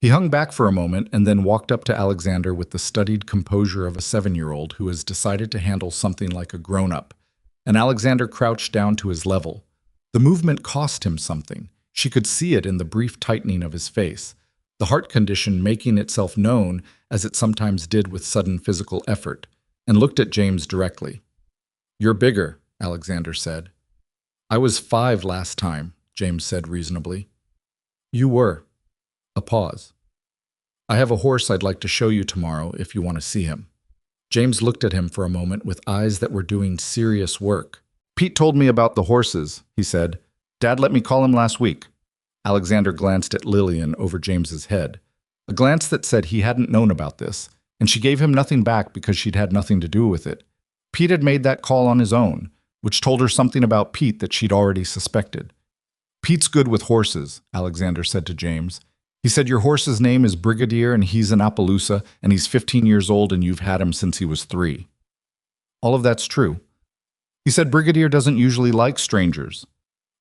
Speaker 1: He hung back for a moment and then walked up to Alexander with the studied composure of a 7-year-old who has decided to handle something like a grown-up. And Alexander crouched down to his level. The movement cost him something. She could see it in the brief tightening of his face, the heart condition making itself known as it sometimes did with sudden physical effort, and looked at James directly. "You're bigger," Alexander said. "I was 5 last time," James said reasonably. "You were." A pause. "I have a horse I'd like to show you tomorrow if you want to see him." James looked at him for a moment with eyes that were doing serious work. "Pete told me about the horses," he said. "Dad let me call him last week." Alexander glanced at Lillian over James's head, a glance that said he hadn't known about this, and she gave him nothing back because she'd had nothing to do with it. Pete had made that call on his own, which told her something about Pete that she'd already suspected. "Pete's good with horses," Alexander said to James. "He said your horse's name is Brigadier and he's in Appaloosa and he's 15 years old and you've had him since he was 3. All of that's true. He said Brigadier doesn't usually like strangers."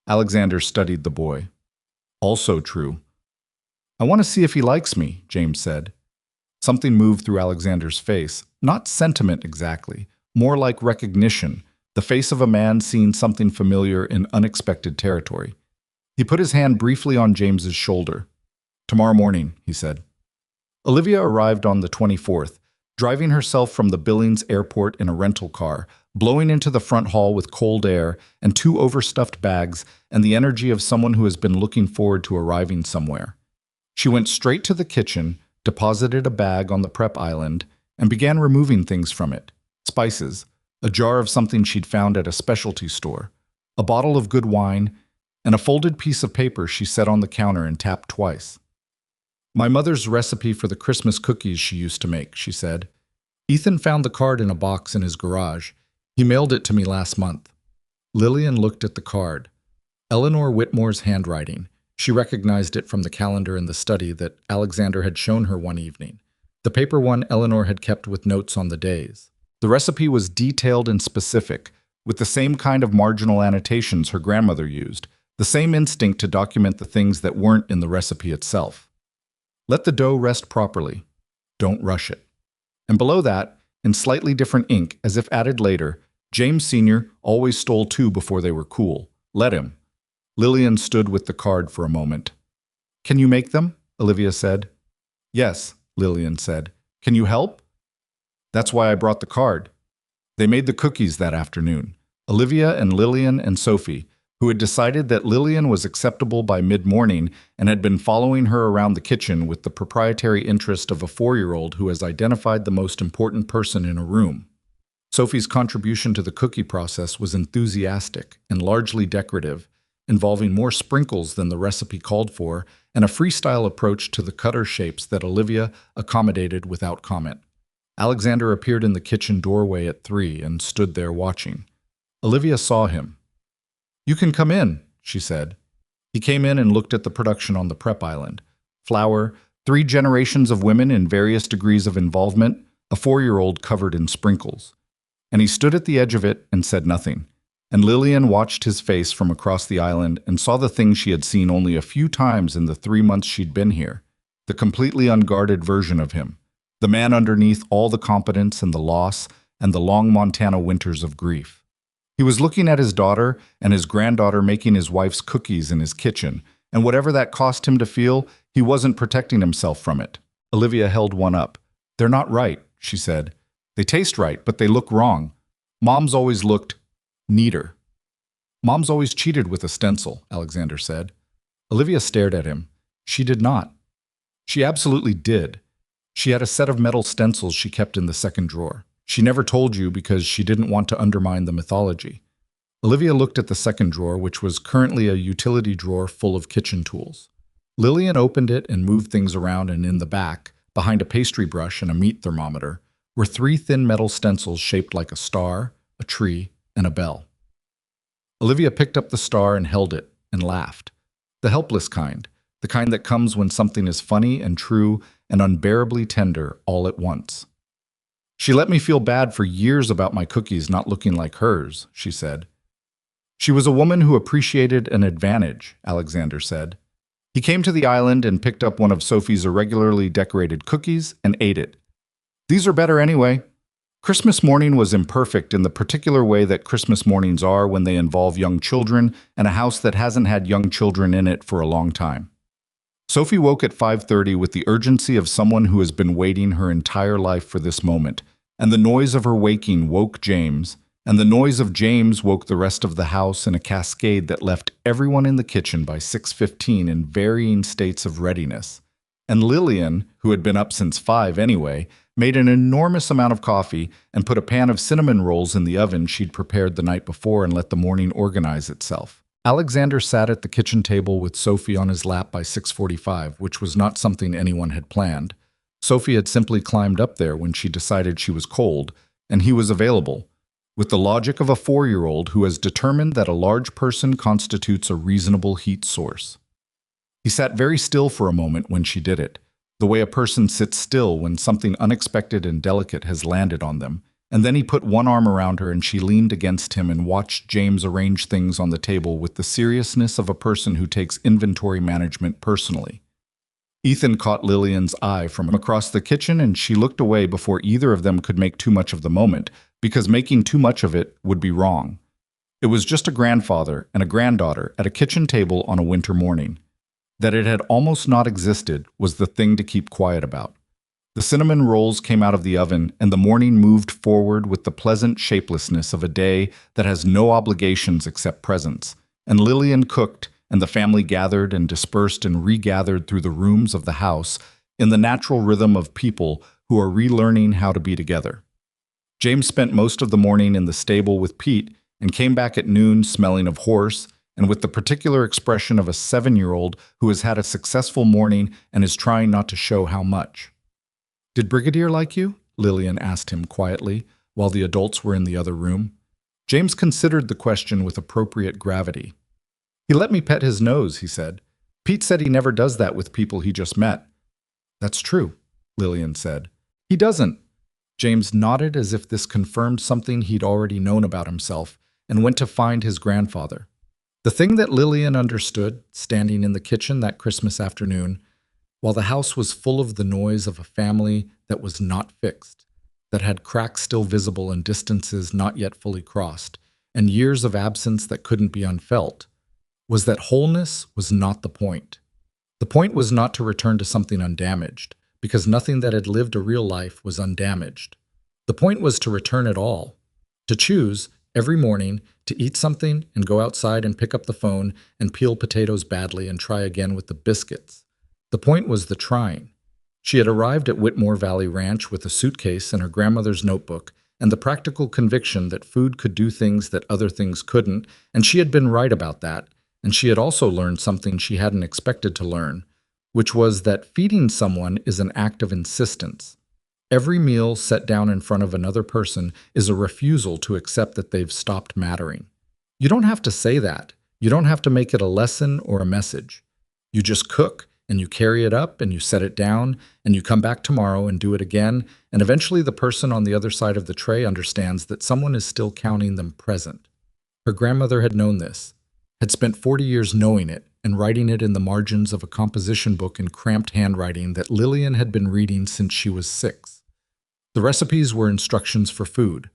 Speaker 1: Alexander studied the boy. "Also true." I want to see if he likes me, James said. Something moved through Alexander's face, not sentiment exactly, more like recognition, the face of a man seeing something familiar in unexpected territory. He put his hand briefly on James's shoulder. Tomorrow morning, he said. Olivia arrived on the 24th, driving herself from the Billings airport in a rental car, blowing into the front hall with cold air and two overstuffed bags and the energy of someone who has been looking forward to arriving somewhere. She went straight to the kitchen, deposited a bag on the prep island, and began removing things from it. Spices, a jar of something she'd found at a specialty store, a bottle of good wine, and a folded piece of paper she set on the counter and tapped twice. My mother's recipe for the Christmas cookies she used to make, she said. Ethan found the card in a box in his garage. He mailed it to me last month. Lillian looked at the card. Eleanor Whitmore's handwriting. She recognized it from the calendar in the study that Alexander had shown her one evening. The paper one Eleanor had kept with notes on the days. The recipe was detailed and specific, with the same kind of marginal annotations her grandmother used, the same instinct to document the things that weren't in the recipe itself. Let the dough rest properly. Don't rush it. And below that, in slightly different ink, as if added later, James Sr. always stole two before they were cool. Let him. Lillian stood with the card for a moment. Can you make them? Olivia said. Yes, Lillian said. Can you help? That's why I brought the card. They made the cookies that afternoon. Olivia and Lillian and Sophie, who had decided that Lillian was acceptable by mid-morning and had been following her around the kitchen with the proprietary interest of a 4-year-old who has identified the most important person in a room. Sophie's contribution to the cookie process was enthusiastic and largely decorative, involving more sprinkles than the recipe called for and a freestyle approach to the cutter shapes that Olivia accommodated without comment. Alexander appeared in the kitchen doorway at 3 and stood there watching. Olivia saw him. You can come in, she said. He came in and looked at the production on the prep island. Flour, 3 generations of women in various degrees of involvement, a 4-year-old covered in sprinkles. And he stood at the edge of it and said nothing. And Lillian watched his face from across the island and saw the thing she had seen only a few times in the 3 months she'd been here, the completely unguarded version of him, the man underneath all the competence and the loss and the long Montana winters of grief. He was looking at his daughter and his granddaughter making his wife's cookies in his kitchen, and whatever that cost him to feel, he wasn't protecting himself from it. Olivia held one up. They're not right, she said. They taste right, but they look wrong. Mom's always looked neater. Mom's always cheated with a stencil, Alexander said. Olivia stared at him. She did not. She absolutely did. She had a set of metal stencils she kept in the second drawer. She never told you because she didn't want to undermine the mythology. Olivia looked at the second drawer, which was currently a utility drawer full of kitchen tools. Lillian opened it and moved things around, and in the back, behind a pastry brush and a meat thermometer, were 3 thin metal stencils shaped like a star, a tree, and a bell. Olivia picked up the star and held it, and laughed. The helpless kind, the kind that comes when something is funny and true and unbearably tender all at once. She let me feel bad for years about my cookies not looking like hers, she said. She was a woman who appreciated an advantage, Alexander said. He came to the island and picked up one of Sophie's irregularly decorated cookies and ate it. These are better anyway. Christmas morning was imperfect in the particular way that Christmas mornings are when they involve young children and a house that hasn't had young children in it for a long time. Sophie woke at 5:30 with the urgency of someone who has been waiting her entire life for this moment, and the noise of her waking woke James, and the noise of James woke the rest of the house in a cascade that left everyone in the kitchen by 6:15 in varying states of readiness. And Lillian, who had been up since 5 anyway, made an enormous amount of coffee and put a pan of cinnamon rolls in the oven she'd prepared the night before and let the morning organize itself. Alexander sat at the kitchen table with Sophie on his lap by 6:45, which was not something anyone had planned. Sophie had simply climbed up there when she decided she was cold, and he was available, with the logic of a 4-year-old who has determined that a large person constitutes a reasonable heat source. He sat very still for a moment when she did it, the way a person sits still when something unexpected and delicate has landed on them, and then he put one arm around her and she leaned against him and watched James arrange things on the table with the seriousness of a person who takes inventory management personally. Ethan caught Lillian's eye from across the kitchen, and she looked away before either of them could make too much of the moment, because making too much of it would be wrong. It was just a grandfather and a granddaughter at a kitchen table on a winter morning. That it had almost not existed was the thing to keep quiet about. The cinnamon rolls came out of the oven, and the morning moved forward with the pleasant shapelessness of a day that has no obligations except presents. And Lillian cooked, and the family gathered and dispersed and regathered through the rooms of the house in the natural rhythm of people who are relearning how to be together. James spent most of the morning in the stable with Pete and came back at noon smelling of horse and with the particular expression of a 7-year-old who has had a successful morning and is trying not to show how much. "Did Brigadier like you?" Lillian asked him quietly, while the adults were in the other room. James considered the question with appropriate gravity. "He let me pet his nose," he said. "Pete said he never does that with people he just met." "That's true," Lillian said. "He doesn't." James nodded as if this confirmed something he'd already known about himself, and went to find his grandfather. The thing that Lillian understood, standing in the kitchen that Christmas afternoon, while the house was full of the noise of a family that was not fixed, that had cracks still visible and distances not yet fully crossed, and years of absence that couldn't be unfelt, was that wholeness was not the point. The point was not to return to something undamaged, because nothing that had lived a real life was undamaged. The point was to return it all, to choose, every morning, to eat something and go outside and pick up the phone and peel potatoes badly and try again with the biscuits. The point was the trying. She had arrived at Whitmore Valley Ranch with a suitcase and her grandmother's notebook and the practical conviction that food could do things that other things couldn't, and she had been right about that, and she had also learned something she hadn't expected to learn, which was that feeding someone is an act of insistence. Every meal set down in front of another person is a refusal to accept that they've stopped mattering. You don't have to say that. You don't have to make it a lesson or a message. You just cook, and you carry it up, and you set it down, and you come back tomorrow and do it again, and eventually the person on the other side of the tray understands that someone is still counting them present. Her grandmother had known this, had spent 40 years knowing it and writing it in the margins of a composition book in cramped handwriting that Lillian had been reading since she was 6. The recipes were instructions for food.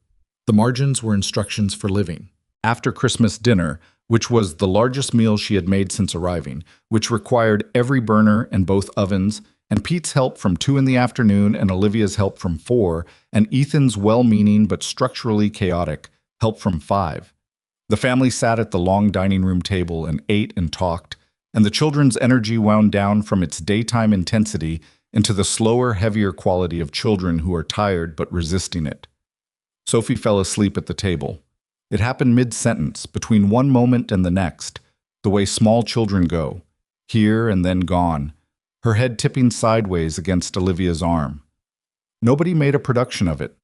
Speaker 1: The margins were instructions for living. After Christmas dinner, which was the largest meal she had made since arriving, which required every burner and both ovens, and Pete's help from 2 in the afternoon and Olivia's help from 4, and Ethan's well-meaning but structurally chaotic help from 5. The family sat at the long dining room table and ate and talked, and the children's energy wound down from its daytime intensity into the slower, heavier quality of children who are tired but resisting it. Sophie fell asleep at the table. It happened mid-sentence, between one moment and the next, the way small children go, here and then gone, her head tipping sideways against Olivia's arm. Nobody made a production of it.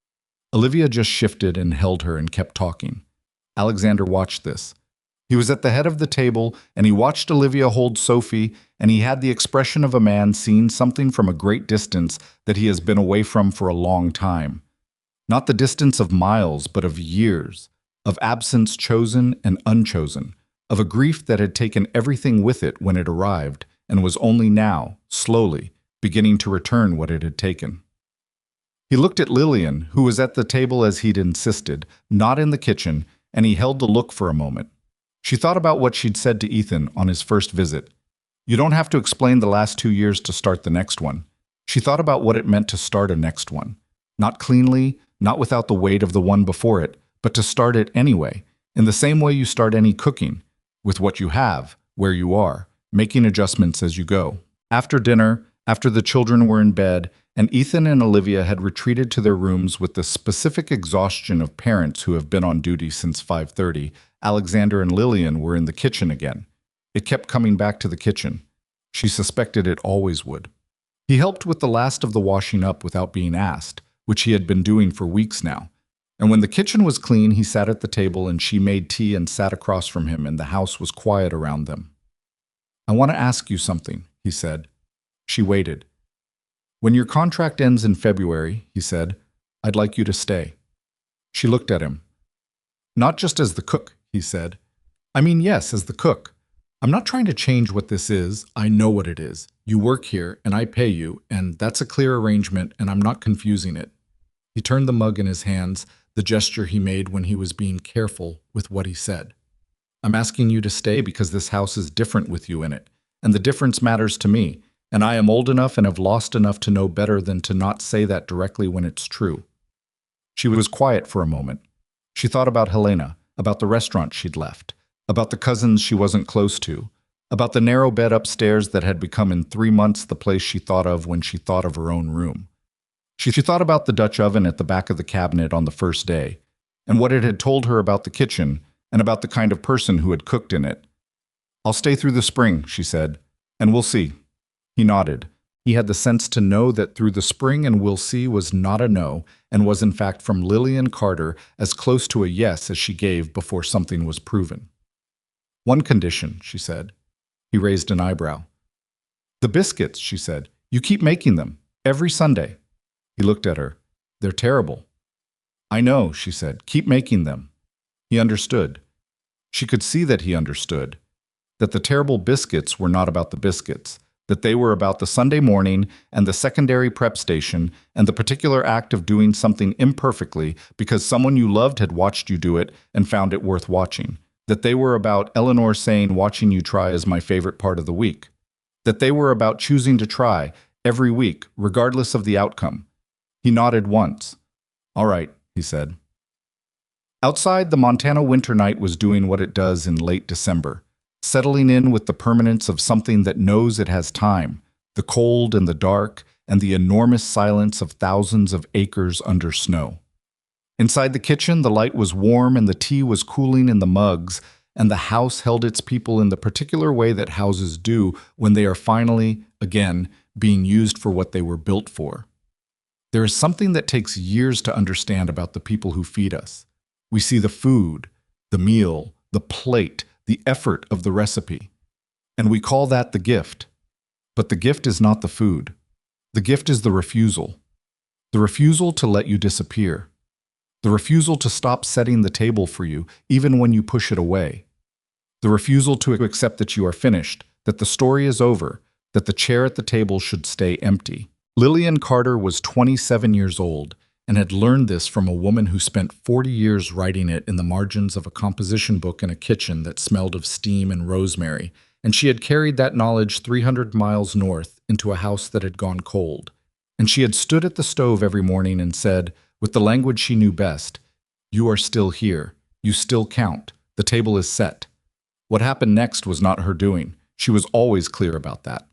Speaker 1: Olivia just shifted and held her and kept talking. Alexander watched this. He was at the head of the table, and he watched Olivia hold Sophie, and he had the expression of a man seeing something from a great distance that he has been away from for a long time. Not the distance of miles, but of years, of absence chosen and unchosen, of a grief that had taken everything with it when it arrived, and was only now, slowly, beginning to return what it had taken. He looked at Lillian, who was at the table as he'd insisted, not in the kitchen, and he held the look for a moment. She thought about what she'd said to Ethan on his first visit. You don't have to explain the last 2 years to start the next one. She thought about what it meant to start a next one. Not cleanly, not without the weight of the one before it, but to start it anyway, in the same way you start any cooking, with what you have, where you are, making adjustments as you go. After dinner, after the children were in bed, and Ethan and Olivia had retreated to their rooms with the specific exhaustion of parents who have been on duty since 5:30, Alexander and Lillian were in the kitchen again. It kept coming back to the kitchen. She suspected it always would. He helped with the last of the washing up without being asked, which he had been doing for weeks now. And when the kitchen was clean, he sat at the table and she made tea and sat across from him, and the house was quiet around them. I want to ask you something, he said. She waited. When your contract ends in February, he said, I'd like you to stay. She looked at him. Not just as the cook, he said. I mean, yes, as the cook. I'm not trying to change what this is. I know what it is. You work here, and I pay you, and that's a clear arrangement, and I'm not confusing it. He turned the mug in his hands, the gesture he made when he was being careful with what he said. I'm asking you to stay because this house is different with you in it, and the difference matters to me, and I am old enough and have lost enough to know better than to not say that directly when it's true. She was quiet for a moment. She thought about Helena, about the restaurant she'd left, about the cousins she wasn't close to, about the narrow bed upstairs that had become in 3 months the place she thought of when she thought of her own room. She thought about the Dutch oven at the back of the cabinet on the first day, and what it had told her about the kitchen and about the kind of person who had cooked in it. I'll stay through the spring, she said, and we'll see. He nodded. He had the sense to know that through the spring and we'll see was not a no, and was in fact from Lillian Carter as close to a yes as she gave before something was proven. One condition, she said. He raised an eyebrow. The biscuits, she said. You keep making them, every Sunday. He looked at her. They're terrible. I know, she said. Keep making them. He understood. She could see that he understood. That the terrible biscuits were not about the biscuits. That they were about the Sunday morning and the secondary prep station and the particular act of doing something imperfectly because someone you loved had watched you do it and found it worth watching. That they were about Eleanor saying watching you try is my favorite part of the week. That they were about choosing to try every week, regardless of the outcome. He nodded once. All right, he said. Outside, the Montana winter night was doing what it does in late December, settling in with the permanence of something that knows it has time, the cold and the dark, and the enormous silence of thousands of acres under snow. Inside the kitchen, the light was warm and the tea was cooling in the mugs, and the house held its people in the particular way that houses do when they are finally, again, being used for what they were built for. There is something that takes years to understand about the people who feed us. We see the food, the meal, the plate, the effort of the recipe. And we call that the gift. But the gift is not the food. The gift is the refusal. The refusal to let you disappear. The refusal to stop setting the table for you, even when you push it away. The refusal to accept that you are finished, that the story is over, that the chair at the table should stay empty. Lillian Carter was 27 years old and had learned this from a woman who spent 40 years writing it in the margins of a composition book in a kitchen that smelled of steam and rosemary, and she had carried that knowledge 300 miles north into a house that had gone cold. And she had stood at the stove every morning and said, with the language she knew best, "You are still here. You still count. The table is set." What happened next was not her doing. She was always clear about that.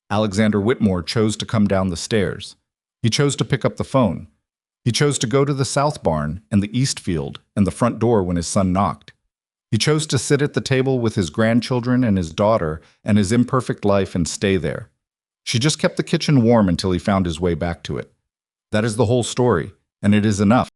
Speaker 1: Alexander Whitmore chose to come down the stairs. He chose to pick up the phone. He chose to go to the south barn and the east field and the front door when his son knocked. He chose to sit at the table with his grandchildren and his daughter and his imperfect life and stay there. She just kept the kitchen warm until he found his way back to it. That is the whole story, and it is enough.